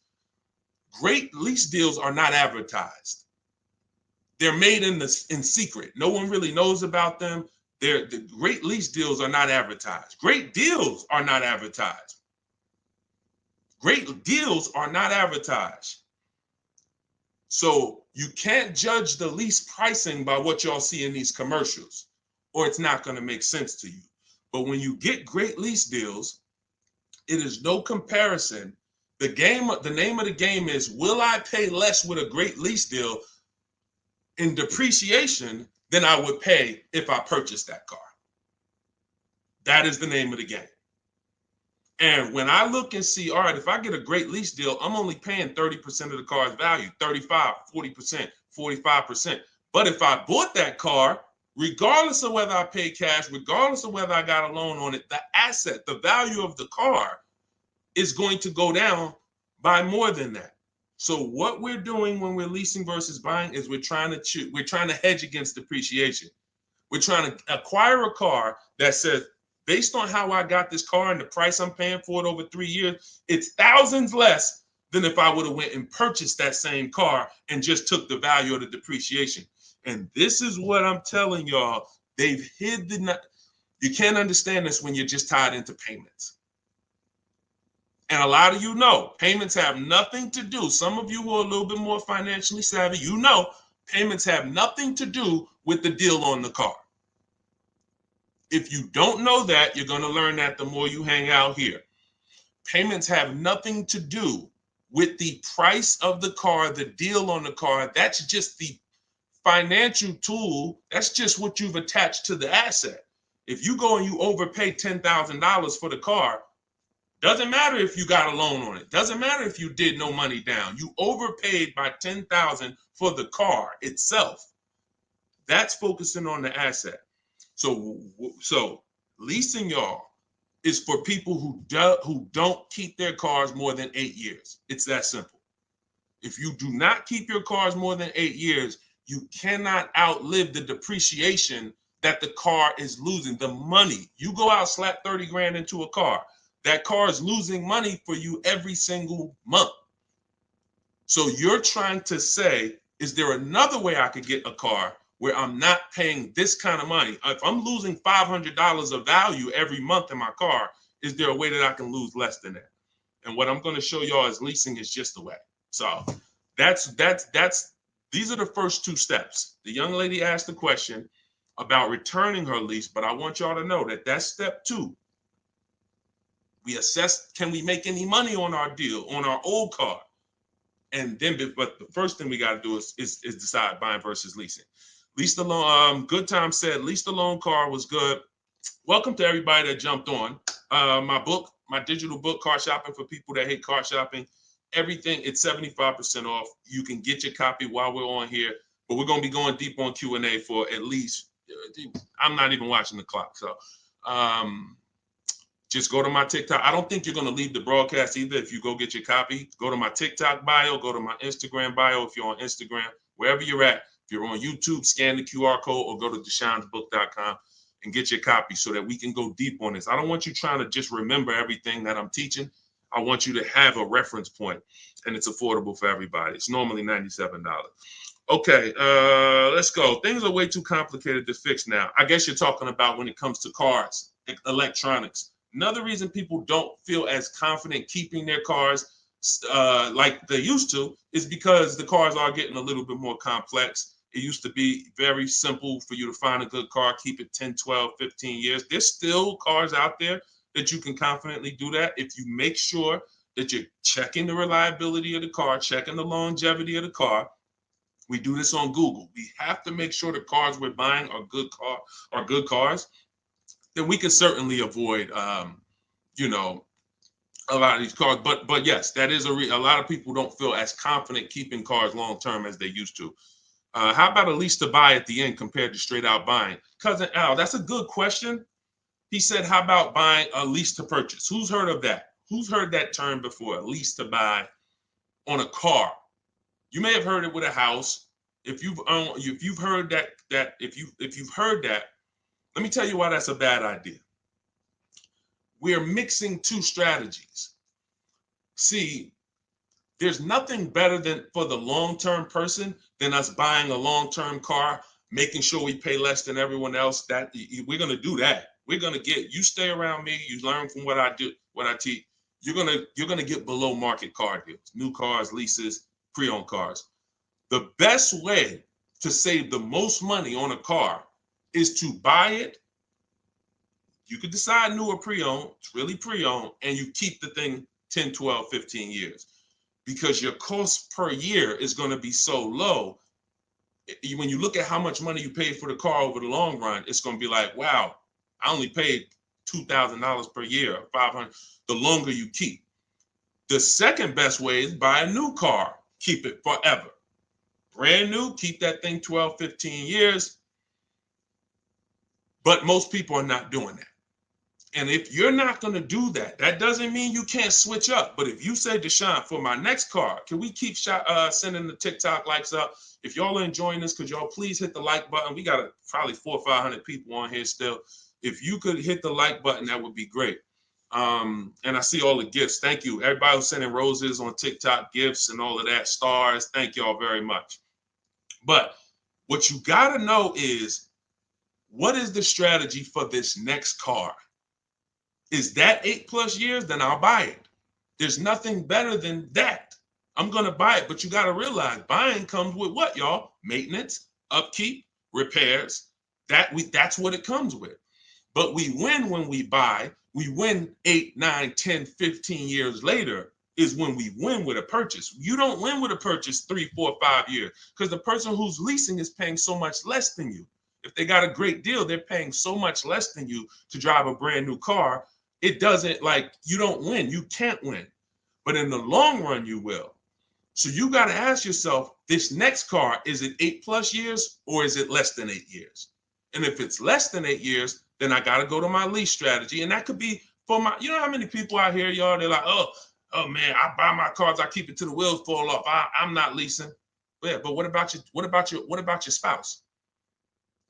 Great lease deals are not advertised. They're made in secret. No one really knows about them. The great lease deals are not advertised. Great deals are not advertised. Great deals are not advertised. So you can't judge the lease pricing by what y'all see in these commercials, or it's not going to make sense to you. But when you get great lease deals, it is no comparison. The name of the game is, will I pay less with a great lease deal in depreciation than I would pay if I purchased that car? That is the name of the game. And when I look and see, all right, if I get a great lease deal, I'm only paying 30% of the car's value, 35, 40%, 45%. But if I bought that car, regardless of whether I paid cash, regardless of whether I got a loan on it, the asset, the value of the car is going to go down by more than that. So what we're doing when we're leasing versus buying is we're trying to hedge against depreciation. We're trying to acquire a car that says, based on how I got this car and the price I'm paying for it over 3 years, it's thousands less than if I would have went and purchased that same car and just took the value of the depreciation. And this is what I'm telling y'all. They've hid you can't understand this when you're just tied into payments. And a lot of you know, payments have nothing to do. Some of you who are a little bit more financially savvy, payments have nothing to do with the deal on the car. If you don't know that, you're going to learn that the more you hang out here. Payments have nothing to do with the price of the car, the deal on the car. That's just the financial tool. That's just what you've attached to the asset. If you go and you overpay $10,000 for the car, doesn't matter if you got a loan on it. Doesn't matter if you did no money down. You overpaid by $10,000 for the car itself. That's focusing on the asset. So leasing, y'all, is for people who don't keep their cars more than 8 years. It's that simple. If you do not keep your cars more than 8 years, you cannot outlive the depreciation that the car is losing. The money, you go out, slap 30 grand into a car, that car is losing money for you every single month. So you're trying to say, is there another way I could get a car where I'm not paying this kind of money? If I'm losing $500 of value every month in my car, is there a way that I can lose less than that? And what I'm going to show y'all is leasing is just the way. So these are the first two steps. The young lady asked the question about returning her lease, but I want y'all to know that that's step 2. We assess, can we make any money on our deal, on our old car? And then, but the first thing we got to do is decide buying versus leasing. Lease the loan. Good Time said, lease the loan car was good. Welcome to everybody that jumped on. My digital book, Car Shopping for People That Hate Car Shopping. Everything, it's 75% off. You can get your copy while we're on here, but we're going to be going deep on Q&A for at least, I'm not even watching the clock. So Just go to my TikTok. I don't think you're going to leave the broadcast either. If you go get your copy, go to my TikTok bio, go to my Instagram bio. If you're on Instagram, wherever you're at, if you're on YouTube, scan the QR code or go to deshonebook.com and get your copy so that we can go deep on this. I don't want you trying to just remember everything that I'm teaching. I want you to have a reference point, and it's affordable for everybody. It's normally $97. Okay, let's go. Things are way too complicated to fix now. I guess you're talking about when it comes to cars, electronics. Another reason people don't feel as confident keeping their cars like they used to is because the cars are getting a little bit more complex. It used to be very simple for you to find a good car, keep it 10, 12, 15 years. There's still cars out there that you can confidently do that if you make sure that you're checking the reliability of the car, checking the longevity of the car. We do this on Google. We have to make sure the cars we're buying are good cars. Then we can certainly avoid, you know, a lot of these cars. But yes, that is a lot of people don't feel as confident keeping cars long term as they used to. How about a lease to buy at the end compared to straight out buying? Cousin Al, that's a good question. He said, how about buying a lease to purchase? Who's heard of that? Who's heard that term before? A lease to buy on a car. You may have heard it with a house. If you've heard that, if you've heard that, let me tell you why that's a bad idea. We're mixing two strategies. See, there's nothing better than for the long-term person than us buying a long-term car, making sure we pay less than everyone else. That we're gonna do that. We're gonna get you stay around me. You learn from what I do, what I teach. You're gonna get below market car deals, new cars, leases, pre-owned cars. The best way to save the most money on a car is to buy it. You could decide new or pre-owned. It's really pre-owned, and you keep the thing 10, 12, 15 years. Because your cost per year is going to be so low. When you look at how much money you paid for the car over the long run, it's going to be like, wow, I only paid $2,000 per year, or $500. The longer you keep. The second best way is buy a new car. Keep it forever. Brand new, keep that thing 12, 15 years. But most people are not doing that. And if you're not going to do that, that doesn't mean you can't switch up. But if you say, Deshone, for my next car, can we keep sending the TikTok likes up? If y'all are enjoying this, could y'all please hit the like button? We got probably 400 or 500 people on here still. If you could hit the like button, that would be great. And I see all the gifts. Thank you. Everybody who's sending roses on TikTok, gifts and all of that, stars. Thank y'all very much. But what you got to know is, what is the strategy for this next car? Is that 8+ years? Then I'll buy it. There's nothing better than that. I'm going to buy it. But you got to realize buying comes with what, y'all? Maintenance, upkeep, repairs. That's what it comes with. But we win when we buy. We win 8, 9, 10, 15 years later is when we win with a purchase. You don't win with a purchase 3, 4, 5 years because the person who's leasing is paying so much less than you. If they got a great deal, they're paying so much less than you to drive a brand new car. It doesn't, like, you don't win. You can't win. But in the long run, you will. So you got to ask yourself, this next car, is it 8+ years or is it less than 8 years? And if it's less than 8 years, then I got to go to my lease strategy. And that could be for my, you know how many people out here, y'all, they're like, oh man, I buy my cars, I keep it till the wheels fall off. I'm not leasing. Yeah, but what about your spouse?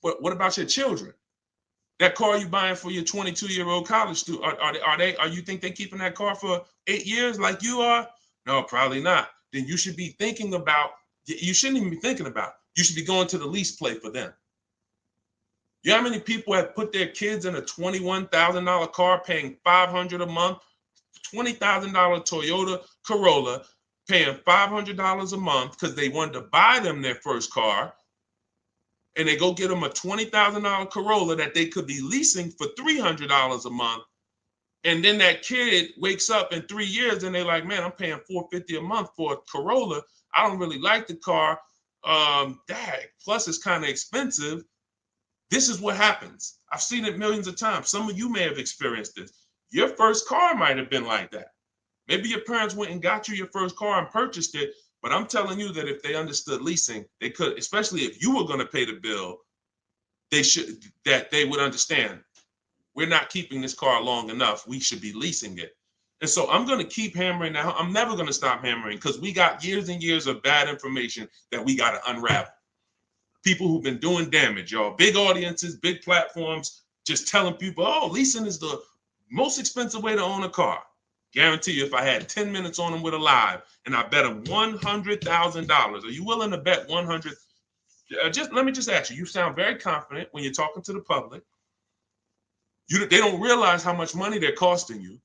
What about your children? That car you buying for your 22-year-old college student, are you think they're keeping that car for 8 years like you are? No, probably not. Then you should be thinking about, you shouldn't even be thinking about, you should be going to the lease play for them. You know how many people have put their kids in a $21,000 car paying $500 a month, $20,000 Toyota Corolla, paying $500 a month because they wanted to buy them their first car, and they go get them a $20,000 Corolla that they could be leasing for $300 a month. And then that kid wakes up in 3 years and they're like, man, I'm paying $450 a month for a Corolla. I don't really like the car. Plus it's kind of expensive. This is what happens. I've seen it millions of times. Some of you may have experienced this. Your first car might have been like that. Maybe your parents went and got you your first car and purchased it. But I'm telling you that if they understood leasing, they could, especially if you were going to pay the bill, they would understand. we're not keeping this car long enough. We should be leasing it. And so I'm going to keep hammering now. I'm never going to stop hammering because we got years and years of bad information that we got to unravel. People who've been doing damage, y'all. Big audiences, big platforms, just telling people, oh, leasing is the most expensive way to own a car. Guarantee you, if I had 10 minutes on them with a live and I bet them $100,000, are you willing to bet 100? Just let me just ask you. You sound very confident when you're talking to the public. They don't realize how much money they're costing you.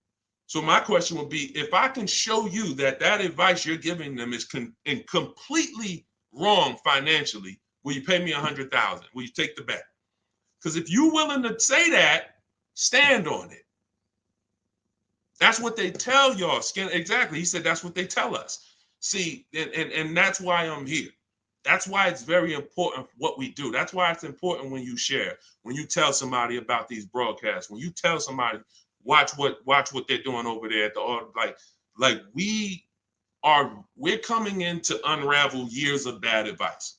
So my question would be, if I can show you that advice you're giving them is completely wrong financially, will you pay me $100,000? Will you take the bet? Because if you're willing to say that, stand on it. That's what they tell y'all. Exactly. He said that's what they tell us. See, and that's why I'm here. That's why it's very important what we do. That's why it's important when you share, when you tell somebody about these broadcasts, when you tell somebody, watch what they're doing over there at the like we're coming in to unravel years of bad advice.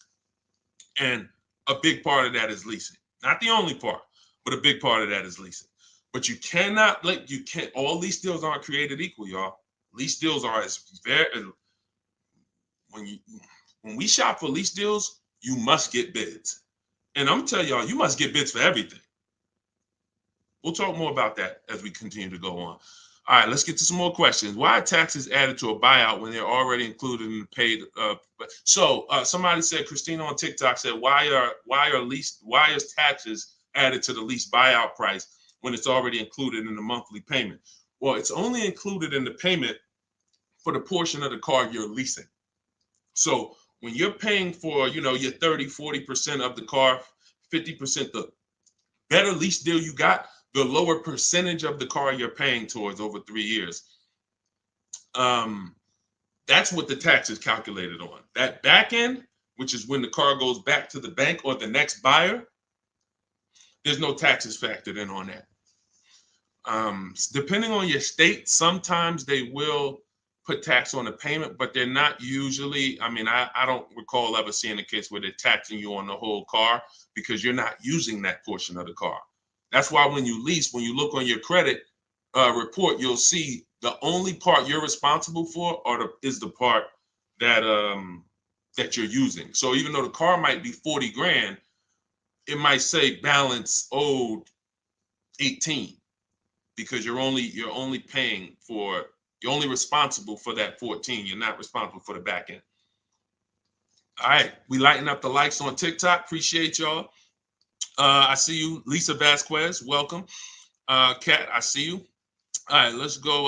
And a big part of that is leasing. Not the only part, but a big part of that is leasing. But you cannot all lease deals aren't created equal, y'all. Lease deals are when we shop for lease deals, you must get bids. And I'm telling y'all, you must get bids for everything. We'll talk more about that as we continue to go on. All right, let's get to some more questions. Why are taxes added to a buyout when they're already included in the paid? Somebody said, Christina on TikTok said, why is taxes added to the lease buyout price when it's already included in the monthly payment? Well, it's only included in the payment for the portion of the car you're leasing. So when you're paying for, your 30-40% of the car, 50%, the better lease deal you got, the lower percentage of the car you're paying towards over 3 years. That's what the tax is calculated on. That back end, which is when the car goes back to the bank or the next buyer, there's no taxes factored in on that. Depending on your state, sometimes they will put tax on the payment, but they're not usually. I don't recall ever seeing a case where they're taxing you on the whole car because you're not using that portion of the car. That's why when you lease, when you look on your credit report, you'll see the only part you're responsible for is the part that you're using. So even though the car might be 40 grand, it might say balance owed 18 because you're only responsible for that 14. You're not responsible for the back end. All right, we lighten up the likes on TikTok. Appreciate y'all. I see you, Lisa Vasquez. Welcome. Kat, I see you. All right, let's go.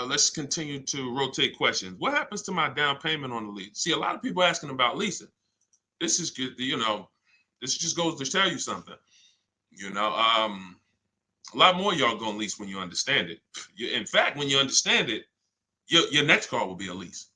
Let's continue to rotate questions. What happens to my down payment on the lease? See, a lot of people asking about leasing. This is good. This just goes to tell you something. A lot more y'all gonna lease when you understand it. In fact, when you understand it, your next car will be a lease.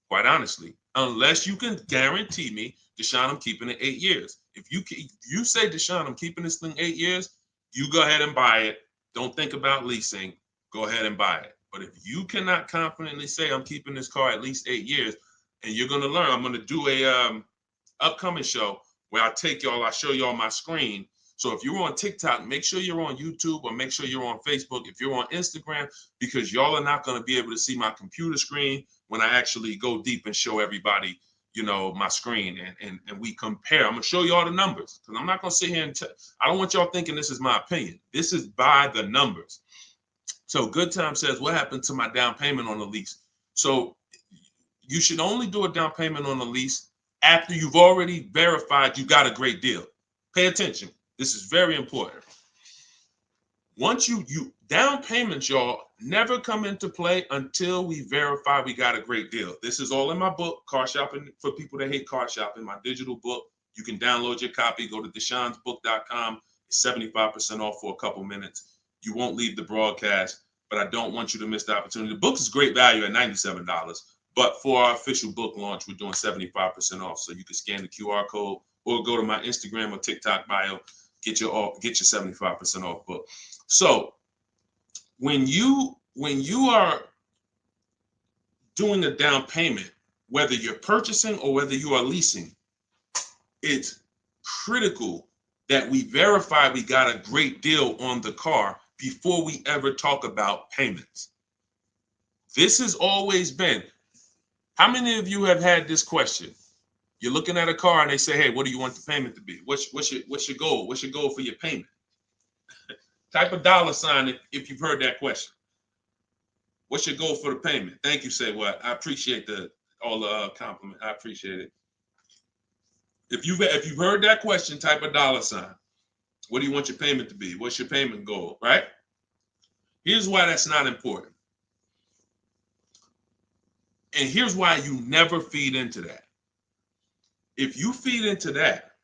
Quite honestly, unless you can guarantee me, Deshone, I'm keeping it 8 years. If you say, Deshone, I'm keeping this thing 8 years, you go ahead and buy it. Don't think about leasing. Go ahead and buy it. But if you cannot confidently say I'm keeping this car at least 8 years, and you're gonna learn, I'm gonna do a upcoming show where I show y'all my screen. So if you're on TikTok, make sure you're on YouTube or make sure you're on Facebook. If you're on Instagram, because y'all are not going to be able to see my computer screen when I actually go deep and show everybody, my screen and we compare. I'm going to show you all the numbers because I'm not going to sit here and I don't want y'all thinking this is my opinion. This is by the numbers. So Good Time says, what happened to my down payment on the lease? So you should only do a down payment on the lease after you've already verified you got a great deal. Pay attention. This is very important. Once you down payments, y'all, never come into play until we verify we got a great deal. This is all in my book, Car Shopping for People That Hate Car Shopping, my digital book. You can download your copy. Go to deshonsbook.com. It's 75% off for a couple minutes. You won't leave the broadcast, but I don't want you to miss the opportunity. The book is great value at $97, but for our official book launch, we're doing 75% off. So you can scan the QR code or go to my Instagram or TikTok bio. Get your 75% off book. So when you are doing the down payment, whether you're purchasing or whether you are leasing, it's critical that we verify we got a great deal on the car before we ever talk about payments. This has always been. How many of you have had this question? You're looking at a car and they say, hey, what do you want the payment to be? What's your goal? What's your goal for your payment? Type a $ if you've heard that question. What's your goal for the payment? Thank you, Say What. I appreciate all the compliment. I appreciate it. If you've heard that question, type a $. What do you want your payment to be? What's your payment goal, right? Here's why that's not important. And here's why you never feed into that. If you feed into that,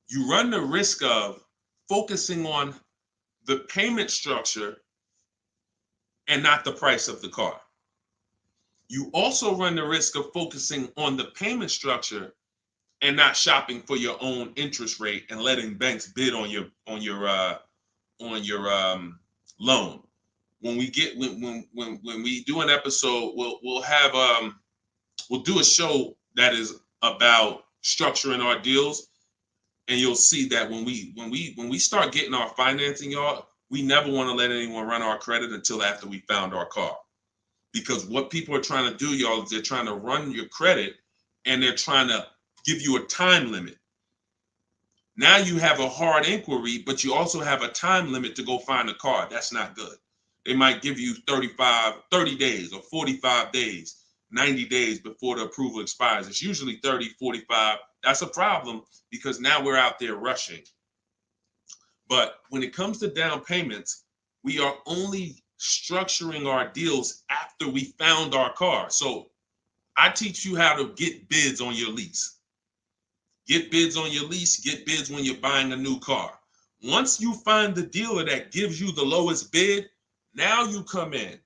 you run the risk of focusing on the payment structure and not the price of the car. You also run the risk of focusing on the payment structure and not shopping for your own interest rate and letting banks bid on your loan. When we do an episode, we'll do a show that is about structuring our deals, and you'll see that when we start getting our financing, y'all, we never want to let anyone run our credit until after we found our car. Because what people are trying to do, y'all, is they're trying to run your credit and they're trying to give you a time limit. Now you have a hard inquiry, but you also have a time limit to go find a car. That's not good. They might give you 30 days or 45 days, 90 days before the approval expires. It's usually 30, 45. That's a problem because now we're out there rushing. But when it comes to down payments, we are only structuring our deals after we found our car. So I teach you how to get bids on your lease. Get bids on your lease, get bids when you're buying a new car. Once you find the dealer that gives you the lowest bid, now you come in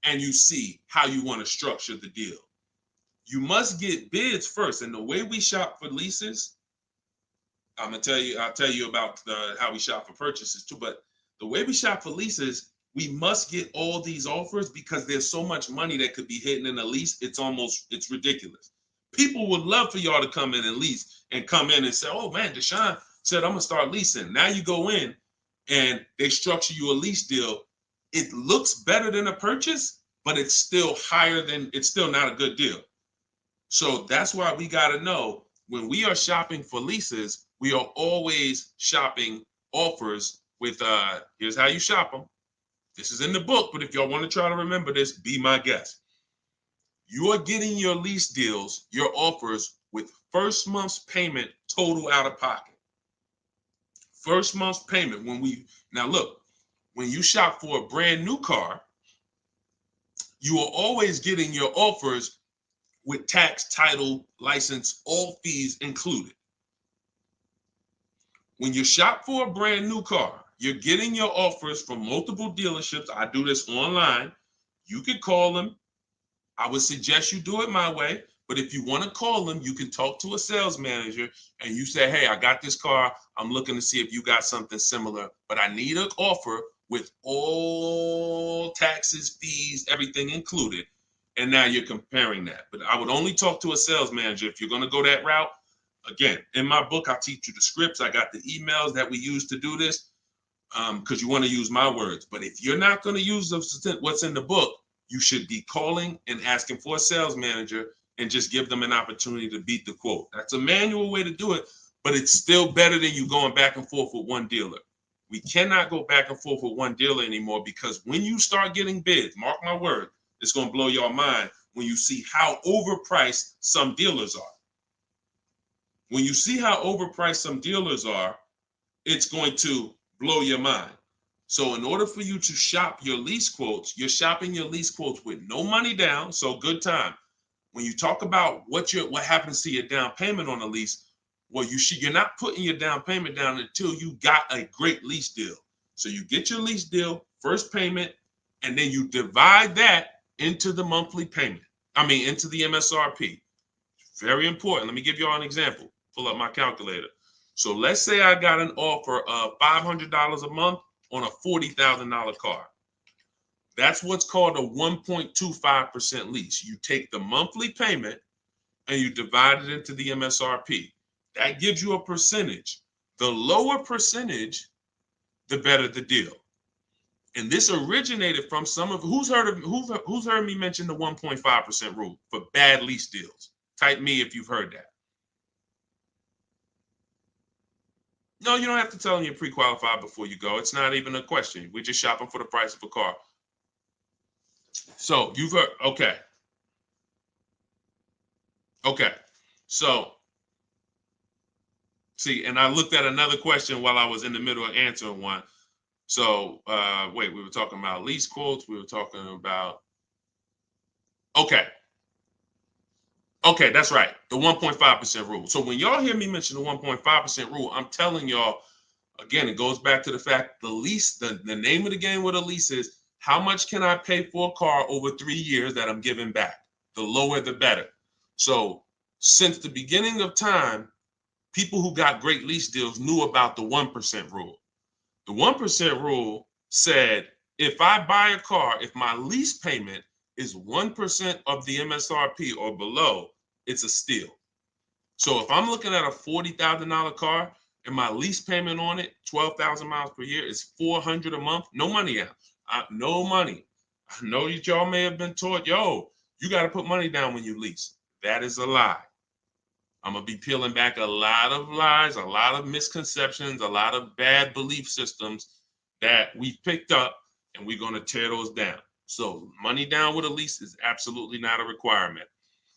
and you see how you want to structure the deal. You must get bids first. And the way we shop for leases, I'll tell you about how we shop for purchases too, but the way we shop for leases, we must get all these offers because there's so much money that could be hidden in a lease. It's ridiculous. People would love for y'all to come in and lease and come in and say, oh man, Deshone said, I'm gonna start leasing. Now you go in and they structure you a lease deal. It looks better than a purchase, but it's still not a good deal. So that's why we gotta know when we are shopping for leases, we are always shopping offers with, here's how you shop them. This is in the book, but if y'all want to try to remember this, be my guest. You are getting your lease deals, your offers with first month's payment total out of pocket. First month's payment. Now look, when you shop for a brand new car, you are always getting your offers with tax, title, license, all fees included. When you shop for a brand new car, you're getting your offers from multiple dealerships. I do this online. You can call them. I would suggest you do it my way. But if you want to call them, you can talk to a sales manager and you say, hey, I got this car. I'm looking to see if you got something similar, but I need an offer with all taxes, fees, everything included. And now you're comparing that. But I would only talk to a sales manager if you're going to go that route. Again, in my book, I teach you the scripts. I got the emails that we use to do this because you want to use my words. But if you're not going to use what's in the book, you should be calling and asking for a sales manager and just give them an opportunity to beat the quote. That's a manual way to do it, but it's still better than you going back and forth with one dealer. We cannot go back and forth with one dealer anymore because when you start getting bids, mark my word, it's going to blow your mind when you see how overpriced some dealers are. When you see how overpriced some dealers are, it's going to blow your mind. So in order for you to shop your lease quotes, you're shopping your lease quotes with no money down, so good time. When you talk about what happens to your down payment on a lease, well, you're not putting your down payment down until you got a great lease deal. So you get your lease deal, first payment, and then you divide that into the monthly payment. Into the MSRP. Very important. Let me give you all an example. Pull up my calculator. So let's say I got an offer of $500 a month on a $40,000 car. That's what's called a 1.25% lease. You take the monthly payment and you divide it into the MSRP. That gives you a percentage. The lower percentage, the better the deal. And this originated from some of who's heard me mention the 1.5% rule for bad lease deals. Type me if you've heard that. No, you don't have to tell them you're pre-qualified before you go. It's not even a question. We're just shopping for the price of a car. So you've heard, okay. Okay. So, see, and I looked at another question while I was in the middle of answering one. So, wait, we were talking about lease quotes. We were talking about, okay. Okay, that's right. The 1.5% rule. So when y'all hear me mention the 1.5% rule, I'm telling y'all, again, it goes back to the fact the lease, the name of the game with a lease is how much can I pay for a car over 3 years that I'm giving back? The lower, the better. So since the beginning of time, people who got great lease deals knew about the 1% rule. The 1% rule said, if I buy a car, if my lease payment is 1% of the MSRP or below, it's a steal. So if I'm looking at a $40,000 car and my lease payment on it, 12,000 miles per year, is $400 a month, no money out. No money. I know that y'all may have been taught, yo, you got to put money down when you lease. That is a lie. I'm going to be peeling back a lot of lies, a lot of misconceptions, a lot of bad belief systems that we've picked up, and we're going to tear those down. So money down with a lease is absolutely not a requirement.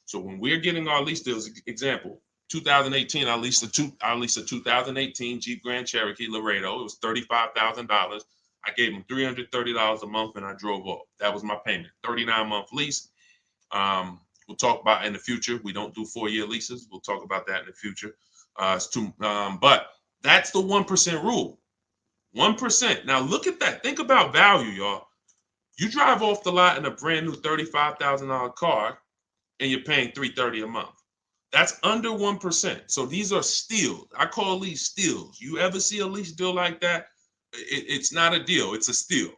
So when we're getting our lease deals, example, 2018, I leased a 2018 Jeep Grand Cherokee Laredo. It was $35,000. I gave them $330 a month, and I drove off. That was my payment. 39-month lease. We'll talk about in the future. We don't do 4-year leases. We'll talk about that in the future. But that's the 1% rule. 1%. Now look at that. Think about value, y'all. You drive off the lot in a brand new $35,000 car, and you're paying $330 a month. That's under 1%. So these are steals. I call these steals. You ever see a lease deal like that? It's not a deal. It's a steal.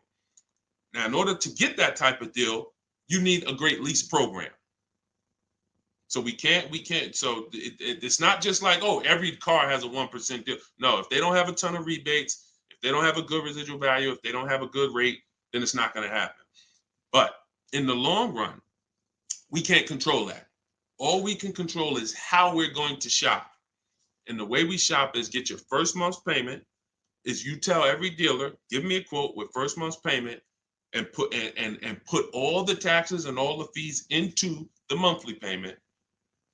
Now, in order to get that type of deal, you need a great lease program. So we can't. So it's not just like, oh, every car has a 1% deal. No, if they don't have a ton of rebates, if they don't have a good residual value, if they don't have a good rate, then it's not going to happen. But in the long run, we can't control that. All we can control is how we're going to shop. And the way we shop is get your first month's payment. Is you tell every dealer, give me a quote with first month's payment, and put all the taxes and all the fees into the monthly payment.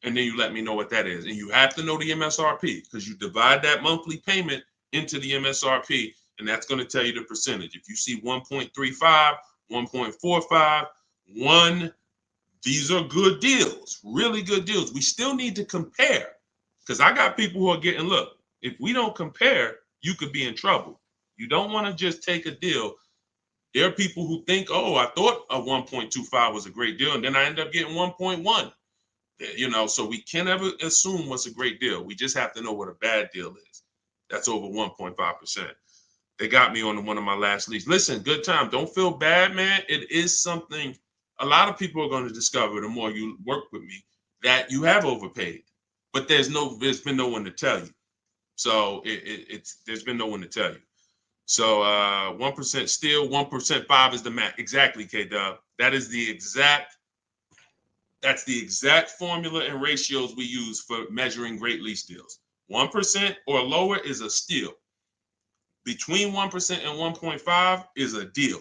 And then you let me know what that is. And you have to know the MSRP, because you divide that monthly payment into the MSRP, and that's going to tell you the percentage. If you see 1.35, 1.45, 1, these are good deals, really good deals. We still need to compare, because I got people who are getting, look, if we don't compare, you could be in trouble. You don't want to just take a deal. There are people who think, oh, I thought a 1.25 was a great deal, and then I end up getting 1.1. You know, so we can't ever assume what's a great deal. We just have to know what a bad deal is. That's over 1.5%. They got me on one of my last leads. Listen, good time. Don't feel bad, man. It is something a lot of people are going to discover the more you work with me, that you have overpaid. But there's been no one to tell you. So there's been no one to tell you. So 1% still, 1% 5 is the max. Exactly, K-Dub. That's the exact formula and ratios we use for measuring great lease deals. 1% or lower is a steal. Between 1% and 1.5 is a deal.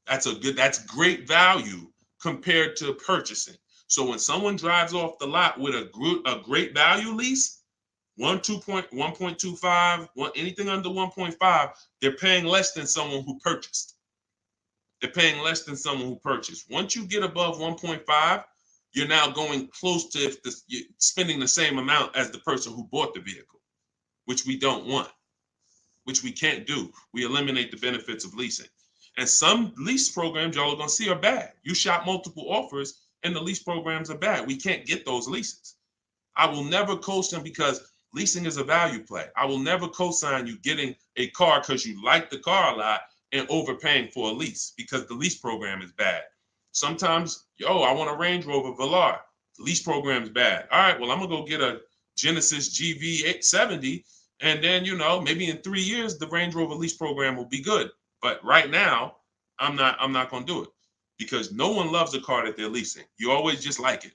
That's great value compared to purchasing. So when someone drives off the lot with a great value lease, 1.25, anything under 1.5, they're paying less than someone who purchased. They're paying less than someone who purchased. Once you get above 1.5, you're now going close to spending the same amount as the person who bought the vehicle, which we don't want, which we can't do. We eliminate the benefits of leasing. And some lease programs y'all are going to see are bad. You shop multiple offers and the lease programs are bad. We can't get those leases. I will never co-sign, because leasing is a value play. I will never co-sign you getting a car because you like the car a lot and overpaying for a lease, because the lease program is bad. Sometimes, I want a Range Rover Velar. The lease program is bad. All right, well, I'm going to go get a Genesis GV870, And then, you know, maybe in 3 years, the Range Rover lease program will be good. But right now, I'm not going to do it because no one loves a car that they're leasing. You always just like it.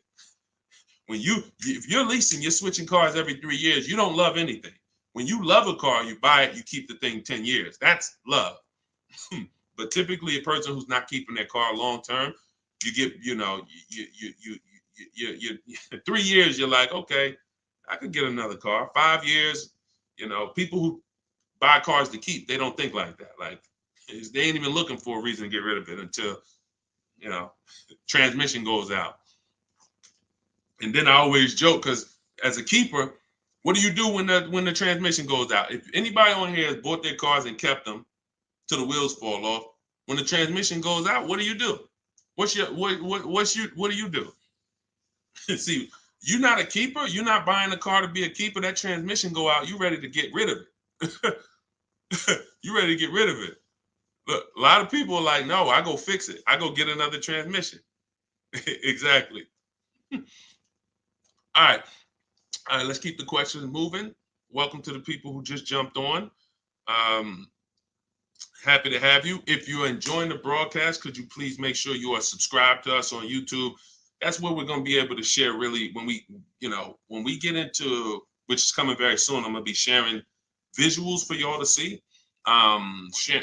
If you're leasing, you're switching cars every 3 years. You don't love anything. When you love a car, you buy it, you keep the thing 10 years. That's love. But typically, a person who's not keeping their car long term, you get, you know, you 3 years, you're like, okay, I could get another car. 5 years, you know, people who buy cars to keep, they don't think like that. Like, they ain't even looking for a reason to get rid of it until, you know, transmission goes out. And then I always joke because as a keeper, what do you do when the transmission goes out? If anybody on here has bought their cars and kept them till the wheels fall off, when the transmission goes out, what do you do? What do you do? See, you're not a keeper. You're not buying a car to be a keeper. That transmission go out, you ready to get rid of it. You ready to get rid of it. Look, a lot of people are like, no, I go fix it. I go get another transmission. Exactly. All right. All right, let's keep the questions moving. Welcome to the people who just jumped on. Happy to have you. If you're enjoying the broadcast, could you please make sure you are subscribed to us on YouTube? That's where we're going to be able to share really when we get into, which is coming very soon, I'm going to be sharing visuals for y'all to see.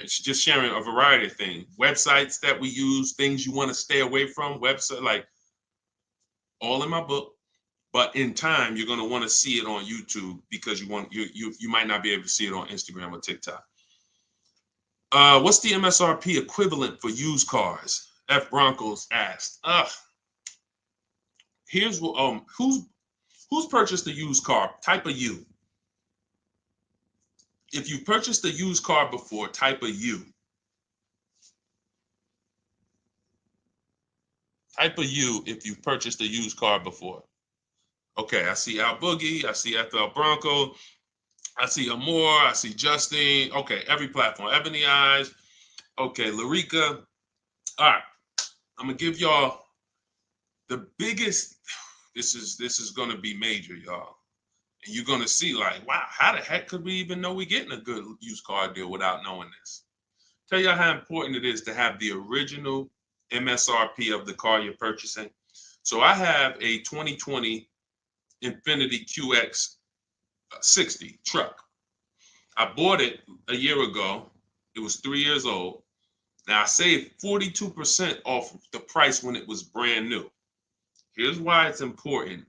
Just sharing a variety of things, websites that we use, things you want to stay away from, website, like all in my book. But in time, you're going to want to see it on YouTube because you might not be able to see it on Instagram or TikTok. What's the MSRP equivalent for used cars? F Broncos asked. Here's what who's purchased a used car? Type a U. If you purchased a used car before, type a U. Type a U if you've purchased a used car before. Okay, I see Al Boogie, I see FL Bronco, I see Amore, I see Justine. Okay, every platform. Ebony Eyes. Okay, Larica. All right, I'm gonna give y'all the biggest. This is gonna be major, y'all. And you're gonna see like, wow, how the heck could we even know we're getting a good used car deal without knowing this? Tell y'all how important it is to have the original MSRP of the car you're purchasing. So I have a 2020 Infiniti QX 60 truck. I bought it a year ago. It was 3 years old. Now I saved 42% off the price when it was brand new. Here's why it's important.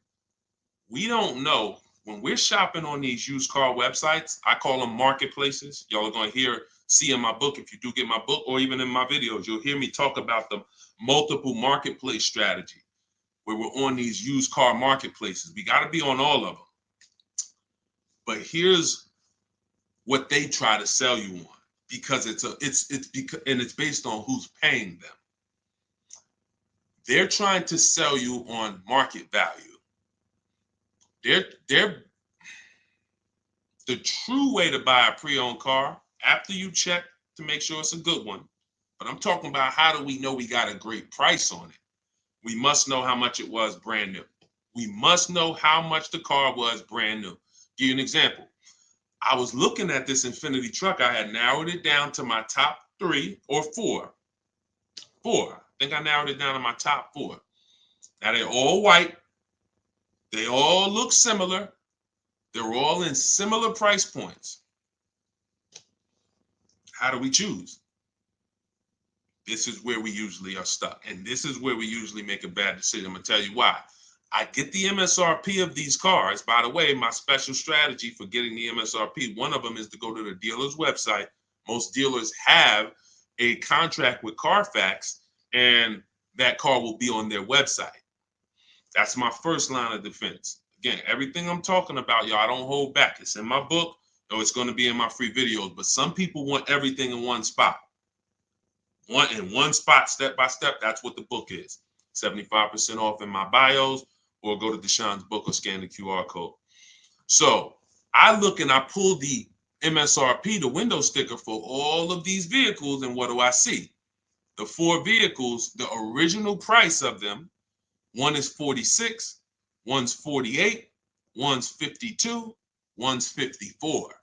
We don't know when we're shopping on these used car websites. I call them marketplaces. Y'all are going to see in my book, if you do get my book, or even in my videos, you'll hear me talk about the multiple marketplace strategy where we're on these used car marketplaces. We got to be on all of them. But here's what they try to sell you on, because it's based on who's paying them. They're trying to sell you on market value. The true way to buy a pre-owned car, after you check to make sure it's a good one, but I'm talking about how do we know we got a great price on it? We must know how much it was brand new. We must know how much the car was brand new. Give you an example. I was looking at this Infiniti truck. I had narrowed it down to my top 3 or 4. I think I narrowed it down to my top 4. Now they're all white. They all look similar. They're all in similar price points. How do we choose? This is where we usually are stuck. And this is where we usually make a bad decision. I'm going to tell you why. I get the MSRP of these cars. By the way, my special strategy for getting the MSRP, one of them is to go to the dealer's website. Most dealers have a contract with Carfax, and that car will be on their website. That's my first line of defense. Again, everything I'm talking about, y'all, I don't hold back. It's in my book, or it's going to be in my free videos. But some people want everything in one spot. One spot, step by step. That's what the book is. 75% off in my bios, or go to Deshone's book or scan the QR code. So I look and I pull the MSRP, the window sticker for all of these vehicles, and what do I see? The 4 vehicles, the original price of them, one is 46, one's 48, one's 52, one's 54.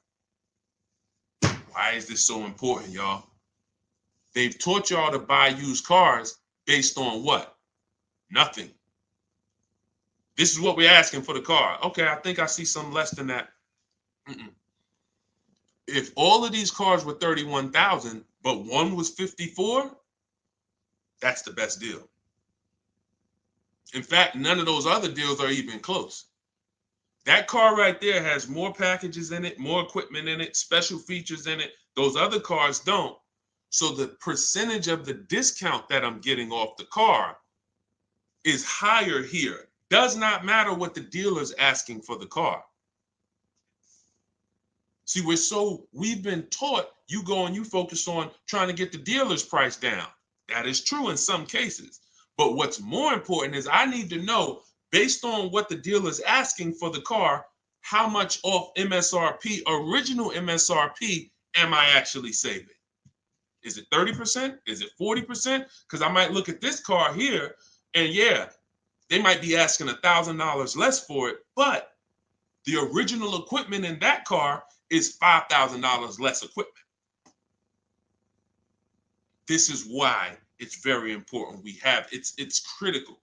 Why is this so important, y'all? They've taught y'all to buy used cars based on what? Nothing. This is what we're asking for the car. Okay, I think I see some less than that. If all of these cars were 31,000, but one was 54, that's the best deal. In fact, none of those other deals are even close. That car right there has more packages in it, more equipment in it, special features in it. Those other cars don't. So the percentage of the discount that I'm getting off the car is higher here. Does not matter what the dealer's asking for the car. See, we've been taught you go and you focus on trying to get the dealer's price down. That is true in some cases. But what's more important is I need to know, based on what the dealer's asking for the car, how much off MSRP, original MSRP, am I actually saving? Is it 30%? Is it 40%? Because I might look at this car here and yeah, they might be asking $1,000 less for it, but the original equipment in that car is $5,000 less equipment. This is why it's very important. It's critical.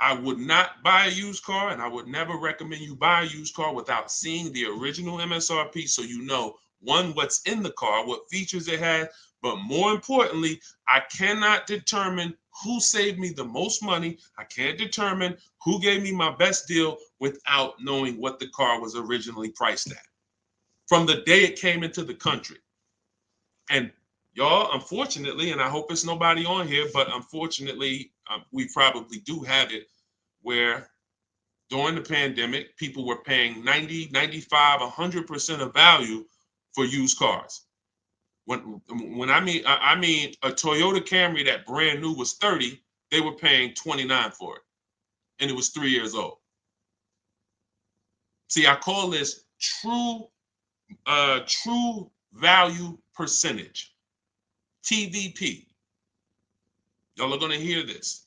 I would not buy a used car, and I would never recommend you buy a used car without seeing the original MSRP, so you know, one, what's in the car, what features it has, but more importantly, I cannot determine who saved me the most money. I can't determine who gave me my best deal without knowing what the car was originally priced at from the day it came into the country. And y'all, unfortunately, and I hope it's nobody on here, but unfortunately, we probably do have it where during the pandemic, people were paying 90, 95, 100% of value for used cars. When I mean a Toyota Camry that brand new was 30, they were paying 29 for it, and it was 3 years old. See, I call this true value percentage, TVP. Y'all are going to hear this.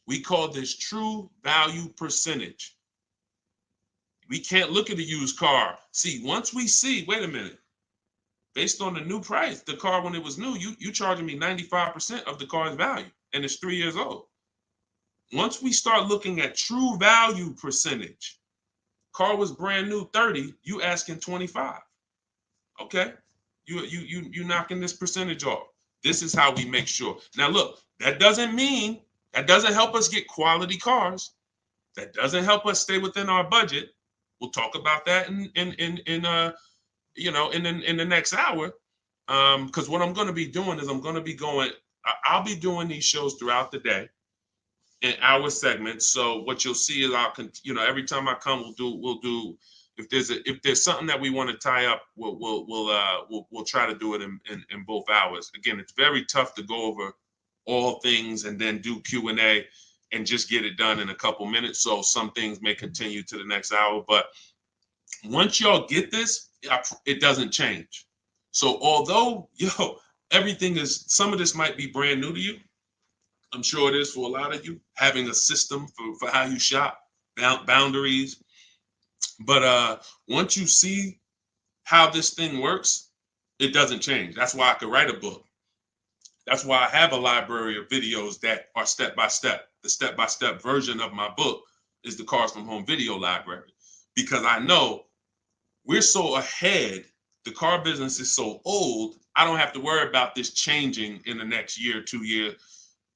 We call this true value percentage. We can't look at a used car. See, once we see, wait a minute, based on the new price, the car when it was new, you charging me 95% of the car's value, and it's 3 years old. Once we start looking at true value percentage, car was brand new 30, you asking 25. Okay, you knocking this percentage off. This is how we make sure. Now look, that doesn't help us get quality cars. That doesn't help us stay within our budget. We'll talk about that in the next hour. Because what I'm going to be doing is I'll be doing these shows throughout the day in hour segments. So what you'll see is every time I come, we'll do if there's something that we want to tie up, we'll try to do it in both hours. Again, it's very tough to go over all things and then do Q&A and just get it done in a couple minutes. So some things may continue to the next hour, but once y'all get this, it doesn't change. So although, some of this might be brand new to you. I'm sure it is for a lot of you, having a system for how you shop, boundaries. But once you see how this thing works, it doesn't change. That's why I could write a book. That's why I have a library of videos that are step-by-step. The step-by-step version of my book is the Cars from Home video library, because I know we're so ahead. The car business is so old. I don't have to worry about this changing in the next year, 2 years.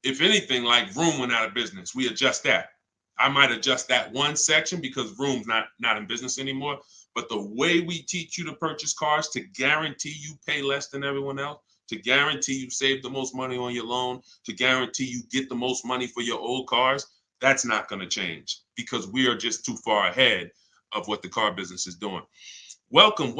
If anything, like Vroom went out of business, we adjust that. I might adjust that one section because Vroom's not in business anymore. But the way we teach you to purchase cars to guarantee you pay less than everyone else, to guarantee you save the most money on your loan, to guarantee you get the most money for your old cars, that's not going to change because we are just too far ahead of what the car business is doing. Welcome.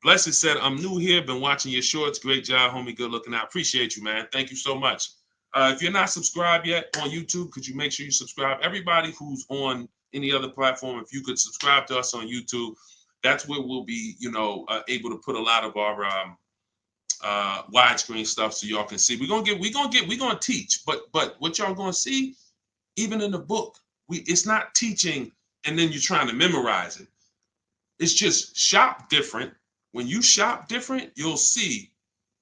Blessed said, I'm new here, been watching your shorts. Great job, homie. Good looking out. Appreciate you, man. Thank you so much. If you're not subscribed yet on YouTube, could you make sure you subscribe? Everybody who's on any other platform, if you could subscribe to us on YouTube, that's where we'll be, able to put a lot of our widescreen stuff so y'all can see. We're gonna teach, but what y'all gonna see, even in the book, it's not teaching and then you're trying to memorize it. It's just shop different, When you shop different, you'll see,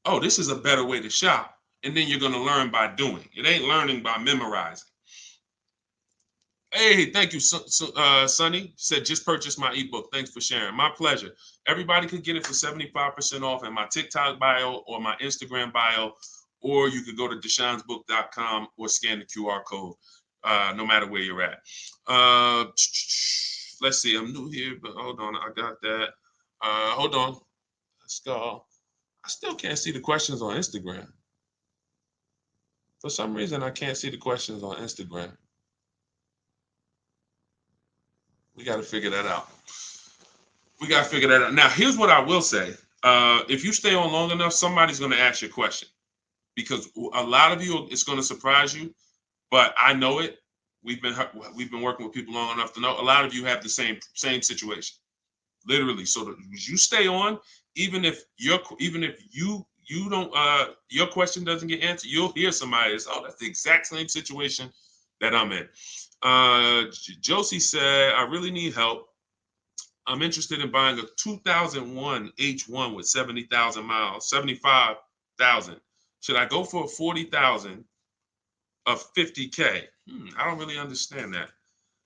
oh, this is a better way to shop. And then you're going to learn by doing. It ain't learning by memorizing. Hey, thank you, Sonny. Said, just purchased my ebook. Thanks for sharing. My pleasure. Everybody could get it for 75% off in my TikTok bio or my Instagram bio, or you could go to deshonesbook.com or scan the QR code, no matter where you're at. Let's see. I'm new here, but hold on. I got that. Hold on. Let's go. I still can't see the questions on Instagram. For some reason, I can't see the questions on Instagram. We got to figure that out. Now, here's what I will say. If you stay on long enough, somebody's going to ask you a question, because a lot of you, it's going to surprise you, but I know it. We've been working with people long enough to know a lot of you have the same situation, literally. So you stay on, even if you don't, your question doesn't get answered, you'll hear somebody that's, oh, that's the exact same situation that I'm in. Josie said, I really need help. I'm interested in buying a 2001 H1 with 70,000 miles, 75,000. Should I go for a 40,000 of 50K? I don't really understand that.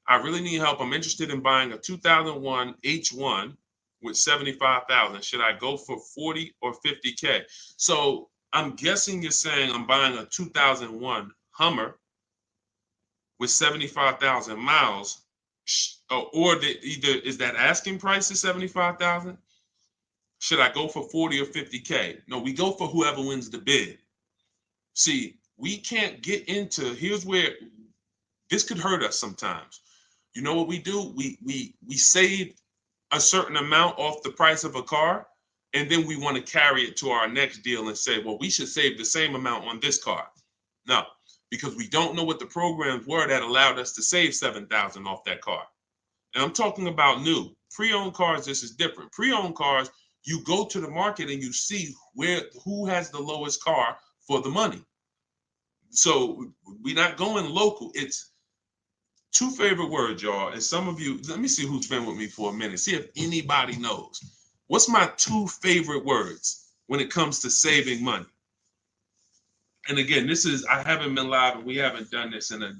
I really need help. I'm interested in buying a 2001 H1 with 75,000. Should I go for 40 or 50K? So I'm guessing you're saying I'm buying a 2001 Hummer with 75,000 miles. Or either is that asking price is 75,000? Should I go for 40 or 50K? No, we go for whoever wins the bid. See, we can't get into, here's where this could hurt us sometimes. You know what we do? We save a certain amount off the price of a car, and then we want to carry it to our next deal and say, well, we should save the same amount on this car. No, because we don't know what the programs were that allowed us to save 7,000 off that car. And I'm talking about new. Pre-owned cars, this is different. Pre-owned cars, you go to the market and you see who has the lowest car for the money. So we're not going local. It's two favorite words, y'all. And some of you, let me see who's been with me for a minute. See if anybody knows. What's my two favorite words when it comes to saving money? And again, this is, I haven't been live and we haven't done this in a,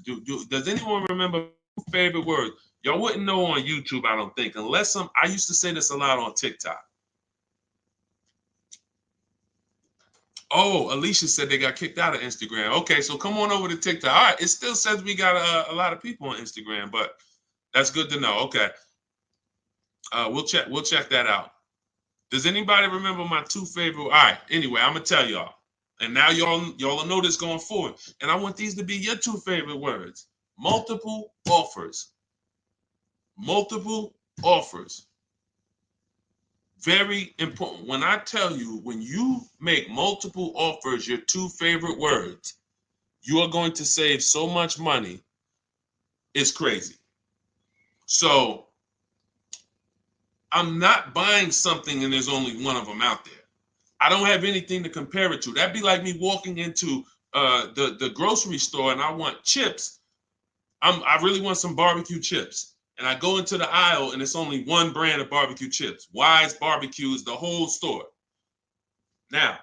does anyone remember favorite words? Y'all wouldn't know on YouTube, I don't think, unless I used to say this a lot on TikTok. Oh, Alicia said they got kicked out of Instagram. Okay, so come on over to TikTok. All right, it still says we got a lot of people on Instagram, but that's good to know. Okay, we'll check that out. Does anybody remember my two favorite? All right, anyway, I'm gonna tell y'all, and now y'all will know this going forward. And I want these to be your two favorite words: multiple offers. Multiple offers. Very important. When I tell you, when you make multiple offers your two favorite words, you are going to save so much money. It's crazy. So I'm not buying something and there's only one of them out there. I don't have anything to compare it to. That'd be like me walking into the grocery store and I want chips. I really want some barbecue chips. And I go into the aisle and it's only one brand of barbecue chips. Wise Barbecue is the whole store. Now,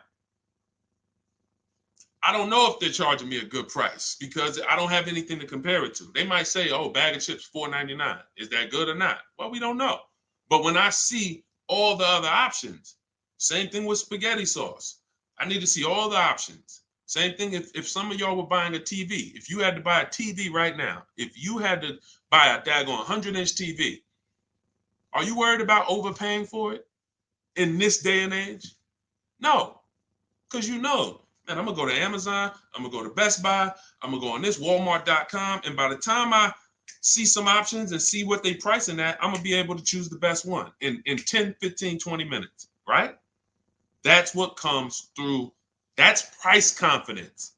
I don't know if they're charging me a good price because I don't have anything to compare it to. They might say, oh, bag of chips, $4.99. Is that good or not? Well, we don't know. But when I see all the other options, same thing with spaghetti sauce. I need to see all the options. Same thing if some of y'all were buying a TV. If you had to buy a TV right now, if you had to buy a daggone 100-inch TV, are you worried about overpaying for it in this day and age? No, because you know, man, I'm going to go to Amazon, I'm going to go to Best Buy, I'm going to go on this Walmart.com, and by the time I see some options and see what they pricing at, I'm going to be able to choose the best one in 10, 15, 20 minutes, right? That's what comes through. That's price confidence.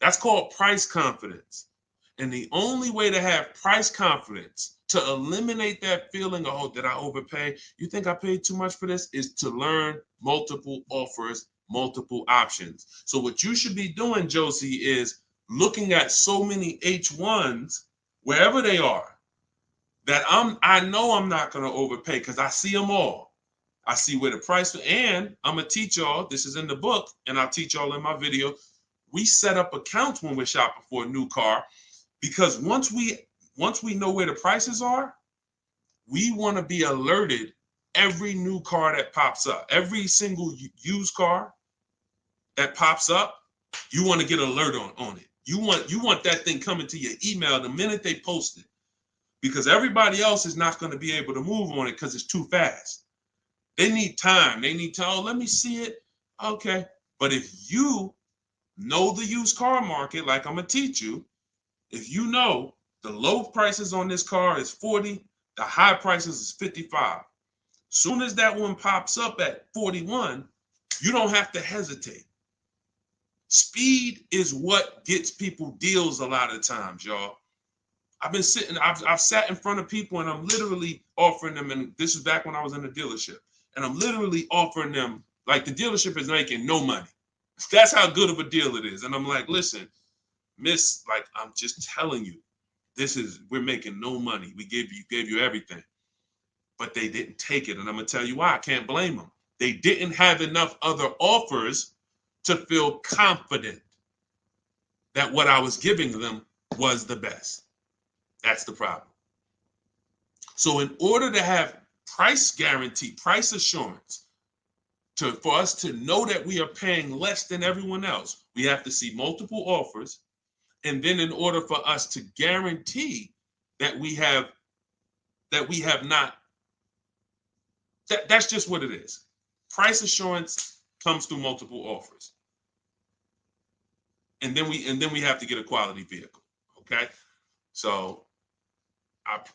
That's called price confidence. And the only way to have price confidence, to eliminate that feeling of, oh, did I overpay? You think I paid too much for this? Is to learn multiple offers, multiple options. So what you should be doing, Josie, is looking at so many H1s, wherever they are, that I know I'm not going to overpay because I see them all. I see where the price, and I'm gonna teach y'all, this is in the book, and I'll teach y'all in my video. We set up accounts when we're shopping for a new car, because once we know where the prices are, we want to be alerted every new car that pops up, every single used car that pops up, you want to get alert on it. You want that thing coming to your email the minute they post it, because everybody else is not going to be able to move on it because it's too fast. They need time. They need to, oh, let me see it. Okay. But if you know the used car market, like I'm going to teach you, if you know the low prices on this car is 40, the high prices is 55. Soon as that one pops up at 41, you don't have to hesitate. Speed is what gets people deals a lot of times, y'all. I've sat in front of people and I'm literally offering them, and this is back when I was in the dealership, and I'm literally offering them, like, the dealership is making no money. That's how good of a deal it is. And I'm like, listen, miss, like, I'm just telling you, we're making no money. We gave you everything. But they didn't take it. And I'm gonna tell you why. I can't blame them. They didn't have enough other offers to feel confident that what I was giving them was the best. That's the problem. So in order to have price guarantee, price assurance, for us to know that we are paying less than everyone else, we have to see multiple offers. And then in order for us to guarantee that we have not, that's just what it is. Price assurance comes through multiple offers. And then we have to get a quality vehicle. Okay. So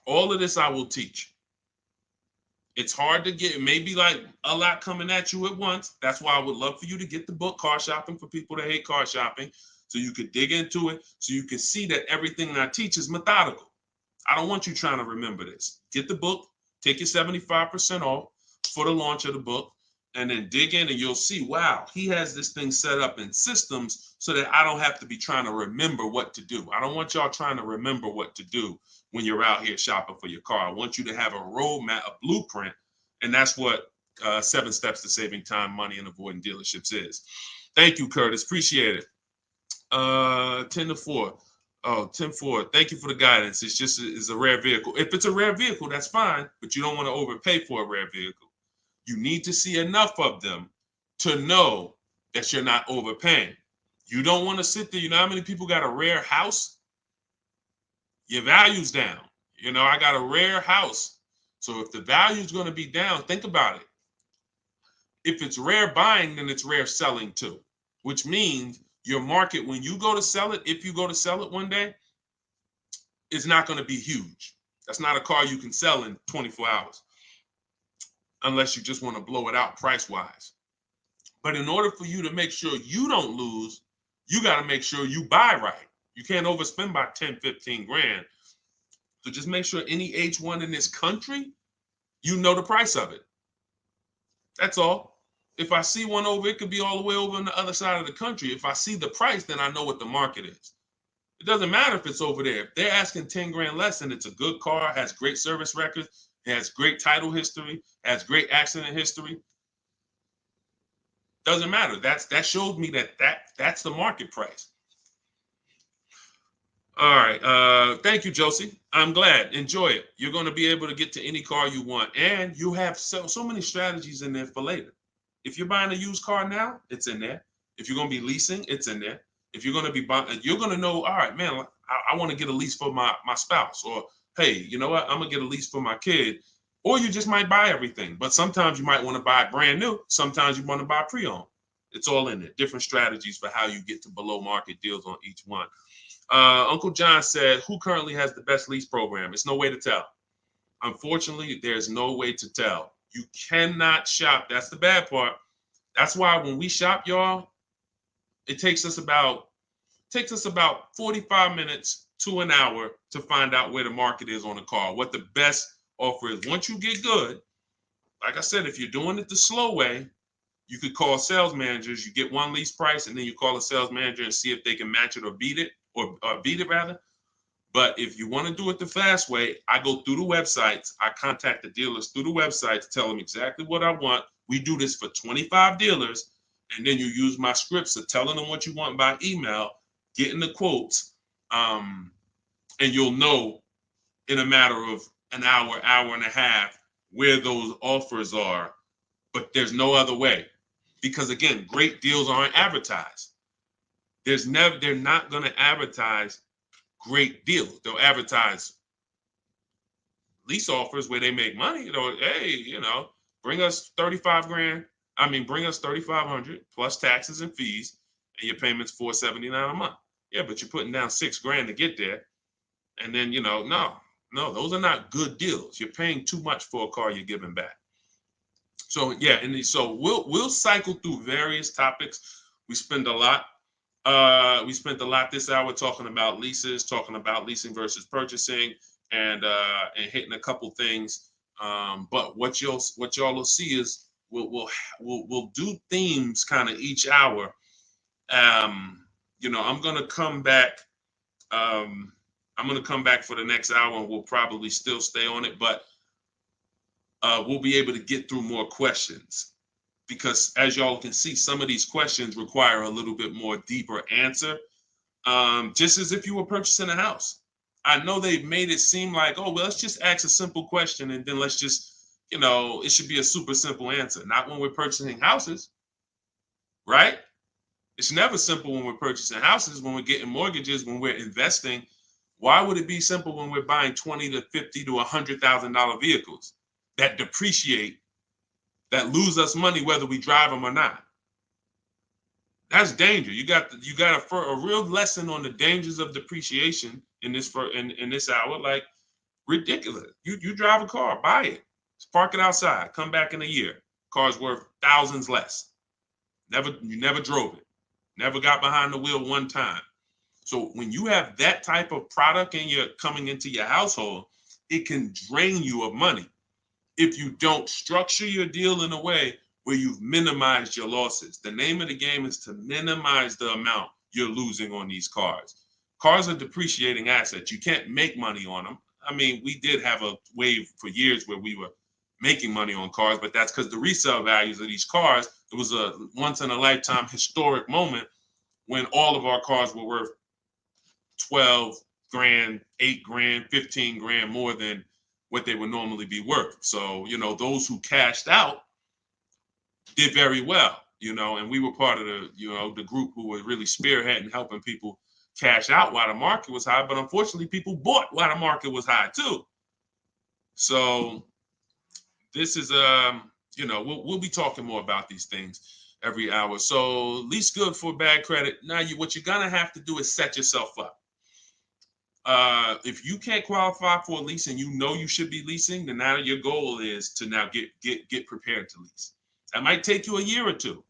all of this I will teach. It's hard to get, maybe like a lot coming at you at once. That's why I would love for you to get the book, Car Shopping for People That Hate Car Shopping, so you could dig into it, so you can see that everything that I teach is methodical. I don't want you trying to remember this. Get the book, take your 75% off for the launch of the book, and then dig in and you'll see, wow, he has this thing set up in systems so that I don't have to be trying to remember what to do. I don't want y'all trying to remember what to do when you're out here shopping for your car. I want you to have a roadmap, a blueprint, and that's what 7 Steps to Saving Time, Money, and Avoiding Dealerships is. Thank you, Curtis. Appreciate it. 10-4. Oh, 10-4. Thank you for the guidance. It's a rare vehicle. If it's a rare vehicle, that's fine, but you don't want to overpay for a rare vehicle. You need to see enough of them to know that you're not overpaying. You don't want to sit there. You know how many people got a rare house? Your value's down. You know, I got a rare house. So if the value is going to be down, think about it. If it's rare buying, then it's rare selling too, which means your market, when you go to sell it, if you go to sell it one day, it's not going to be huge. That's not a car you can sell in 24 hours unless you just want to blow it out price-wise. But in order for you to make sure you don't lose, you got to make sure you buy right. You can't overspend by 10, 15 grand. So just make sure any H1 in this country, you know the price of it. That's all. If I see one over, it could be all the way over on the other side of the country. If I see the price, then I know what the market is. It doesn't matter if it's over there. If they're asking 10 grand less and it's a good car, has great service records, has great title history, has great accident history, doesn't matter. That shows me that's the market price. All right. Thank you, Josie. I'm glad. Enjoy it. You're going to be able to get to any car you want. And you have so many strategies in there for later. If you're buying a used car now, it's in there. If you're going to be leasing, it's in there. If you're going to be buying, you're going to know, all right, man, I want to get a lease for my spouse. Or, hey, you know what? I'm going to get a lease for my kid. Or you just might buy everything. But sometimes you might want to buy brand new. Sometimes you want to buy pre-owned. It's all in there. Different strategies for how you get to below market deals on each one. Uncle John said, who currently has the best lease program? It's no way to tell. Unfortunately, there's no way to tell. You cannot shop. That's the bad part. That's why when we shop, y'all, it takes us about 45 minutes to an hour to find out where the market is on a car, what the best offer is. Once you get good, like I said, if you're doing it the slow way, you could call sales managers. You get one lease price, and then you call a sales manager and see if they can match it or beat it, or beat it rather. But if you want to do it the fast way, I go through the websites. I contact the dealers through the websites, tell them exactly what I want. We do this for 25 dealers. And then you use my scripts of telling them what you want by email, getting the quotes, and you'll know in a matter of an hour, hour and a half where those offers are. But there's no other way. Because again, great deals aren't advertised. They're not going to advertise great deals. They'll advertise lease offers where they make money. Hey, bring us 35 grand. Bring us 3,500 plus taxes and fees, and your payment's $479 a month. Yeah, but you're putting down $6,000 to get there, and then no, those are not good deals. You're paying too much for a car you're giving back. So yeah, and so we'll cycle through various topics. We spent a lot this hour talking about leases, talking about leasing versus purchasing, and hitting a couple things. But what y'all will see is we'll do themes kind of each hour. I'm gonna come back. I'm gonna come back for the next hour, and we'll probably still stay on it, but we'll be able to get through more questions, because as y'all can see, some of these questions require a little bit more deeper answer. Just as if you were purchasing a house. I know they've made it seem like, oh, well, let's just ask a simple question and then let's just, it should be a super simple answer. Not when we're purchasing houses, right? It's never simple when we're purchasing houses, when we're getting mortgages, when we're investing. Why would it be simple when we're buying $20,000 to $50,000 to $100,000 vehicles that depreciate, that lose us money whether we drive them or not? That's danger. You got a real lesson on the dangers of depreciation in this hour. Like, ridiculous. You drive a car, buy it, park it outside, come back in a year. Car's worth thousands less. You never drove it, never got behind the wheel one time. So when you have that type of product and you're coming into your household, it can drain you of money if you don't structure your deal in a way where you've minimized your losses. The name of the game is to minimize the amount you're losing on these cars. Cars are depreciating assets. You can't make money on them. We did have a wave for years where we were making money on cars, but that's because the resale values of these cars, it was a once in a lifetime historic moment when all of our cars were worth 12 grand, 8 grand, 15 grand more than what they would normally be worth. So, those who cashed out did very well, and we were part of the group who were really spearheading helping people cash out while the market was high. But unfortunately, people bought while the market was high too. So this is we'll be talking more about these things every hour. So lease good for bad credit. Now what you're gonna have to do is set yourself up. If you can't qualify for a lease and you should be leasing, then now your goal is to now get prepared to lease. That might take you a year or two.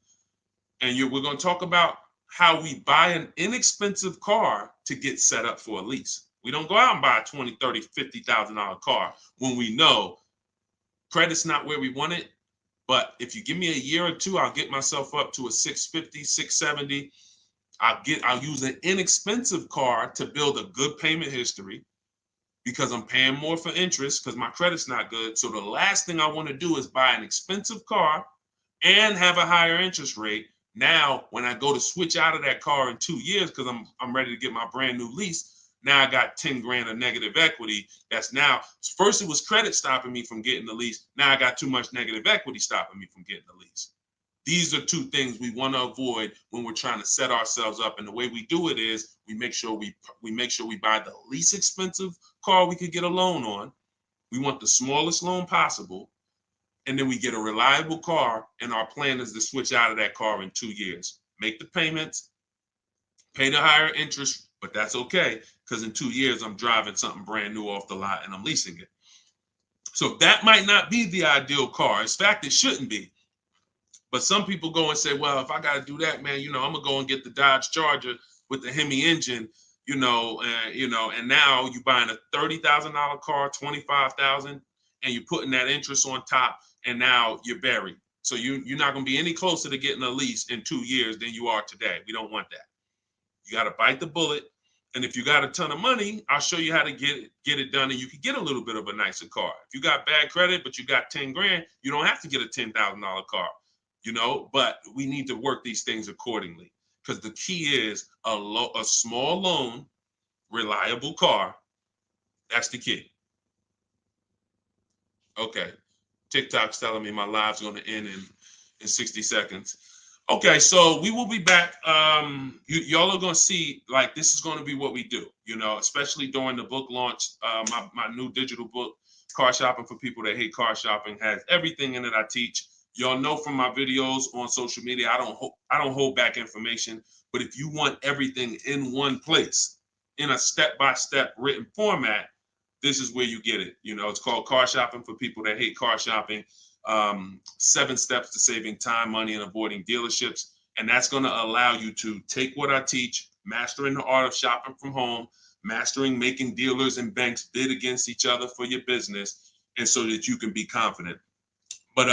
And we're going to talk about how we buy an inexpensive car to get set up for a lease. We don't go out and buy a $20,000, $30,000, $50,000 car when we know credit's not where we want it. But if you give me a year or two, I'll get myself up to a 650, 670. I'll use an inexpensive car to build a good payment history, because I'm paying more for interest because my credit's not good. So the last thing I want to do is buy an expensive car and have a higher interest rate. Now, when I go to switch out of that car in 2 years, because I'm ready to get my brand new lease, now I got 10 grand of negative equity. That's now, first it was credit stopping me from getting the lease. Now I got too much negative equity stopping me from getting the lease. These are two things we want to avoid when we're trying to set ourselves up. And the way we do it is we make sure we buy the least expensive car we could get a loan on. We want the smallest loan possible. And then we get a reliable car, and our plan is to switch out of that car in 2 years. Make the payments, pay the higher interest, but that's okay, because in 2 years, I'm driving something brand new off the lot and I'm leasing it. So that might not be the ideal car. In fact, it shouldn't be. But some people go and say, well, if I got to do that, man, I'm going to go and get the Dodge Charger with the Hemi engine, and now you're buying a $30,000 car, $25,000, and you're putting that interest on top, and now you're buried. So you're not going to be any closer to getting a lease in 2 years than you are today. We don't want that. You got to bite the bullet And if you got a ton of money, I'll show you how to get it done, and you can get a little bit of a nicer car. If you got bad credit, but you got 10 grand, you don't have to get a $10,000 car, but we need to work these things accordingly, because the key is a small loan, reliable car. That's the key. Okay. TikTok's telling me my live's going to end in 60 seconds. Okay, so we will be back. Y'all are going to see, like, this is going to be what we do, especially during the book launch. My new digital book, Car Shopping for People That Hate Car Shopping, has everything in it I teach. Y'all know from my videos on social media, I don't hold back information. But if you want everything in one place, in a step-by-step written format, this is where you get it. It's called Car Shopping for People That Hate Car Shopping. 7 steps to saving time, money, and avoiding dealerships. And that's going to allow you to take what I teach, mastering the art of shopping from home, mastering making dealers and banks bid against each other for your business, and so that you can be confident. But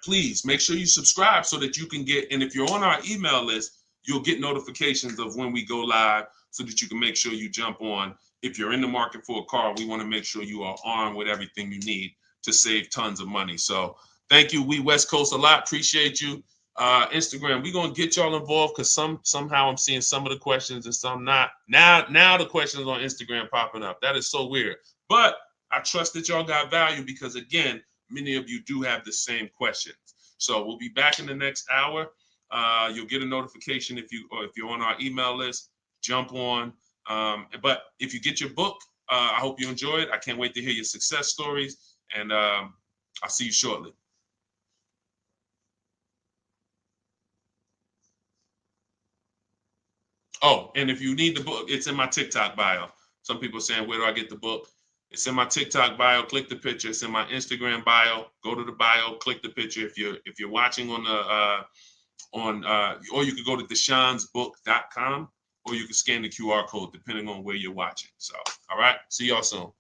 please make sure you subscribe so that you can get, and if you're on our email list, you'll get notifications of when we go live so that you can make sure you jump on. If you're in the market for a car, we want to make sure you are armed with everything you need to save tons of money. So thank you, We West Coast, a lot. Appreciate you. Instagram, we're going to get y'all involved, because somehow I'm seeing some of the questions and some not. Now the questions on Instagram popping up. That is so weird. But I trust that y'all got value, because, again, many of you do have the same questions. So we'll be back in the next hour. You'll get a notification if you're on our email list. Jump on. But if you get your book, I hope you enjoy it. I can't wait to hear your success stories, and I'll see you shortly. Oh, and if you need the book, it's in my TikTok bio. Some people are saying, where do I get the book? It's in my TikTok bio. Click the picture. It's in my Instagram bio. Go to the bio. Click the picture. If you're watching on or you could go to deshonesbook.com, or you can scan the QR code depending on where you're watching. So, all right. See y'all soon.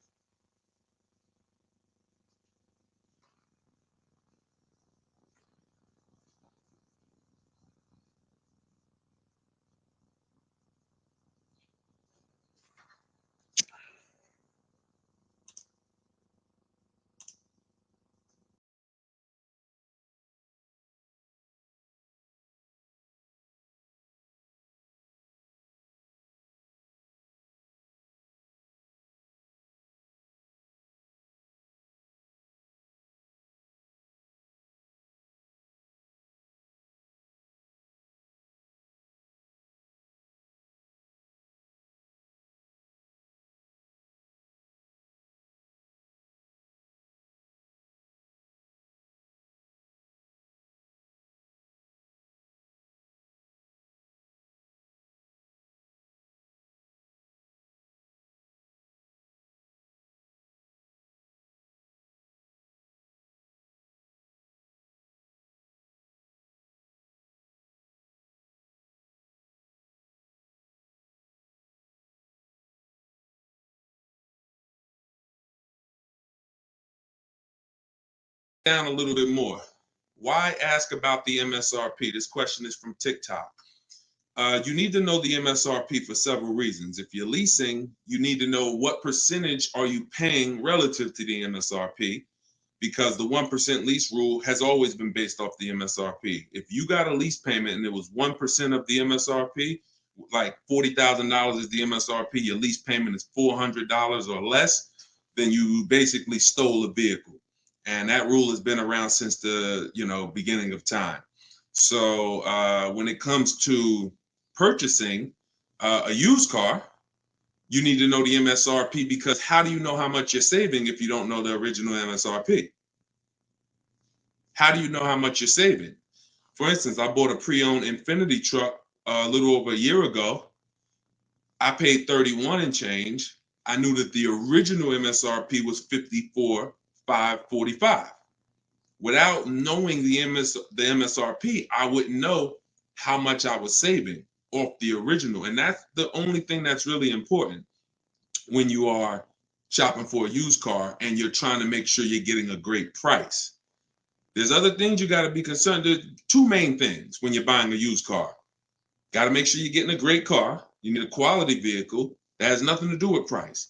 Down a little bit more. Why ask about the MSRP? This question is from TikTok. You need to know the MSRP for several reasons. If you're leasing, you need to know what percentage are you paying relative to the MSRP, because the 1% lease rule has always been based off the MSRP. If you got a lease payment and it was 1% of the MSRP, like $40,000 is the MSRP, your lease payment is $400 or less, then you basically stole a vehicle. And that rule has been around since the beginning of time. So when it comes to purchasing a used car, you need to know the MSRP, because how do you know how much you're saving if you don't know the original MSRP? How do you know how much you're saving? For instance, I bought a pre-owned Infiniti truck a little over a year ago. I paid 31 and change. I knew that the original MSRP was 54,545. Without knowing the MSRP, I wouldn't know how much I was saving off the original. And that's the only thing that's really important when you are shopping for a used car and you're trying to make sure you're getting a great price. There's other things you got to be concerned. There's 2 main things when you're buying a used car. Got to make sure you're getting a great car. You need a quality vehicle, That has nothing to do with price.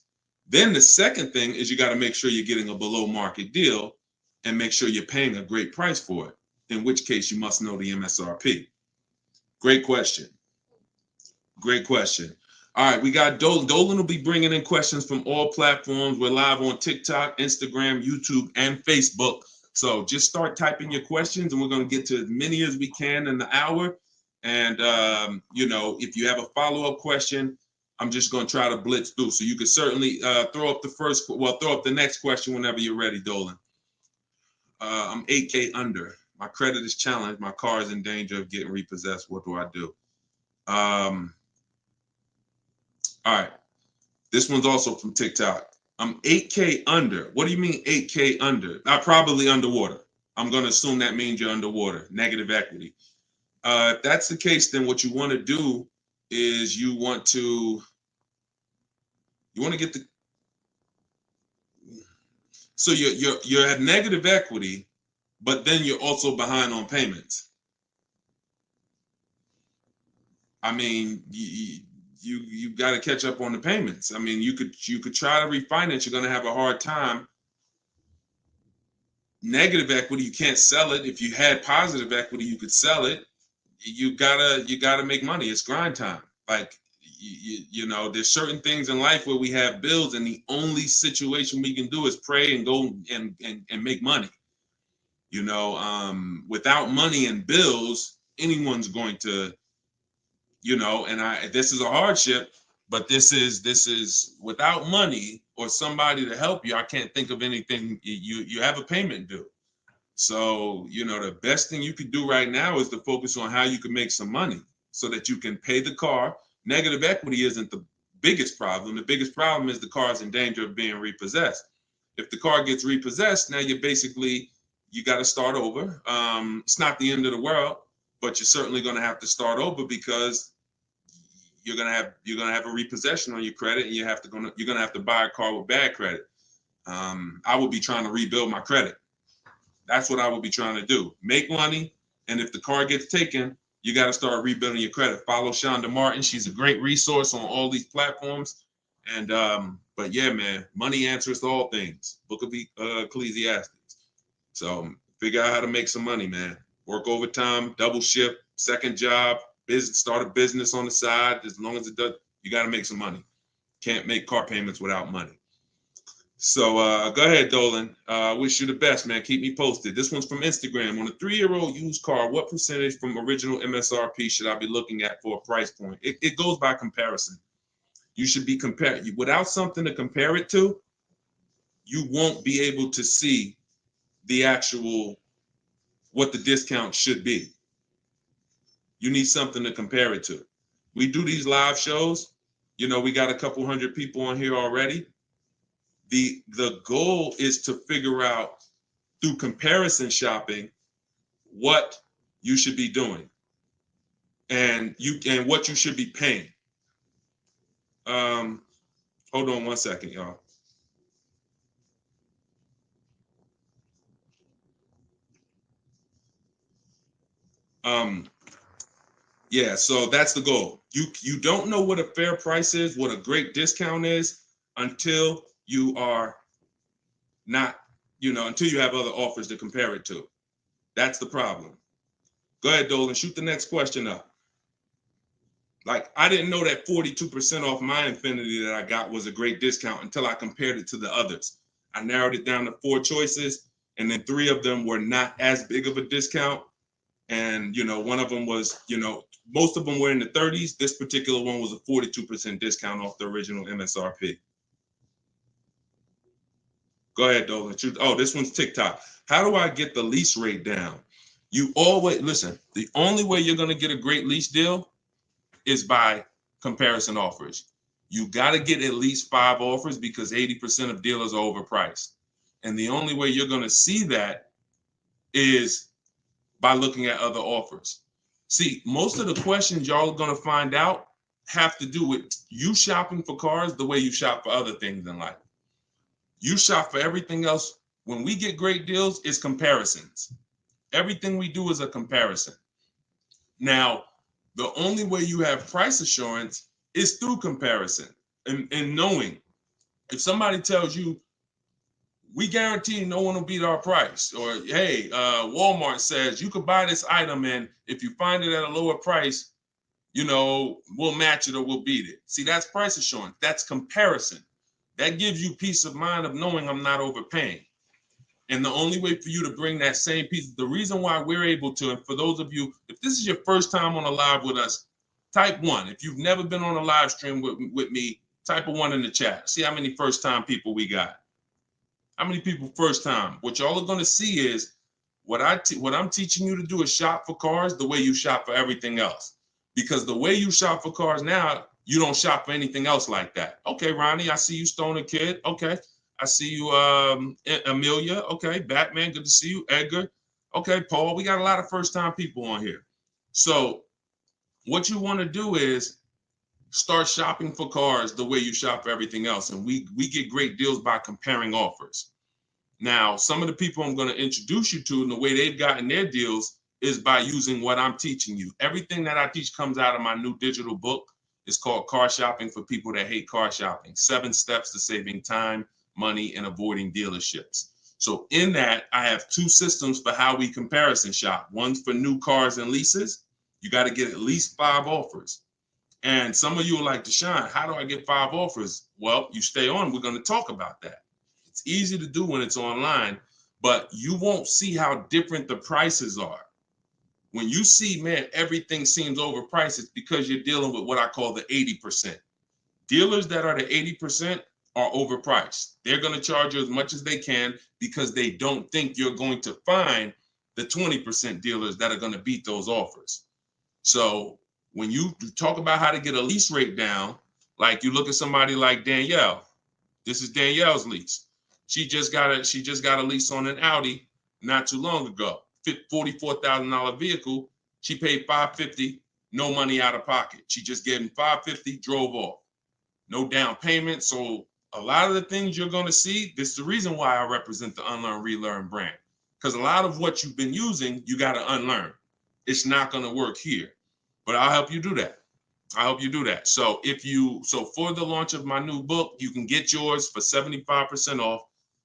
Then the second thing is you got to make sure you're getting a below market deal and make sure you're paying a great price for it, in which case you must know the MSRP. Great question. Great question. All right, we got Dolan. Dolan will be bringing in questions from all platforms. We're live on TikTok, Instagram, YouTube, and Facebook. So just start typing your questions, and we're going to get to as many as we can in the hour. And, you know, if you have a follow-up question, I'm just going to try to blitz through. So you can certainly throw up the next question whenever you're ready, Dolan. I'm 8K under. My credit is challenged. My car is in danger of getting repossessed. What do I do? All right. This one's also from TikTok. I'm 8K under. What do you mean 8K under? I'm probably underwater. I'm going to assume that means you're underwater, negative equity. If that's the case, then what you want to do is you want to get the, so you're at negative equity, but then you're also behind on payments. I mean, you got to catch up on the payments. I mean, you could try to refinance. You're going to have a hard time. Negative equity, you can't sell it. If you had positive equity, you could sell it. You gotta make money. It's grind time. Like you know, there's certain things in life where we have bills, and the only situation we can do is pray and go and make money. You know, without money and bills, anyone's going to, you know, and this is a hardship, but this is without money or somebody to help you. I can't think of anything. You have a payment due. So, you know, the best thing you could do right now is to focus on how you can make some money so that you can pay the car. Negative equity isn't the biggest problem. The biggest problem is the car is in danger of being repossessed. If the car gets repossessed, now you got to start over. It's not the end of the world, but you're certainly going to have to start over because you're gonna have a repossession on your credit, and you're gonna have to buy a car with bad credit. I would be trying to rebuild my credit. That's what I would be trying to do. Make money, and if the car gets taken, you got to start rebuilding your credit. Follow Shonda Martin. She's a great resource on all these platforms. And but yeah, man, money answers to all things. Book of Ecclesiastes. So figure out how to make some money, man. Work overtime, double shift, second job, start a business on the side. As long as it does, you got to make some money. Can't make car payments without money. So go ahead, Dolan. Wish you the best, man. Keep me posted. This one's from Instagram. On a 3-year-old used car, what percentage from original MSRP should I be looking at for a price point? It goes by comparison. You should be compared. Without something to compare it to, you won't be able to see the actual, what the discount should be. You need something to compare it to. We do these live shows. You know, we got a couple hundred people on here already. The goal is to figure out through comparison shopping what you should be doing and what you should be paying. Hold on one second, y'all. Yeah, so that's the goal. You don't know what a fair price is, what a great discount is, until you are not, until you have other offers to compare it to. That's the problem. Go ahead, Dolan, shoot the next question up. Like, I didn't know that 42% off my Infinity that I got was a great discount until I compared it to the others. I narrowed it down to 4 choices, and then 3 of them were not as big of a discount. And, one of them was, most of them were in the 30s. This particular one was a 42% discount off the original MSRP. Go ahead, Dolan. Oh, this one's TikTok. How do I get the lease rate down? You always, listen, the only way you're going to get a great lease deal is by comparison offers. You got to get at least 5 offers because 80% of dealers are overpriced. And the only way you're going to see that is by looking at other offers. See, most of the questions y'all are going to find out have to do with you shopping for cars the way you shop for other things in life. You shop for everything else. When we get great deals, it's comparisons. Everything we do is a comparison. Now, the only way you have price assurance is through comparison. and knowing if somebody tells you, we guarantee no one will beat our price, or hey, Walmart says you could buy this item and if you find it at a lower price, you know, we'll match it or we'll beat it. See, that's price assurance. That's comparison. That gives you peace of mind of knowing I'm not overpaying. And the only way for you to bring that same piece, the reason why we're able to, and for those of you, if this is your first time on a live with us, type 1. If you've never been on a live stream with me, type a 1 in the chat. See how many first time people we got. How many people first time? What y'all are going to see is what I'm teaching you to do is shop for cars the way you shop for everything else. Because the way you shop for cars now, you don't shop for anything else like that. Okay, Ronnie, I see you, Stoner Kid. Okay. I see you, Amelia. Okay, Batman, good to see you. Edgar. Okay, Paul, we got a lot of first-time people on here. So what you want to do is start shopping for cars the way you shop for everything else. And we get great deals by comparing offers. Now, some of the people I'm going to introduce you to and the way they've gotten their deals is by using what I'm teaching you. Everything that I teach comes out of my new digital book. It's called Car Shopping for People That Hate Car Shopping. 7 Steps to Saving Time, Money, and Avoiding Dealerships. So in that, I have 2 systems for how we comparison shop. One's for new cars and leases. You got to get at least 5 offers. And some of you are like, Deshone, how do I get 5 offers? Well, you stay on. We're going to talk about that. It's easy to do when it's online, but you won't see how different the prices are. When you see, man, everything seems overpriced, it's because you're dealing with what I call the 80%. Dealers that are the 80% are overpriced. They're going to charge you as much as they can because they don't think you're going to find the 20% dealers that are going to beat those offers. So when you talk about how to get a lease rate down, like you look at somebody like Danielle. This is Danielle's lease. She just got a lease on an Audi not too long ago. $44,000 vehicle. She paid $550, no money out of pocket. She just gave him $550, drove off. No down payment. So a lot of the things you're going to see, this is the reason why I represent the Unlearn, Relearn brand. Because a lot of what you've been using, you got to unlearn. It's not going to work here. But I'll help you do that. I hope you do that. So for the launch of my new book, you can get yours for 75% off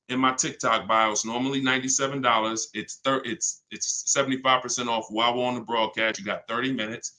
in my TikTok bio. It's normally $97. It's 75% off while we're on the broadcast. You got 30 minutes.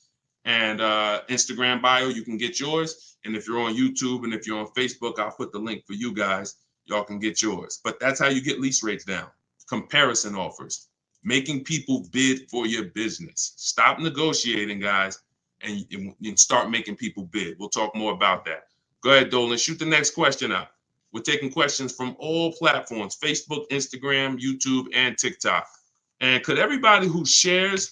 And Instagram bio, you can get yours. And if you're on YouTube and if you're on Facebook, I'll put the link for you guys. Y'all can get yours. But that's how you get lease rates down. Comparison offers. Making people bid for your business. Stop negotiating, guys. And start making people bid. We'll talk more about that. Go ahead, Dolan. Shoot the next question up. We're taking questions from all platforms, Facebook, Instagram, YouTube, and TikTok. And could everybody who shares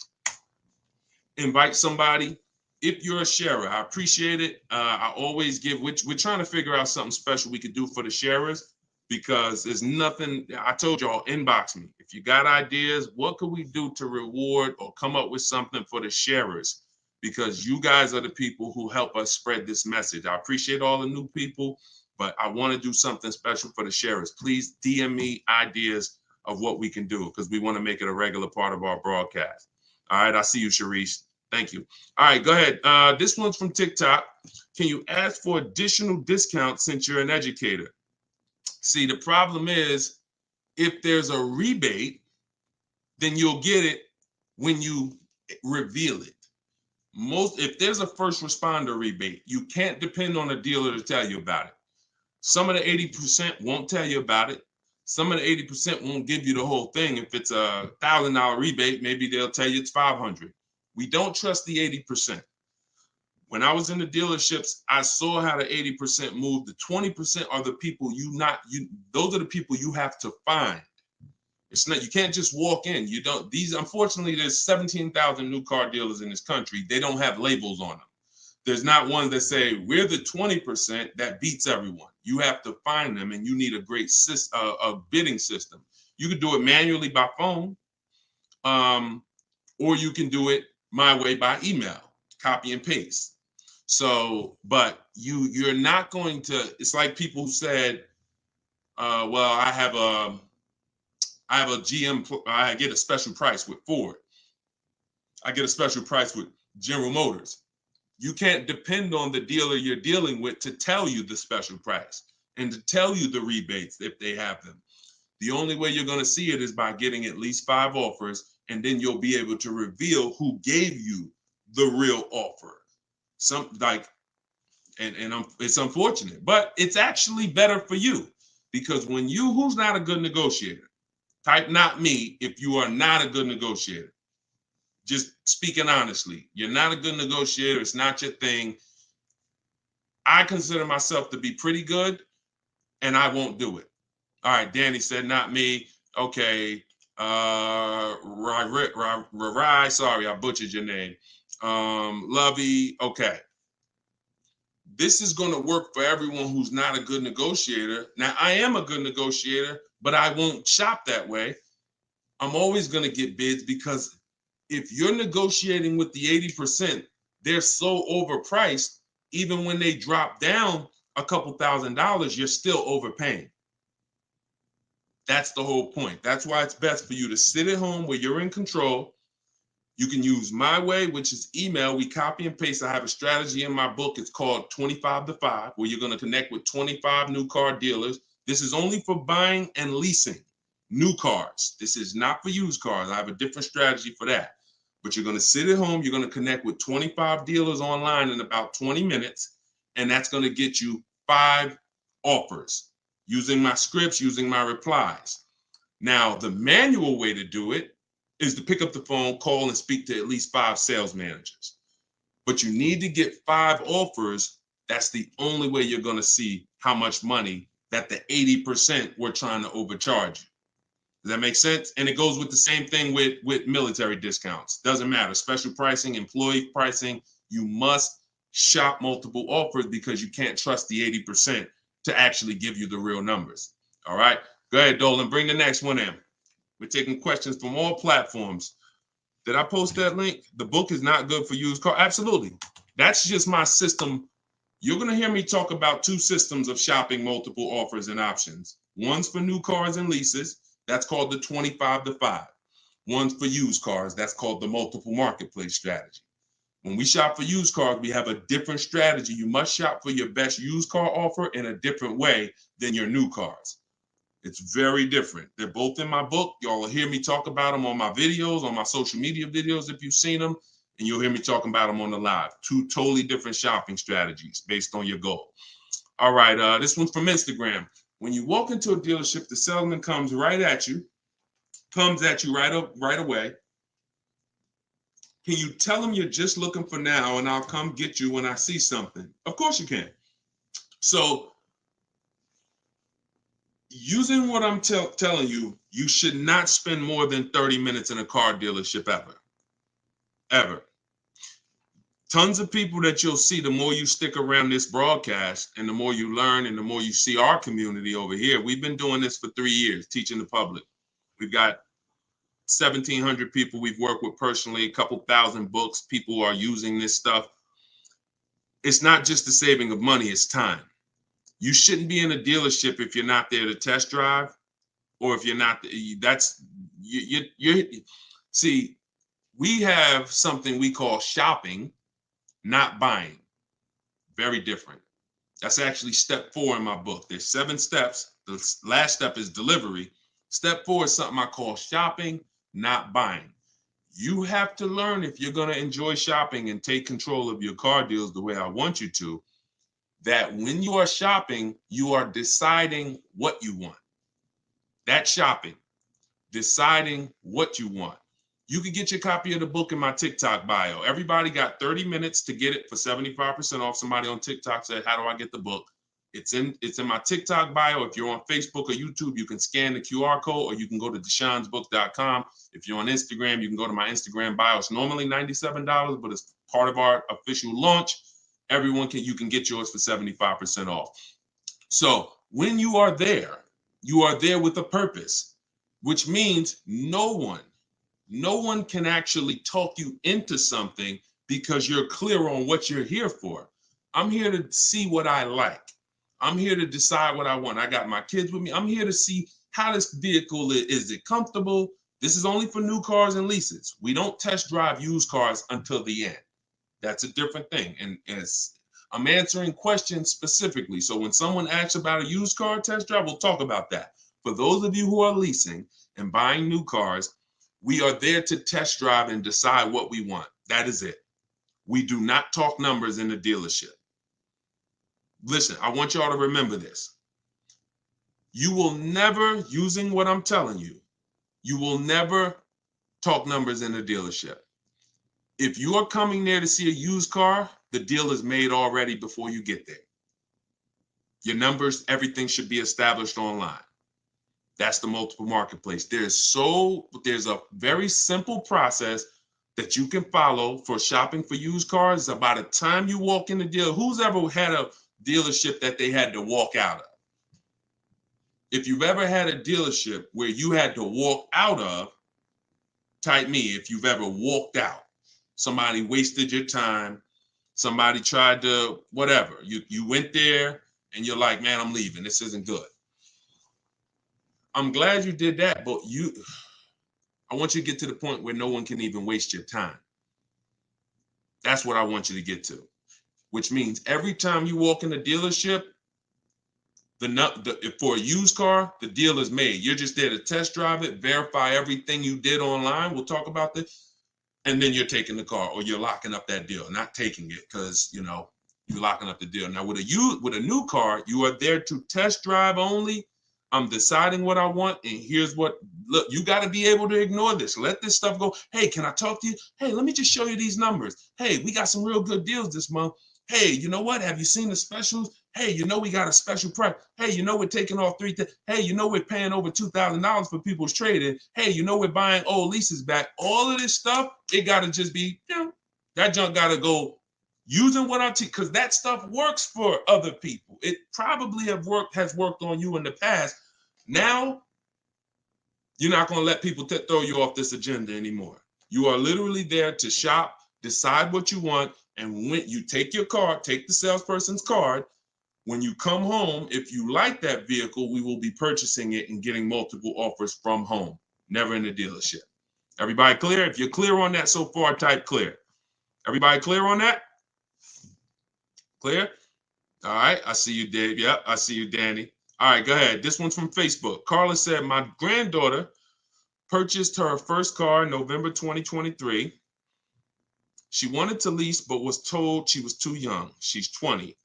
invite somebody? If you're a sharer, I appreciate it. I always give, we're trying to figure out something special we could do for the sharers because there's nothing, I told y'all, inbox me. If you got ideas, what could we do to reward or come up with something for the sharers? Because you guys are the people who help us spread this message. I appreciate all the new people, but I want to do something special for the sharers. Please DM me ideas of what we can do because we want to make it a regular part of our broadcast. All right, I see you, Sharice. Thank you. All right, go ahead. This one's from TikTok. Can you ask for additional discounts since you're an educator? See, the problem is if there's a rebate, then you'll get it when you reveal it. If there's a first responder rebate, you can't depend on a dealer to tell you about it. Some of the 80% won't tell you about it. Some of the 80% won't give you the whole thing. If it's a $1,000 rebate, maybe they'll tell you it's $500. We don't trust the 80%. When I was in the dealerships, I saw how the 80% moved. The 20% are the people those are the people you have to find. It's not, you can't just walk in. You don't, unfortunately, there's 17,000 new car dealers in this country. They don't have labels on them. There's not one that say, we're the 20% that beats everyone. You have to find them and you need a great a bidding system. You can do it manually by phone, or you can do it my way by email, copy and paste. So, but you're not going to, it's like people who said, well, I have a GM, I get a special price with Ford. I get a special price with General Motors. You can't depend on the dealer you're dealing with to tell you the special price and to tell you the rebates if they have them. The only way you're going to see it is by getting at least 5 offers, and then you'll be able to reveal who gave you the real offer. It's unfortunate, but it's actually better for you, because when who's not a good negotiator? Type not me if you are not a good negotiator. Just speaking honestly, you're not a good negotiator. It's not your thing. I consider myself to be pretty good, and I won't do it. All right, Danny said not me. Okay. Rai, sorry, I butchered your name. Lovey, okay. This is going to work for everyone who's not a good negotiator. Now, I am a good negotiator, but I won't shop that way. I'm always going to get bids, because if you're negotiating with the 80%, they're so overpriced. Even when they drop down a couple $1,000s, you're still overpaying. That's the whole point. That's why it's best for you to sit at home where you're in control. You can use my way, which is email. We copy and paste. I have a strategy in my book. It's called 25 to 5, where you're going to connect with 25 new car dealers. This is only for buying and leasing new cars. This is not for used cars. I have a different strategy for that. But you're going to sit at home. You're going to connect with 25 dealers online in about 20 minutes. And that's going to get you 5 offers using my scripts, using my replies. Now, the manual way to do it is to pick up the phone, call, and speak to at least 5 sales managers. But you need to get 5 offers. That's the only way you're going to see how much money that the 80% were trying to overcharge you. Does that make sense? And it goes with the same thing with military discounts. Doesn't matter. Special pricing, employee pricing. You must shop multiple offers, because you can't trust the 80% to actually give you the real numbers. All right. Go ahead, Dolan. Bring the next one in. We're taking questions from all platforms. Did I post that link? The book is not good for used car. Absolutely. That's just my system. You're going to hear me talk about 2 systems of shopping multiple offers and options. One's for new cars and leases. That's called the 25 to 5. One's for used cars. That's called the multiple marketplace strategy. When we shop for used cars, we have a different strategy. You must shop for your best used car offer in a different way than your new cars. It's very different. They're both in my book. Y'all will hear me talk about them on my videos, on my social media videos if you've seen them, and you'll hear me talking about them on the live. 2 totally different shopping strategies based on your goal. All right, this one's from Instagram. When you walk into a dealership, the salesman comes at you right away. Can you tell him you're just looking for now, and I'll come get you when I see something? Of course you can. So using what I'm telling you, you should not spend more than 30 minutes in a car dealership ever. Tons of people that you'll see, the more you stick around this broadcast and the more you learn and the more you see our community over here. We've been doing this for 3 years, teaching the public. We've got 1,700 people we've worked with personally, a couple thousand books. People are using this stuff. It's not just the saving of money, it's time. You shouldn't be in a dealership if you're not there to test drive, or if you're not, see, we have something we call shopping, not buying. Very different. That's actually step 4 in my book. There's 7 steps. The last step is delivery. Step 4 is something I call shopping, not buying. You have to learn, if you're going to enjoy shopping and take control of your car deals the way I want you to, that when you are shopping, you are deciding what you want. That's shopping, deciding what you want. You can get your copy of the book in my TikTok bio. Everybody got 30 minutes to get it for 75% off. Somebody on TikTok said, how do I get the book? It's in my TikTok bio. If you're on Facebook or YouTube, you can scan the QR code, or you can go to deshonsbook.com. If you're on Instagram, you can go to my Instagram bio. It's normally $97, but it's part of our official launch. You can get yours for 75% off. So when you are there with a purpose, which means no one can actually talk you into something, because you're clear on what you're here for. I'm here to see what I like. I'm here to decide what I want. I got my kids with me. I'm here to see how this vehicle is it comfortable? This is only for new cars and leases. We don't test drive used cars until the end. That's a different thing. And I'm answering questions specifically. So when someone asks about a used car test drive, we'll talk about that. For those of you who are leasing and buying new cars, we are there to test drive and decide what we want. That is it. We do not talk numbers in the dealership. Listen, I want y'all to remember this. You will never, using what I'm telling you, you will never talk numbers in the dealership. If you are coming there to see a used car, the deal is made already before you get there. Your numbers, everything should be established online. That's the multiple marketplace. There's a very simple process that you can follow for shopping for used cars. By the time you walk in the deal, who's ever had a dealership that they had to walk out of? If you've ever had a dealership where you had to walk out of, type me if you've ever walked out. Somebody wasted your time. Somebody tried to, whatever. You went there and you're like, man, I'm leaving. This isn't good. I'm glad you did that, but I want you to get to the point where no one can even waste your time. That's what I want you to get to, which means every time you walk in a dealership, for a used car, the deal is made. You're just there to test drive it, verify everything you did online. We'll talk about this. And then you're taking the car or you're locking up that deal, not taking it because, you're locking up the deal. Now, with a new car, you are there to test drive only. I'm deciding what I want. And here's look, you got to be able to ignore this. Let this stuff go. Hey, can I talk to you? Hey, let me just show you these numbers. Hey, we got some real good deals this month. Hey, you know what? Have you seen the specials? Hey, we got a special price. Hey, we're taking off Hey, we're paying over $2,000 for people's trading. Hey, we're buying old leases back. All of this stuff, it got to just be, that junk got to go using what I teach, because that stuff works for other people. It probably has worked on you in the past. Now, you're not going to let people throw you off this agenda anymore. You are literally there to shop, decide what you want, and when you take your card, take the salesperson's card. When you come home, if you like that vehicle, we will be purchasing it and getting multiple offers from home, never in the dealership. Everybody clear? If you're clear on that so far, type clear. Everybody clear on that? Clear? All right, I see you, Dave. Yep, I see you, Danny. All right, go ahead. This one's from Facebook. Carla said, my granddaughter purchased her first car in November 2023. She wanted to lease, but was told she was too young. She's 20.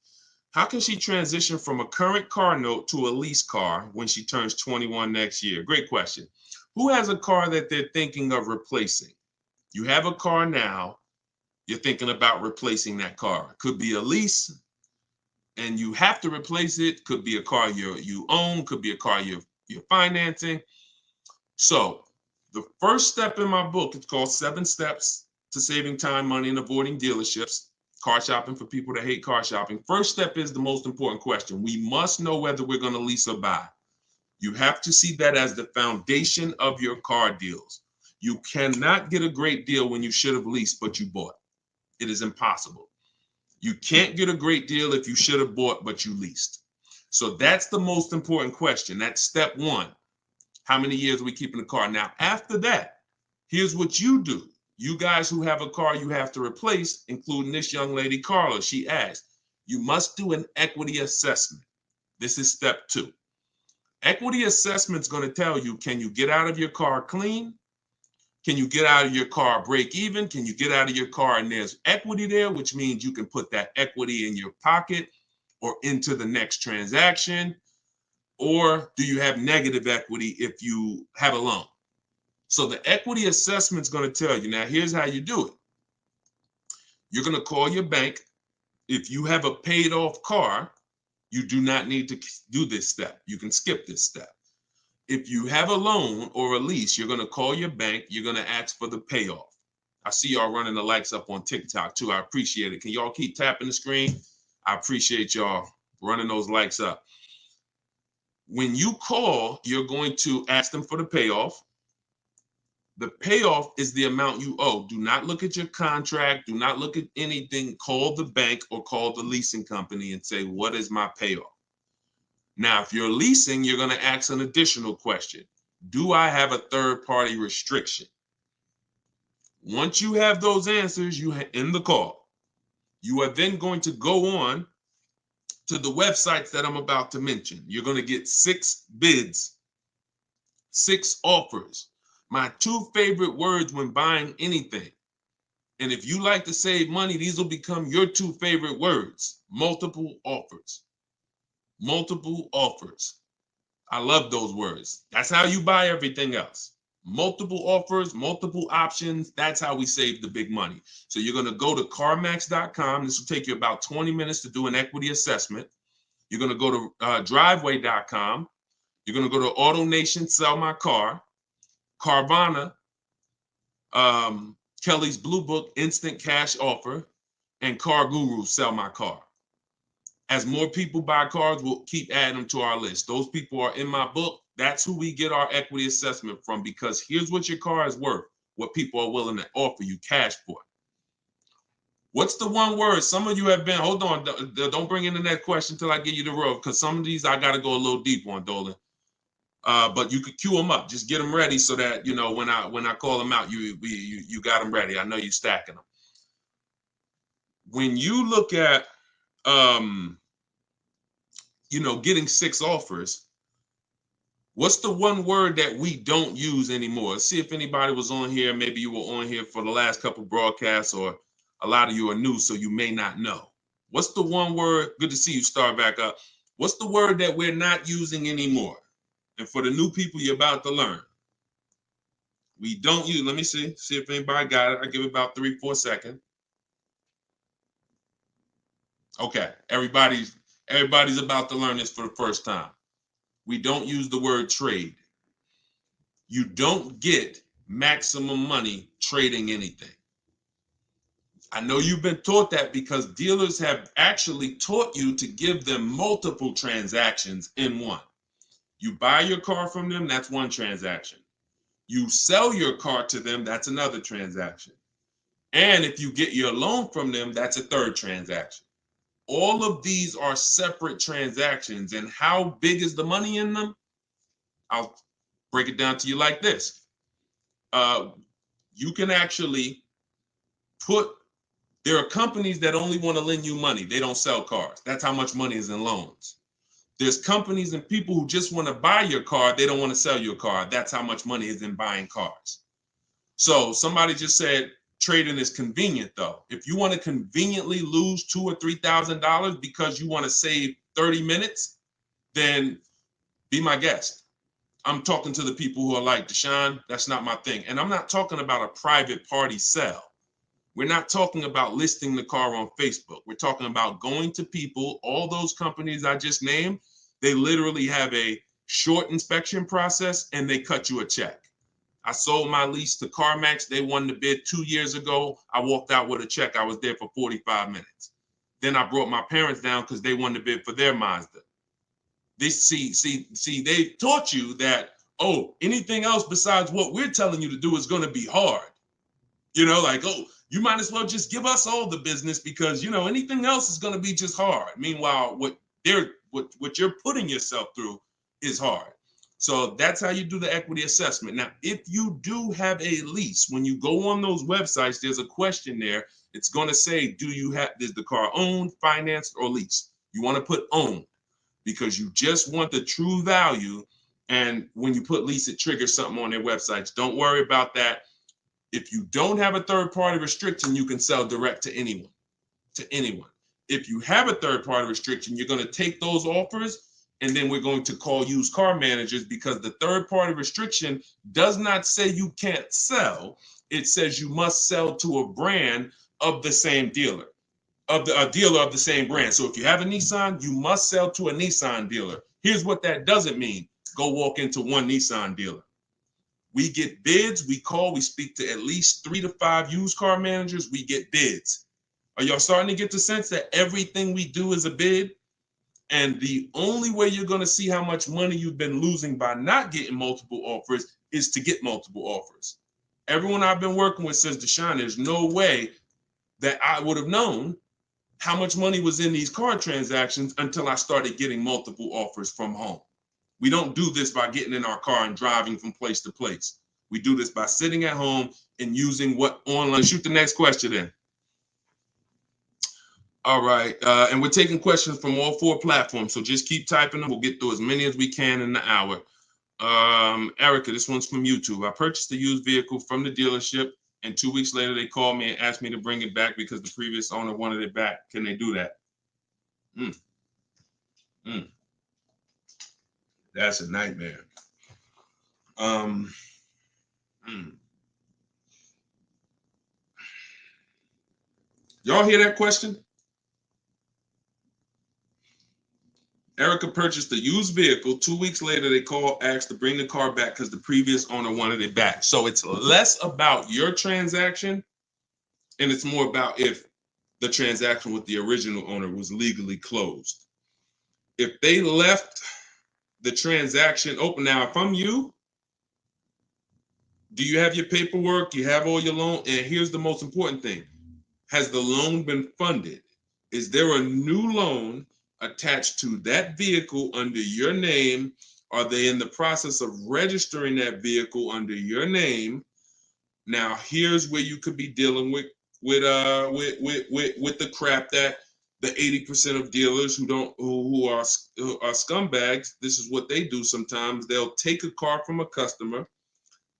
How can she transition from a current car note to a lease car when she turns 21 next year? Great question. Who has a car that they're thinking of replacing? You have a car now. You're thinking about replacing that car. Could be a lease, and you have to replace it. Could be a car you own. Could be a car you're financing. So the first step in my book, it's called 7 Steps to Saving Time, Money, and Avoiding Dealerships. Car shopping for people that hate car shopping. First step is the most important question. We must know whether we're going to lease or buy. You have to see that as the foundation of your car deals. You cannot get a great deal when you should have leased, but you bought. It is impossible. You can't get a great deal if you should have bought, but you leased. So that's the most important question. That's step 1. How many years are we keeping the car? Now, after that, here's what you do. You guys who have a car you have to replace, including this young lady, Carla, she asked, you must do an equity assessment. This is step 2. Equity assessment is going to tell you, can you get out of your car clean? Can you get out of your car break even? Can you get out of your car and there's equity there, which means you can put that equity in your pocket or into the next transaction? Or do you have negative equity if you have a loan? So the equity assessment is going to tell you. Now, here's how you do it. You're going to call your bank. If you have a paid off car, you do not need to do this step. You can skip this step. If you have a loan or a lease, you're going to call your bank. You're going to ask for the payoff. I see y'all running the likes up on TikTok too. I appreciate it. Can y'all keep tapping the screen? I appreciate y'all running those likes up. When you call, you're going to ask them for the payoff. The payoff is the amount you owe. Do not look at your contract. Do not look at anything. Call the bank or call the leasing company and say, what is my payoff? Now, if you're leasing, you're going to ask an additional question. Do I have a third-party restriction? Once you have those answers, you end the call. You are then going to go on to the websites that I'm about to mention. You're going to get 6 bids, 6 offers. My 2 favorite words when buying anything. And if you like to save money, these will become your 2 favorite words. Multiple offers. Multiple offers. I love those words. That's how you buy everything else. Multiple offers, multiple options. That's how we save the big money. So you're going to go to CarMax.com. This will take you about 20 minutes to do an equity assessment. You're going to go to Driveway.com. You're going to go to AutoNation, Sell My Car, Carvana, Kelly's Blue Book, Instant Cash Offer, and Car Guru, Sell My Car. As more people buy cars, we'll keep adding them to our list. Those people are in my book. That's who we get our equity assessment from, because here's what your car is worth, what people are willing to offer you cash for. What's the one word? Some of you have been, hold on, don't bring in the next question until I give you the road, because some of these I got to go a little deep on, Dolan. But you could queue them up. Just get them ready so that, you know, when I call them out, you got them ready. I know you're stacking them. When you look at, you know, getting 6 offers, what's the one word that we don't use anymore? Let's see if anybody was on here. Maybe you were on here for the last couple broadcasts, or a lot of you are new, so you may not know. What's the one word? Good to see you start back up. What's the word that we're not using anymore? And for the new people, you're about to learn. We don't use, let me see if anybody got it. I give it about 3-4 seconds. Okay, everybody's about to learn this for the first time. We don't use the word trade. You don't get maximum money trading anything. I know you've been taught that because dealers have actually taught you to give them multiple transactions in one. You buy your car from them, that's one transaction. You sell your car to them, that's another transaction. And if you get your loan from them, that's a third transaction. All of these are separate transactions. And how big is the money in them? I'll break it down to you like this. You can actually there are companies that only want to lend you money. They don't sell cars. That's how much money is in loans. There's companies and people who just want to buy your car. They don't want to sell your car. That's how much money is in buying cars. So somebody just said trading is convenient, though. If you want to conveniently lose $2,000 or $3,000 because you want to save 30 minutes, then be my guest. I'm talking to the people who are like, Deshone, that's not my thing. And I'm not talking about a private party sale. We're not talking about listing the car on Facebook. We're talking about going to people. All those companies I just named, they literally have a short inspection process and they cut you a check. I sold my lease to CarMax. They won the bid 2 years ago. I walked out with a check. I was there for 45 minutes. Then I brought my parents down because they won the bid for their Mazda. They taught you that, oh, anything else besides what we're telling you to do is going to be hard. You know, like, oh, you might as well just give us all the business because, you know, anything else is going to be just hard. Meanwhile, what you're putting yourself through is hard. So that's how you do the equity assessment. Now, if you do have a lease, when you go on those websites, there's a question there. It's going to say, is the car owned, financed, or leased? You want to put owned because you just want the true value. And when you put lease, it triggers something on their websites. Don't worry about that. If you don't have a third-party restriction, you can sell direct to anyone. If you have a third-party restriction, you're going to take those offers, and then we're going to call used car managers because the third-party restriction does not say you can't sell. It says you must sell to a brand of the same dealer, a dealer of the same brand. So if you have a Nissan, you must sell to a Nissan dealer. Here's what that doesn't mean. Go walk into one Nissan dealer. We get bids, we speak to at least 3 to 5 used car managers, we get bids. Are y'all starting to get the sense that everything we do is a bid? And the only way you're going to see how much money you've been losing by not getting multiple offers is to get multiple offers. Everyone I've been working with says, Deshone, there's no way that I would have known how much money was in these car transactions until I started getting multiple offers from home. We don't do this by getting in our car and driving from place to place. We do this by sitting at home and using what online. Shoot the next question in. All right. And we're taking questions from all 4 platforms. So just keep typing them. We'll get through as many as we can in the hour. Erica, this one's from YouTube. I purchased a used vehicle from the dealership, and 2 weeks later they called me and asked me to bring it back because the previous owner wanted it back. Can they do that? Mm, mm, that's a nightmare. Mm. Y'all hear that question? Erica purchased a used vehicle. 2 weeks later, they called, asked to bring the car back because the previous owner wanted it back. So it's less about your transaction, and it's more about if the transaction with the original owner was legally closed. If they left the transaction open, now, if I'm you, do you have your paperwork? You have all your loan? And here's the most important thing. Has the loan been funded? Is there a new loan attached to that vehicle under your name? Are they in the process of registering that vehicle under your name? Now, here's where you could be dealing with the crap that the 80% of dealers who are scumbags. This is what they do sometimes. They'll take a car from a customer.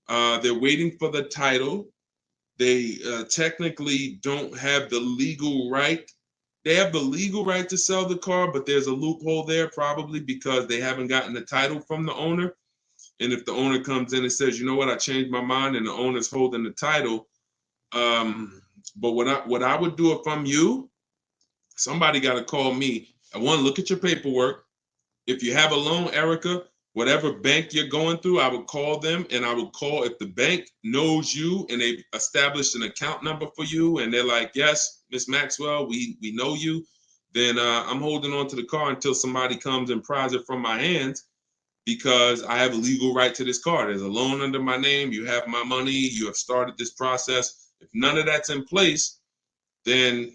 They're waiting for the title. They technically don't have the legal right. They have the legal right to sell the car, but there's a loophole there probably because they haven't gotten the title from the owner. And if the owner comes in and says, you know what, I changed my mind, and the owner's holding the title. But what I would do if I'm you, somebody got to call me. I want to look at your paperwork. If you have a loan, Erica, whatever bank you're going through, I would call them, and I would call if the bank knows you and they've established an account number for you, and they're like, yes, Miss Maxwell, we know you, then I'm holding on to the car until somebody comes and pries it from my hands because I have a legal right to this car. There's a loan under my name. You have my money. You have started this process. If none of that's in place, then,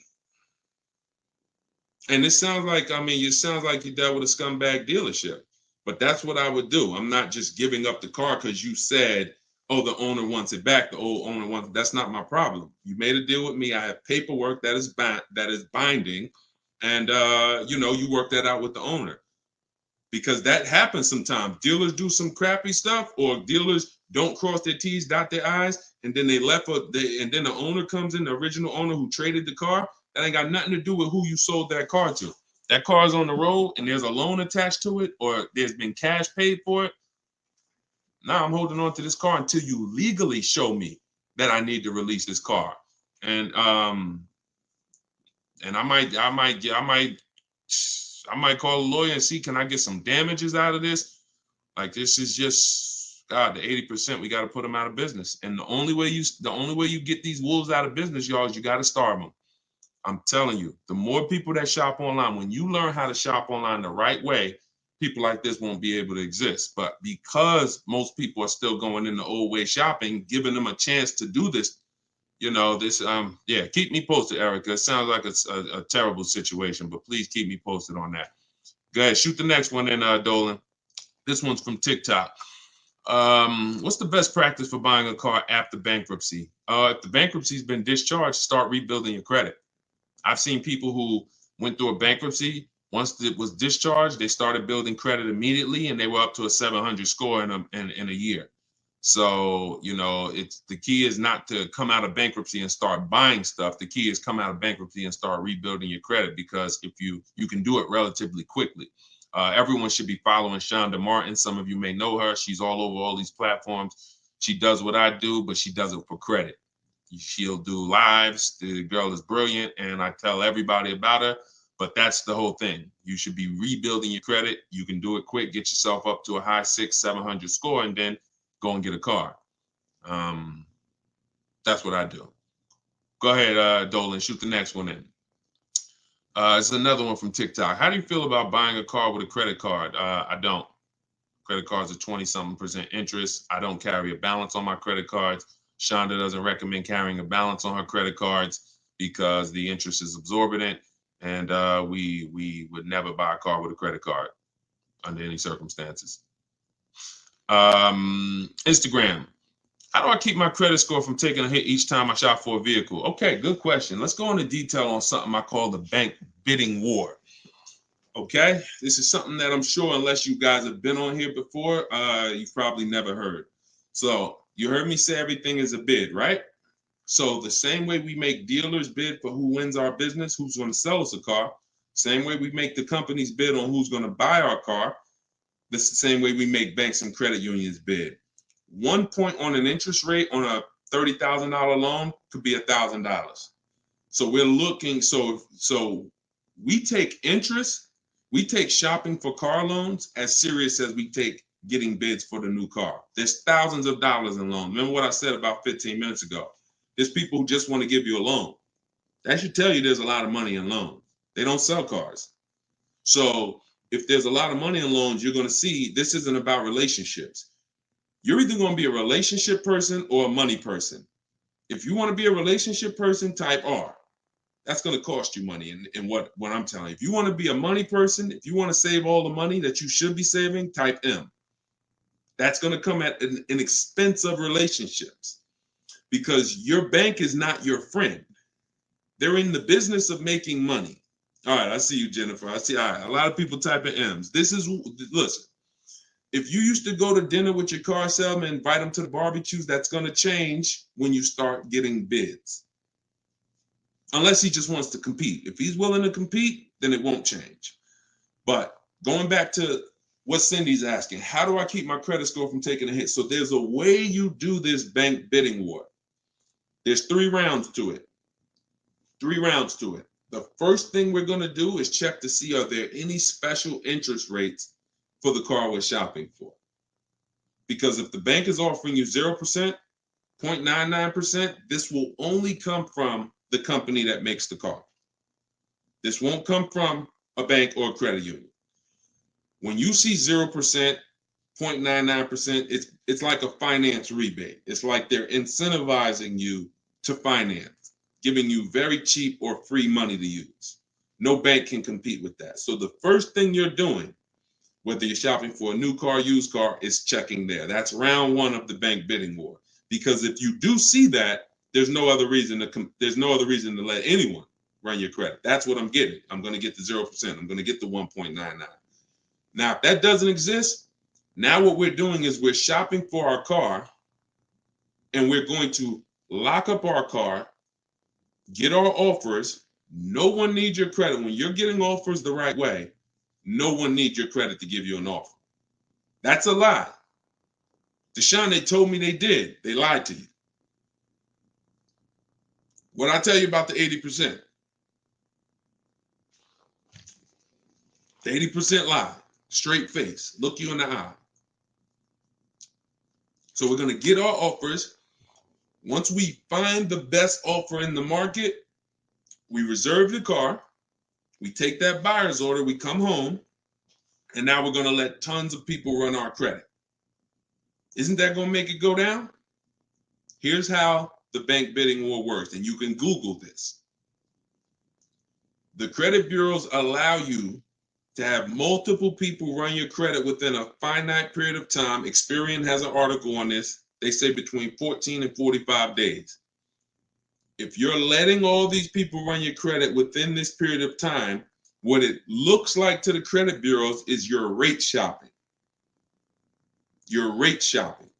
and it sounds like, it sounds like you dealt with a scumbag dealership, but that's what I would do. I'm not just giving up the car because you said, oh, the owner wants it back. The old owner wants it. That's not my problem. You made a deal with me. I have paperwork that is binding, and you work that out with the owner, because that happens sometimes. Dealers do some crappy stuff, or dealers don't cross their T's, dot their I's, and then and then the owner comes in, the original owner who traded the car. That ain't got nothing to do with who you sold that car to. That car is on the road and there's a loan attached to it, or there's been cash paid for it. Now I'm holding on to this car until you legally show me that I need to release this car. And I might call a lawyer and see, can I get some damages out of this? Like, this is just, God, the 80%, we got to put them out of business. And the only way you get these wolves out of business, y'all, is you got to starve them. I'm telling you, the more people that shop online, when you learn how to shop online the right way, people like this won't be able to exist. But because most people are still going in the old way shopping, giving them a chance to do this, keep me posted, Erica. It sounds like it's a terrible situation, but please keep me posted on that. Go ahead, shoot the next one in, Dolan. This one's from TikTok. What's the best practice for buying a car after bankruptcy? If the bankruptcy's been discharged, start rebuilding your credit. I've seen people who went through a bankruptcy. Once it was discharged, they started building credit immediately, and they were up to a 700 score in a year. So, the key is not to come out of bankruptcy and start buying stuff. The key is come out of bankruptcy and start rebuilding your credit, because if you can do it relatively quickly. Everyone should be following Shonda Martin. Some of you may know her. She's all over all these platforms. She does what I do, but she does it for credit. She'll do lives. The girl is brilliant, and I tell everybody about her. But that's the whole thing. You should be rebuilding your credit. You can do it quick. Get yourself up to a high 600-700 score, and then go and get a car. That's what I do. Go ahead, Dolan. Shoot the next one in. It's another one from TikTok. How do you feel about buying a car with a credit card? I don't. Credit cards are 20-something% interest. I don't carry a balance on my credit cards. Shonda doesn't recommend carrying a balance on her credit cards because the interest is exorbitant, and we would never buy a car with a credit card under any circumstances. Instagram. How do I keep my credit score from taking a hit each time I shop for a vehicle? Okay, good question. Let's go into detail on something I call the bank bidding war. Okay, this is something that I'm sure, unless you guys have been on here before, you've probably never heard. So you heard me say everything is a bid, right? So the same way we make dealers bid for who wins our business, who's going to sell us a car, same way we make the companies bid on who's going to buy our car, this is the same way we make banks and credit unions bid. 1 point on an interest rate on a $30,000 loan could be $1,000. So we're looking, so we take interest, we take shopping for car loans as serious as we take getting bids for the new car. There's thousands of dollars in loans. Remember what I said about 15 minutes ago? There's people who just want to give you a loan. That should tell you there's a lot of money in loans. They don't sell cars. So if there's a lot of money in loans, you're going to see this isn't about relationships. You're either going to be a relationship person or a money person. If you want to be a relationship person, type R. That's going to cost you money in what I'm telling you. If you want to be a money person, if you want to save all the money that you should be saving, type M. That's going to come at an expense of relationships, because your bank is not your friend. They're in the business of making money. All right, I see you, Jennifer. I see, all right, a lot of people typing M's. Listen, if you used to go to dinner with your car salesman, invite them to the barbecues, that's going to change when you start getting bids. Unless he just wants to compete. If he's willing to compete, then it won't change. But going back to what Cindy's asking, how do I keep my credit score from taking a hit? So there's a way you do this bank bidding war. There's 3 rounds to it. 3 rounds to it. The first thing we're going to do is check to see, are there any special interest rates for the car we're shopping for? Because if the bank is offering you 0%, 0.99%, this will only come from the company that makes the car. This won't come from a bank or a credit union. When you see 0%, 0.99%, it's like a finance rebate. It's like they're incentivizing you to finance, giving you very cheap or free money to use. No bank can compete with that. So the first thing you're doing, whether you're shopping for a new car, used car, is checking there. That's round 1 of the bank bidding war. Because if you do see that, there's no other reason to let anyone run your credit. That's what I'm getting. I'm going to get the 0%. I'm going to get the 1.99. Now, if that doesn't exist, now what we're doing is we're shopping for our car, and we're going to lock up our car, get our offers. No one needs your credit. When you're getting offers the right way, no one needs your credit to give you an offer. That's a lie. Deshone, they told me they did. They lied to you. What I tell you about the 80%? The 80% lie. Straight face. Look you in the eye. So we're going to get our offers. Once we find the best offer in the market, we reserve the car. We take that buyer's order. We come home. And now we're going to let tons of people run our credit. Isn't that going to make it go down? Here's how the bank bidding war works, and you can Google this. The credit bureaus allow you to have multiple people run your credit within a finite period of time. Experian has an article on this. They say between 14 and 45 days. If you're letting all these people run your credit within this period of time, what it looks like to the credit bureaus is you're rate shopping. You're rate shopping.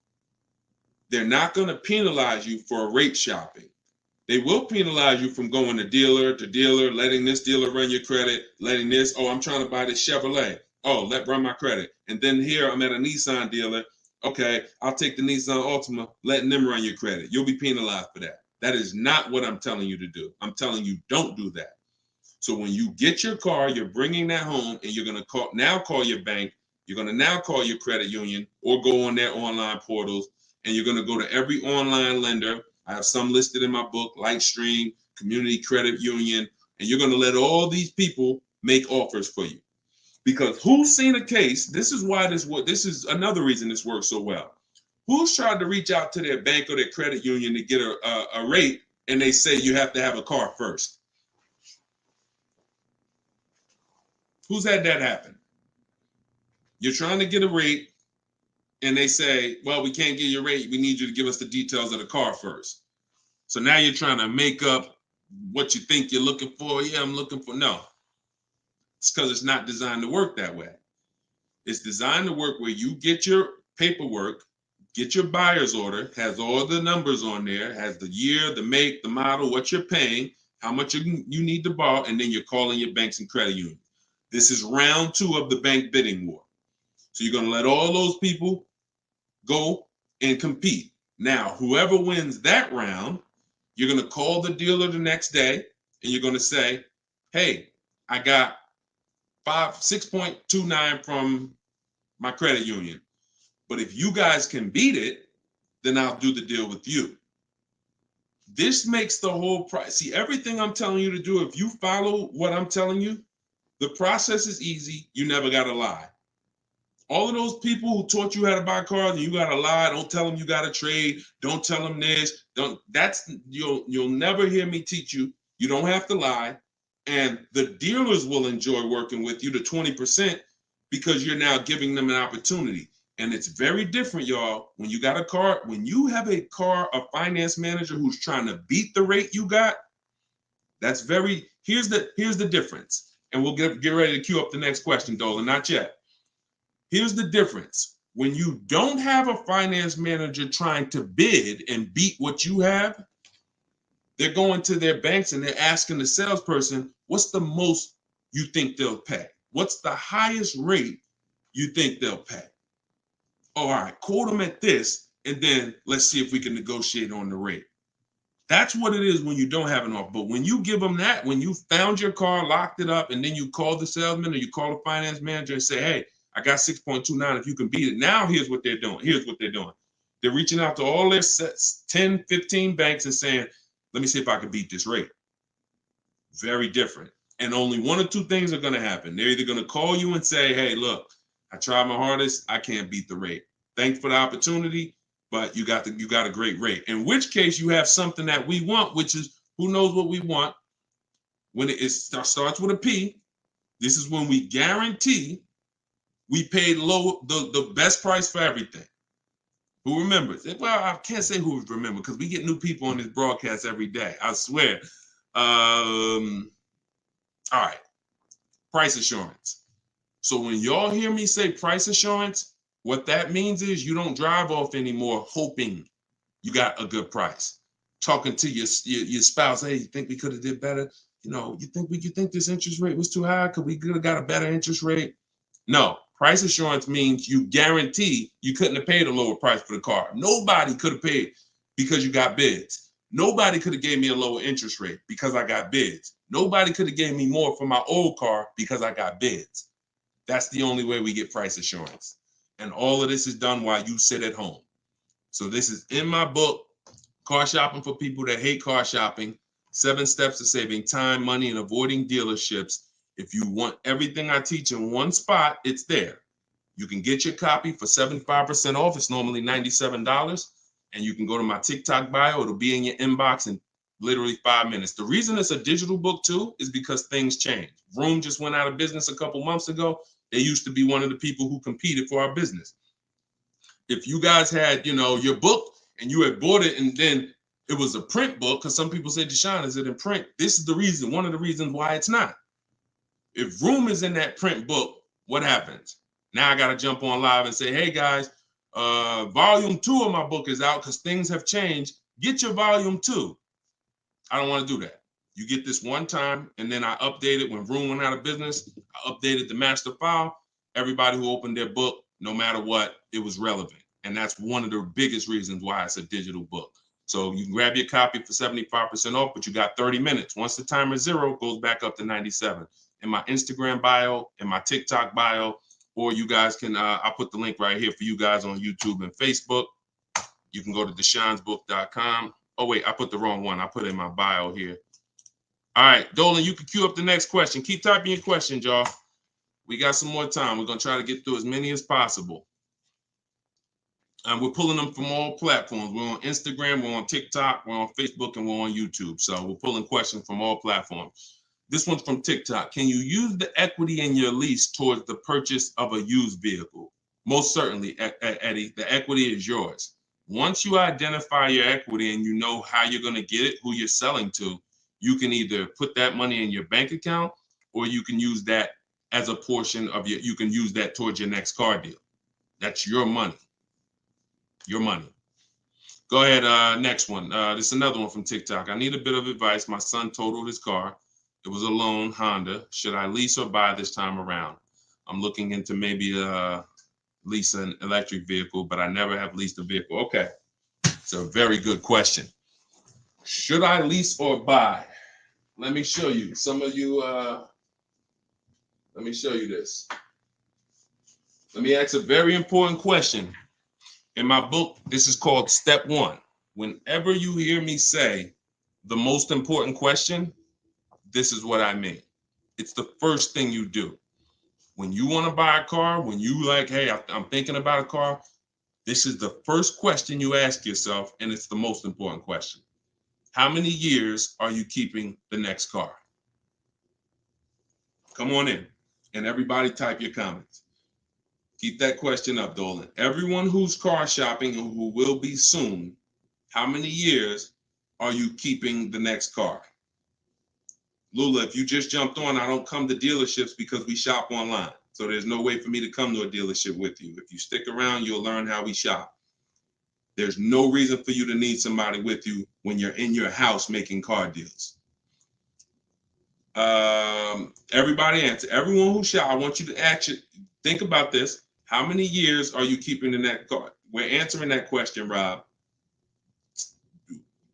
They're not going to penalize you for rate shopping. They will penalize you from going to dealer, letting this dealer run your credit, letting this, oh, I'm trying to buy this Chevrolet. Oh, let run my credit. And then here I'm at a Nissan dealer. Okay, I'll take the Nissan Altima, letting them run your credit. You'll be penalized for that. That is not what I'm telling you to do. I'm telling you, don't do that. So when you get your car, you're bringing that home, and you're going to call your bank. You're going to now call your credit union or go on their online portals, and you're going to go to every online lender. I have some listed in my book, Lightstream, Community Credit Union, and you're going to let all these people make offers for you. Because who's seen a case? This is another reason this works so well. Who's tried to reach out to their bank or their credit union to get a rate, and they say you have to have a car first? Who's had that happen? You're trying to get a rate, and they say, well, we can't get your rate. We need you to give us the details of the car first. So now you're trying to make up what you think you're looking for. Yeah, I'm looking for. No, it's because it's not designed to work that way. It's designed to work where you get your paperwork, get your buyer's order, has all the numbers on there, has the year, the make, the model, what you're paying, how much you need to borrow, and then you're calling your banks and credit unions. This is round 2 of the bank bidding war. So you're going to let all those people go and compete. Now, whoever wins that round, you're going to call the dealer the next day and you're going to say, hey, I got 6.29 from my credit union. But if you guys can beat it, then I'll do the deal with you. This makes the whole price. See, everything I'm telling you to do, if you follow what I'm telling you, the process is easy. You never got to lie. All of those people who taught you how to buy cars and you got to lie, don't tell them you got to trade, don't tell them this, you'll never hear me teach you. You don't have to lie. And the dealers will enjoy working with you, the 20%, because you're now giving them an opportunity. And it's very different, y'all. When you got a car, when you have a finance manager who's trying to beat the rate you got, here's the difference. And we'll get ready to queue up the next question, Dolan, not yet. Here's the difference. When you don't have a finance manager trying to bid and beat what you have, they're going to their banks and they're asking the salesperson, what's the most you think they'll pay? What's the highest rate you think they'll pay? All right, quote them at this, and then let's see if we can negotiate on the rate. That's what it is when you don't have an offer. But when you give them that, when you found your car, locked it up, and then you call the salesman or you call the finance manager and say, hey, I got 6.29 if you can beat it. Now here's what they're doing. They're reaching out to all their 10, 15 banks and saying, let me see if I can beat this rate. Very different. And only one or two things are going to happen. They're either going to call you and say, hey, look, I tried my hardest. I can't beat the rate. Thanks for the opportunity, but you got a great rate. In which case you have something that we want, which is, who knows what we want. When it starts with a P, this is when we guarantee we paid the best price for everything. Who remembers? Well, I can't say who remembers because we get new people on this broadcast every day. I swear. All right. Price assurance. So when y'all hear me say price assurance, what that means is you don't drive off anymore hoping you got a good price. Talking to your spouse, hey, you think we could have did better? You think this interest rate was too high? Could we have got a better interest rate? No. Price assurance means you guarantee you couldn't have paid a lower price for the car. Nobody could have paid because you got bids. Nobody could have gave me a lower interest rate because I got bids. Nobody could have gave me more for my old car because I got bids. That's the only way we get price assurance. And all of this is done while you sit at home. So this is in my book, Car Shopping for People That Hate Car Shopping, 7 Steps to Saving Time, Money, and Avoiding Dealerships. If you want everything I teach in one spot, it's there. You can get your copy for 75% off. It's normally $97. And you can go to my TikTok bio. It'll be in your inbox in literally 5 minutes. The reason it's a digital book too is because things change. Vroom just went out of business a couple months ago. They used to be one of the people who competed for our business. If you guys had, your book and you had bought it and then it was a print book, because some people say, Deshone, is it in print? This is the reason, one of the reasons why it's not. If Vroom is in that print book, what happens? Now I got to jump on live and say, hey guys, volume 2 of my book is out because things have changed. Get your volume 2. I don't want to do that. You get this one time, and then I update it when Vroom went out of business. I updated the master file. Everybody who opened their book, no matter what, it was relevant. And that's one of the biggest reasons why it's a digital book. So you can grab your copy for 75% off, but you got 30 minutes. Once the timer is 0, it goes back up to 97. In my Instagram bio, in my TikTok bio, or you guys can, I'll put the link right here for you guys on YouTube and Facebook. You can go to deshonsbook.com. Oh, wait, I put the wrong one. I put it in my bio here. All right, Dolan, you can queue up the next question. Keep typing your questions, y'all. We got some more time. We're going to try to get through as many as possible. And we're pulling them from all platforms. We're on Instagram, we're on TikTok, we're on Facebook, and we're on YouTube. So we're pulling questions from all platforms. This one's from TikTok. Can you use the equity in your lease towards the purchase of a used vehicle? Most certainly, Eddie, the equity is yours. Once you identify your equity and you know how you're going to get it, who you're selling to, you can either put that money in your bank account or you can use that as a portion of you can use that towards your next car deal. That's your money. Your money. Go ahead, next one. This is another one from TikTok. I need a bit of advice. My son totaled his car. It was a loan Honda. Should I lease or buy this time around? I'm looking into maybe lease an electric vehicle, but I never have leased a vehicle. Okay, it's a very good question. Should I lease or buy? Let me show you. Some of you, let me show you this. Let me ask a very important question. In my book, this is called Step One. Whenever you hear me say the most important question, this is what I mean. It's the first thing you do. When you want to buy a car, when you like, hey, I'm thinking about a car, this is the first question you ask yourself, and it's the most important question. How many years are you keeping the next car? Come on in, and everybody type your comments. Keep that question up, Dolan. Everyone who's car shopping and who will be soon, how many years are you keeping the next car? Lula, if you just jumped on, I don't come to dealerships because we shop online. So there's no way for me to come to a dealership with you. If you stick around, you'll learn how we shop. There's no reason for you to need somebody with you when you're in your house making car deals. Everybody answer. Everyone who shop, I want you to actually think about this. How many years are you keeping the next car? We're answering that question, Rob.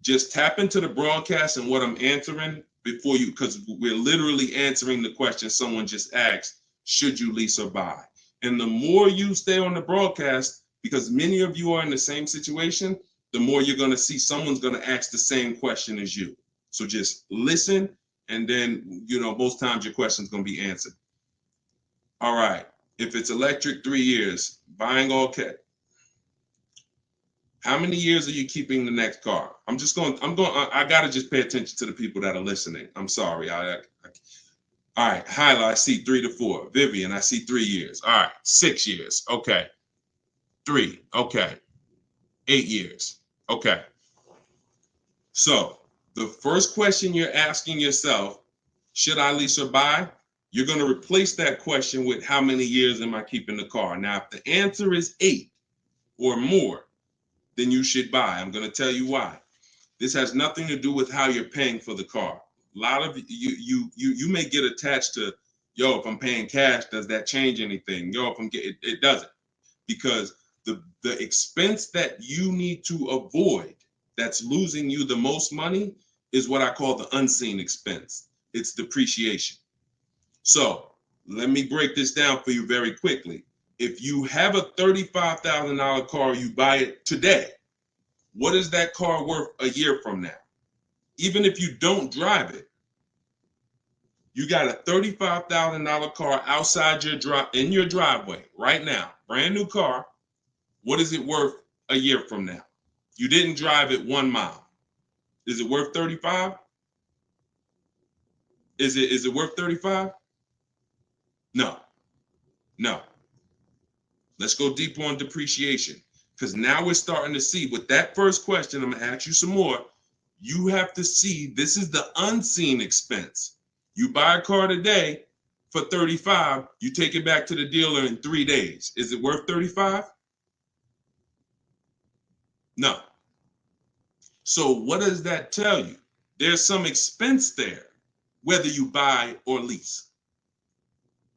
Just tap into the broadcast and what I'm answering before you, because we're literally answering the question someone just asked, should you lease or buy? And the more you stay on the broadcast, because many of you are in the same situation, the more you're going to see someone's going to ask the same question as you. So just listen, and then, most times your question's going to be answered. All right. If it's electric, 3 years. Buying all cash. How many years are you keeping the next car? I got to just pay attention to the people that are listening. I'm sorry. All right. Hyla, I see 3 to 4. Vivian, I see 3 years. All right. 6 years. Okay. 3. Okay. 8 years. Okay. So the first question you're asking yourself, should I lease or buy? You're going to replace that question with how many years am I keeping the car? Now, if the answer is 8 or more, then you should buy. I'm going to tell you why. This has nothing to do with how you're paying for the car. A lot of you may get attached to, if I'm paying cash, does that change anything? If I'm getting, it doesn't, because the expense that you need to avoid that's losing you the most money is what I call the unseen expense. It's depreciation. So let me break this down for you very quickly. If you have a $35,000 car, you buy it today, what is that car worth a year from now? Even if you don't drive it, you got a $35,000 car outside in your driveway right now, brand new car. What is it worth a year from now? You didn't drive it 1 mile. Is it worth 35? Is it worth 35? No. Let's go deeper on depreciation, because now we're starting to see with that first question. I'm going to ask you some more. You have to see this is the unseen expense. You buy a car today for 35, you take it back to the dealer in 3 days. Is it worth 35? No. So what does that tell you? There's some expense there, whether you buy or lease.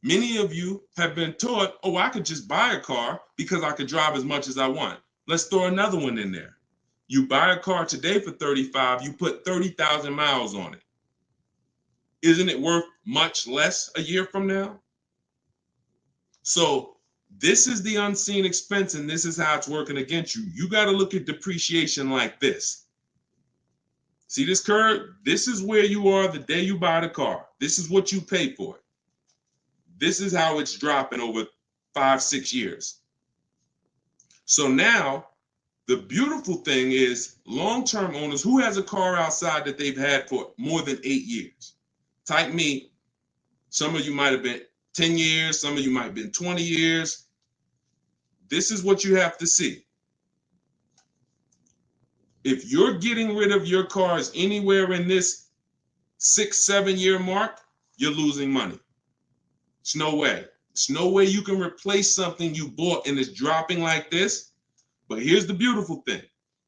Many of you have been taught, I could just buy a car because I could drive as much as I want. Let's throw another one in there. You buy a car today for 35, you put 30,000 miles on it. Isn't it worth much less a year from now? So this is the unseen expense, and this is how it's working against you. You got to look at depreciation like this. See this curve? This is where you are the day you buy the car. This is what you pay for it. This is how it's dropping over 5-6 years. So now the beautiful thing is long-term owners who has a car outside that they've had for more than 8 years. Type me. Some of you might have been 10 years. Some of you might have been 20 years. this is what you have to see. If you're getting rid of your cars anywhere in this 6-7 year mark, you're losing money. It's no way. It's no way you can replace something you bought and it's dropping like this. But here's the beautiful thing.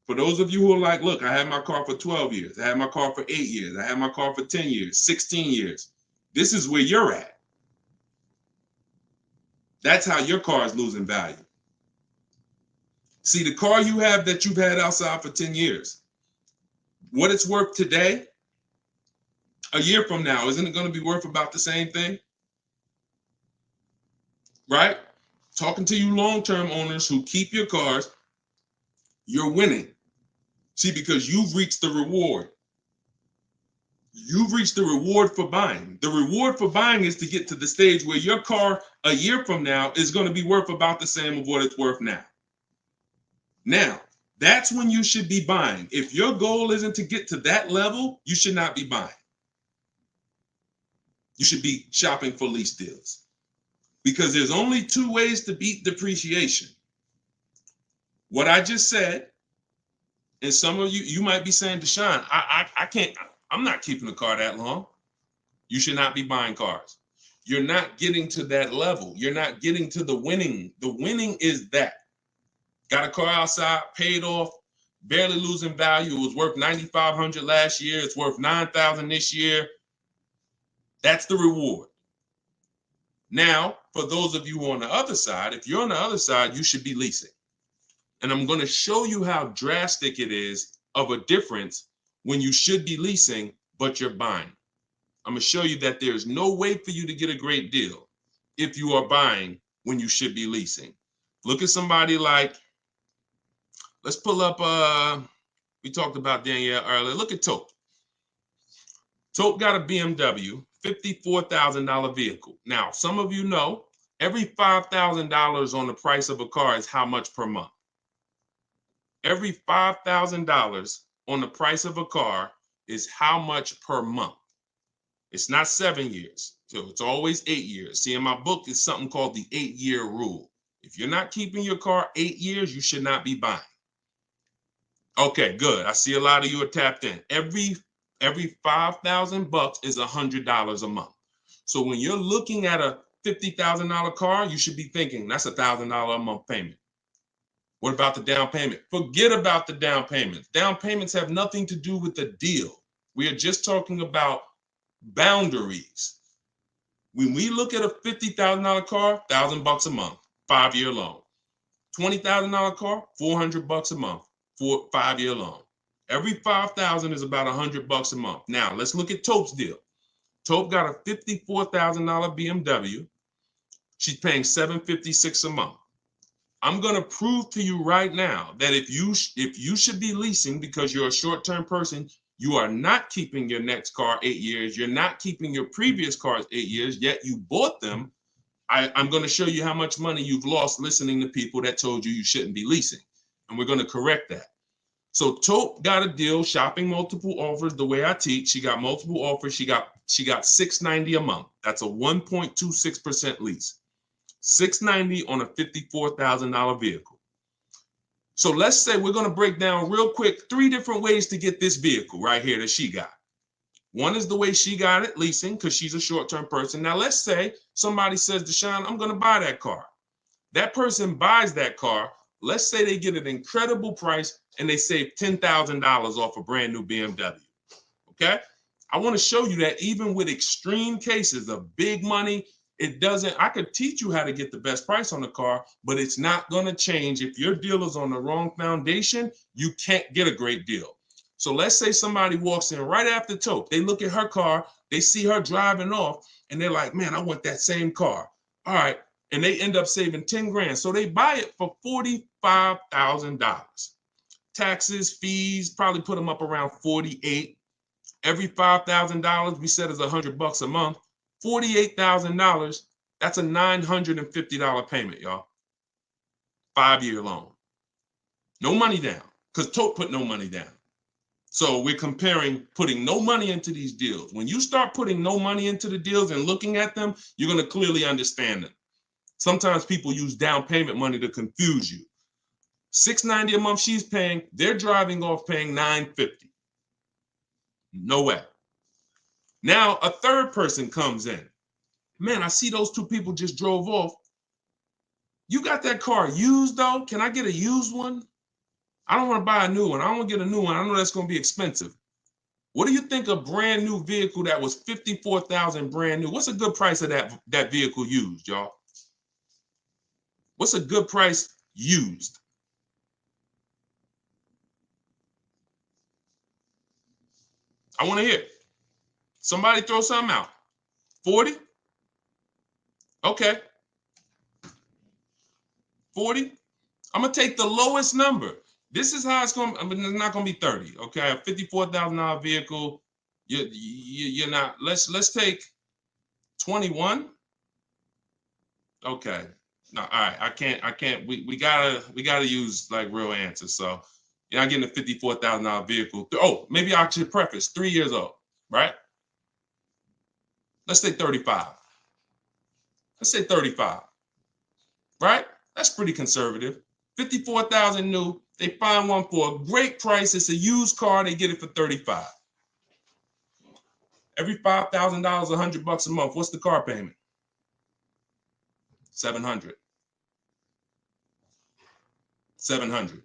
For those of you who are like, look, I had my car for 12 years. I had my car for 8 years. I had my car for 10 years, 16 years. This is where you're at. That's how your car is losing value. See, the car you have that you've had outside for 10 years, what it's worth today, a year from now, isn't it going to be worth about the same thing? Right? Talking to you long-term owners who keep your cars, you're winning. See, because you've reached the reward. You've reached the reward for buying. The reward for buying is to get to the stage where your car a year from now is going to be worth about the same of what it's worth now. Now, that's when you should be buying. If your goal isn't to get to that level, you should not be buying. You should be shopping for lease deals. Because there's only two ways to beat depreciation. What I just said, and some of you might be saying, Deshone, I can't, I'm not keeping a car that long. You should not be buying cars. You're not getting to that level. You're not getting to the winning. The winning is that. Got a car outside, paid off, barely losing value. It was worth $9,500 last year. It's worth $9,000 this year. That's the reward. Now, for those of you who are on the other side, if you're on the other side, you should be leasing. And I'm going to show you how drastic it is of a difference when you should be leasing, but you're buying. I'm going to show you that there's no way for you to get a great deal if you are buying when you should be leasing. Look at somebody like, let's pull up, we talked about Danielle earlier. Look at Tope. Tope got a BMW, $54,000 vehicle. Now, some of you know, every $5,000 on the price of a car is how much per month? Every $5,000 on the price of a car is how much per month? It's not 7 years, so it's always 8 years. See, in my book, it's something called the 8-year rule. If you're not keeping your car 8 years, you should not be buying. Okay, good. I see a lot of you are tapped in. Every $5,000 is $100 a month. So when you're looking at a $50,000 car, you should be thinking that's $1,000 a month payment. What about the down payment? Forget about the down payments. Down payments have nothing to do with the deal. We are just talking about boundaries. When we look at a $50,000 car, $1,000 a month, 5-year loan. $20,000 car, $400 a month, 5-year loan. Every $5,000 is about $100 a month. Now let's look at Tope's deal. Tope got a $54,000 BMW. She's paying $756 a month. I'm going to prove to you right now that if you should be leasing because you're a short-term person, you are not keeping your next car 8 years. You're not keeping your previous cars 8 years, yet you bought them. I'm going to show you how much money you've lost listening to people that told you shouldn't be leasing. And we're going to correct that. So Tope got a deal, shopping multiple offers the way I teach. She got multiple offers. She got $690 a month. That's a 1.26% lease. $690 on a $54,000 vehicle. So let's say we're going to break down real quick 3 different ways to get this vehicle right here that she got. One is the way she got it, leasing, because she's a short-term person. Now let's say somebody says, Deshone, I'm going to buy that car. That person buys that car. Let's say they get an incredible price and they save $10,000 off a brand new BMW. Okay? I want to show you that even with extreme cases of big money, I could teach you how to get the best price on the car, but it's not going to change. If your deal is on the wrong foundation, you can't get a great deal. So let's say somebody walks in right after Tope. They look at her car, they see her driving off, and they're like, man, I want that same car. All right. And they end up saving 10 grand. So they buy it for $45,000. Taxes, fees, probably put them up around 48. Every $5,000 we said is $100 a month. $48,000, that's a $950 payment, y'all. 5-year loan. No money down, because Tope put no money down. So we're comparing putting no money into these deals. When you start putting no money into the deals and looking at them, you're going to clearly understand them. Sometimes people use down payment money to confuse you. $690 a month she's paying, they're driving off paying $950. No way. Now a third person comes in. Man, I see those two people just drove off. You got that car used though? Can I get a used one? I don't want to buy a new one. I don't want to get a new one. I know that's going to be expensive. What do you think a brand new vehicle that was $54,000 brand new? What's a good price of that vehicle used, y'all? What's a good price used? I want to hear it. Somebody throw something out. 40? Okay. 40? I'm going to take the lowest number. This is how it's going to, I mean, it's not going to be 30. Okay. A $54,000 vehicle. You're not, let's take 21. Okay. No, all right. I can't, we gotta use like real answers. So you're not getting a $54,000 vehicle. Oh, maybe I should preface 3 years old, right? Let's say 35. Let's say 35, right? That's pretty conservative. 54,000 new. They find one for a great price. It's a used car. They get it for 35. Every $5,000, $100 a month. What's the car payment? 700. 700.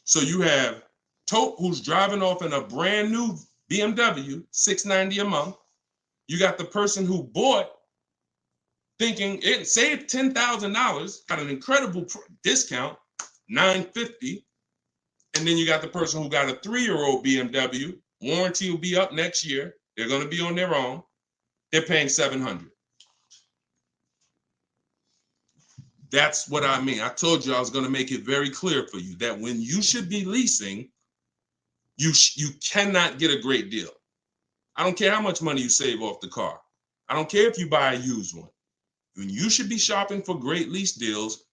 So you have Tope, who's driving off in a brand new BMW, $690 a month. You got the person who bought thinking it saved $10,000, got an incredible discount, $950. And then you got the person who got a 3-year-old BMW. Warranty will be up next year. They're going to be on their own. They're paying $700. That's what I mean. I told you I was going to make it very clear for you that when you should be leasing, you cannot get a great deal. I don't care how much money you save off the car. I don't care if you buy a used one. When you should be shopping for great lease deals,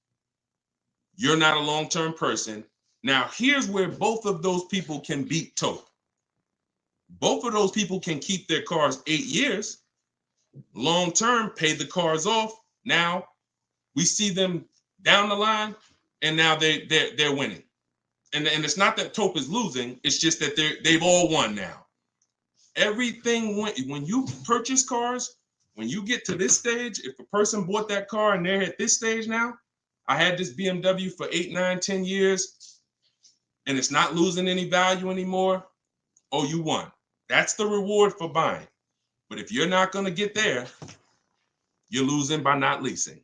you're not a long-term person. Now, here's where both of those people can beat Tope. Both of those people can keep their cars 8 years, long-term, pay the cars off. Now, we see them down the line, and now they're winning. And it's not that Tope is losing. It's just that they've all won now. Everything when you purchase cars, when you get to this stage, if a person bought that car and they're at this stage now, I had this BMW for 8, 9, 10 years, and it's not losing any value anymore. Oh, you won. That's the reward for buying. But if you're not going to get there, you're losing by not leasing.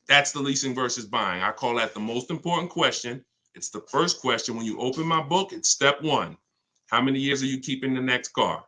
That's the leasing versus buying. I call that the most important question. It's the first question. When you open my book, it's step 1. How many years are you keeping the next car?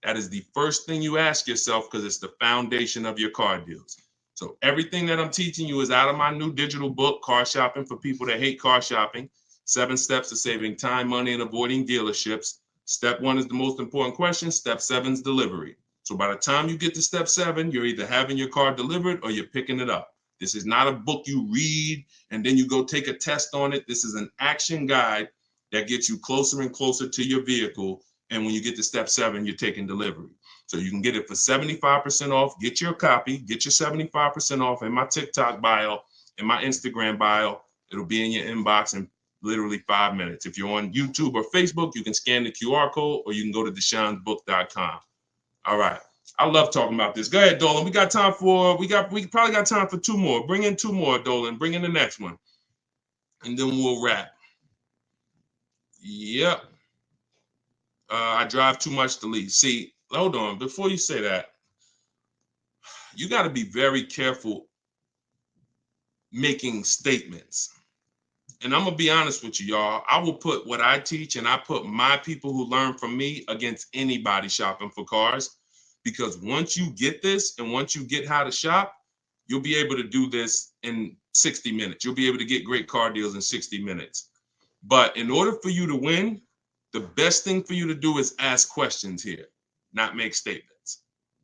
That is the first thing you ask yourself because it's the foundation of your car deals. So everything that I'm teaching you is out of my new digital book, Car Shopping for People That Hate Car Shopping. 7 steps to saving time, money, and avoiding dealerships. Step 1 is the most important question. Step 7 is delivery. So by the time you get to step 7, you're either having your car delivered or you're picking it up. This is not a book you read and then you go take a test on it. This is an action guide that gets you closer and closer to your vehicle. And when you get to step 7, you're taking delivery. So you can get it for 75% off. Get your copy. Get your 75% off in my TikTok bio, in my Instagram bio. It'll be in your inbox in literally 5 minutes. If you're on YouTube or Facebook, you can scan the QR code or you can go to Deshone'sBook.com. All right. I love talking about this. Go ahead, Dolan. We probably got time for 2 more. Bring in 2 more, Dolan. Bring in the next one. And then we'll wrap. Yep. I drive too much to lease. See, hold on. Before you say that, you got to be very careful making statements. And I'm going to be honest with you, y'all. I will put what I teach and I put my people who learn from me against anybody shopping for cars. Because once you get this and once you get how to shop, you'll be able to do this in 60 minutes. You'll be able to get great car deals in 60 minutes. But in order for you to win, the best thing for you to do is ask questions here, not make statements.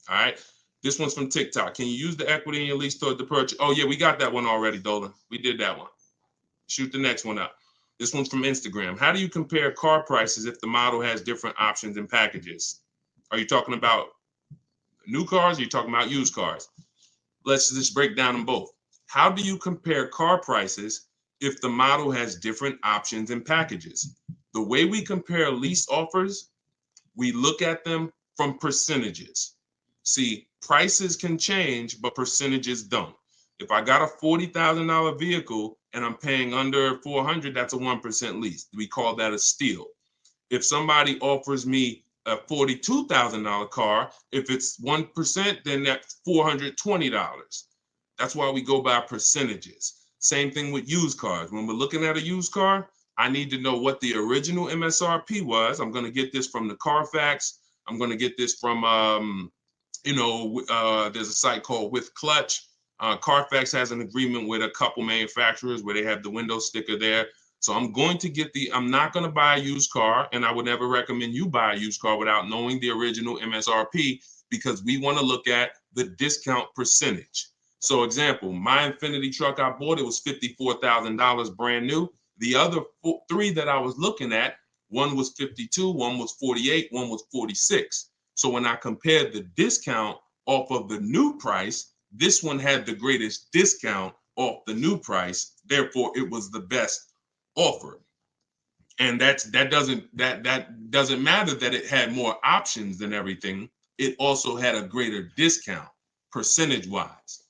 All right. This one's from TikTok. Can you use the equity in your lease toward the purchase? Oh, yeah, we got that one already, Dolan. We did that one. Shoot the next one up. This one's from Instagram. How do you compare car prices if the model has different options and packages? Are you talking about new cars or are you talking about used cars? Let's just break down them both. How do you compare car prices if the model has different options and packages? The way we compare lease offers, we look at them from percentages. See, prices can change, but percentages don't. If I got a $40,000 vehicle and I'm paying under 400, that's a 1% lease. We call that a steal. If somebody offers me a $42,000 car, if it's 1%, then that's $420. That's why we go by percentages. Same thing with used cars. When we're looking at a used car, I need to know what the original MSRP was. I'm going to get this from the Carfax. I'm going to get this from, there's a site called With Clutch. Carfax has an agreement with a couple manufacturers where they have the window sticker there. So I'm going to get I'm not going to buy a used car, and I would never recommend you buy a used car without knowing the original MSRP, because we want to look at the discount percentage. So example, my Infinity truck I bought, it was $54,000 brand new. The other three that I was looking at, one was 52, one was 48, one was 46. So when I compared the discount off of the new price, this one had the greatest discount off the new price. Therefore, it was the best offer. And that doesn't matter that it had more options than everything. It also had a greater discount percentage wise.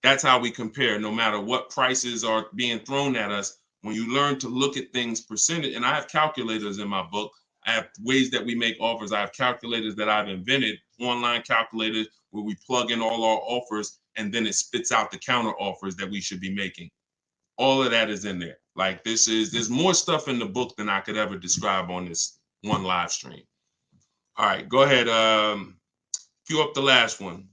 That's how we compare, no matter what prices are being thrown at us. When you learn to look at things percentage, and I have calculators in my book. I have ways that we make offers. I have calculators that I've invented, online calculators where we plug in all our offers and then it spits out the counter offers that we should be making. All of that is in there. Like there's more stuff in the book than I could ever describe on this one live stream. All right, go ahead. Cue up the last one.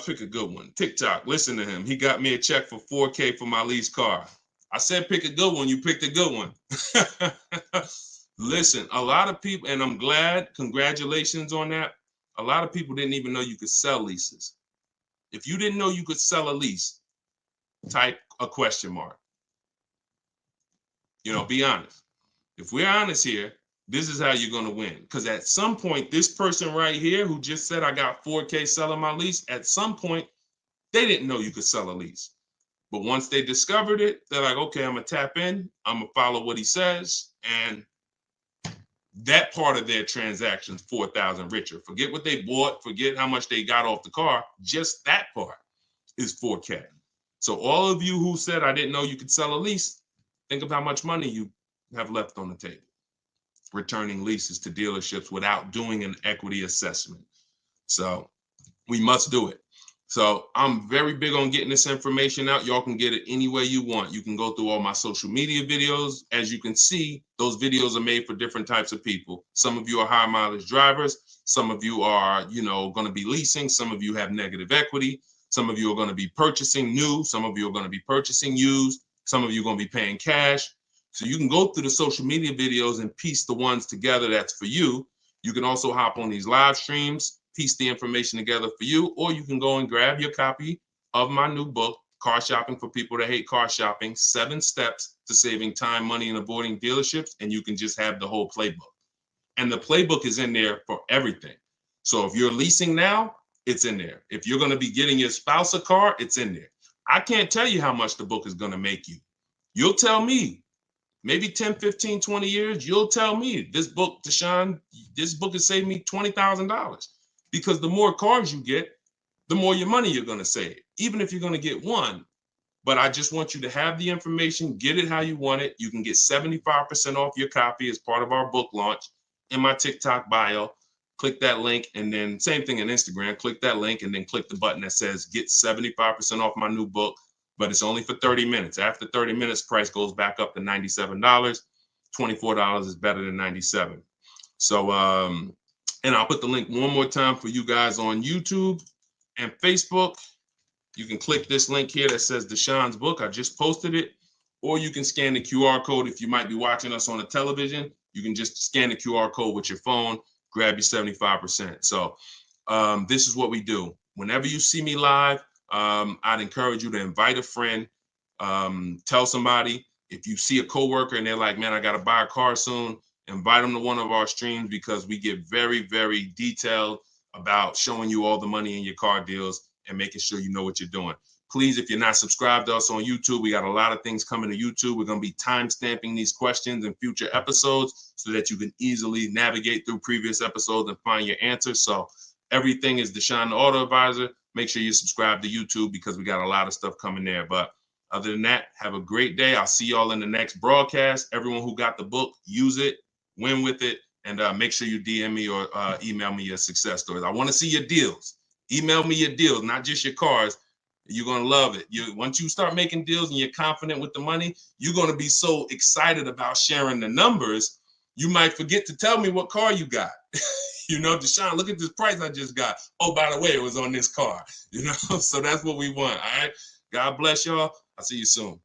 Pick a good one. TikTok. Listen to him. He got me a check for $4K for my lease car. I said pick a good one. You picked a good one. Listen, a lot of people, and I'm glad. Congratulations on that. A lot of people didn't even know you could sell leases. If you didn't know you could sell a lease, type a question mark. Be honest. If we're honest here, this is how you're going to win. Because at some point, this person right here who just said I got $4K selling my lease, at some point, they didn't know you could sell a lease. But once they discovered it, they're like, okay, I'm going to tap in. I'm going to follow what he says. And that part of their transaction's 4,000 richer. Forget what they bought. Forget how much they got off the car. Just that part is 4K. So all of you who said I didn't know you could sell a lease, think of how much money you have left on the table returning leases to dealerships without doing an equity assessment. So we must do it. So I'm very big on getting this information out. Y'all can get it any way you want. You can go through all my social media videos. As you can see, those videos are made for different types of people. Some of you are high mileage drivers. Some of you are, going to be leasing. Some of you have negative equity. Some of you are going to be purchasing new. Some of you are going to be purchasing used. Some of you are going to be paying cash. So you can go through the social media videos and piece the ones together that's for you. You can also hop on these live streams, piece the information together for you, or you can go and grab your copy of my new book, Car Shopping for People That Hate Car Shopping, 7 Steps to Saving Time, Money, and Avoiding Dealerships, and you can just have the whole playbook. And the playbook is in there for everything. So if you're leasing now, it's in there. If you're going to be getting your spouse a car, it's in there. I can't tell you how much the book is going to make you. You'll tell me. Maybe 10, 15, 20 years, you'll tell me, this book, Deshone, this book has saved me $20,000. Because the more cars you get, the more your money you're going to save, even if you're going to get one. But I just want you to have the information, get it how you want it. You can get 75% off your copy as part of our book launch in my TikTok bio. Click that link, and then same thing in Instagram. Click that link and then click the button that says get 75% off my new book. But it's only for 30 minutes. After 30 minutes, price goes back up to $97. $24 is better than $97. So, and I'll put the link one more time for you guys on YouTube and Facebook. You can click this link here that says Deshone's book. I just posted it. Or you can scan the QR code. If you might be watching us on a television, you can just scan the QR code with your phone, grab your 75%. So this is what we do. Whenever you see me live, I'd encourage you to invite a friend, tell somebody. If you see a coworker and they're like, man, I got to buy a car soon, invite them to one of our streams, because we get very, very detailed about showing you all the money in your car deals and making sure you know what you're doing. Please, if you're not subscribed to us on YouTube, we got a lot of things coming to YouTube. We're going to be time stamping these questions in future episodes so that you can easily navigate through previous episodes and find your answers. So everything is Deshone the Auto Advisor. Make sure you subscribe to YouTube because we got a lot of stuff coming there. But other than that, have a great day. I'll see y'all in the next broadcast. Everyone who got the book, use it, win with it, and make sure you DM me or email me your success stories. I want to see your deals. Email me your deals, not just your cars. You're going to love it. Once you start making deals and you're confident with the money, you're going to be so excited about sharing the numbers, you might forget to tell me what car you got. You know, Deshone, look at this price I just got. Oh, by the way, it was on this car. You know, so that's what we want. All right. God bless y'all. I'll see you soon.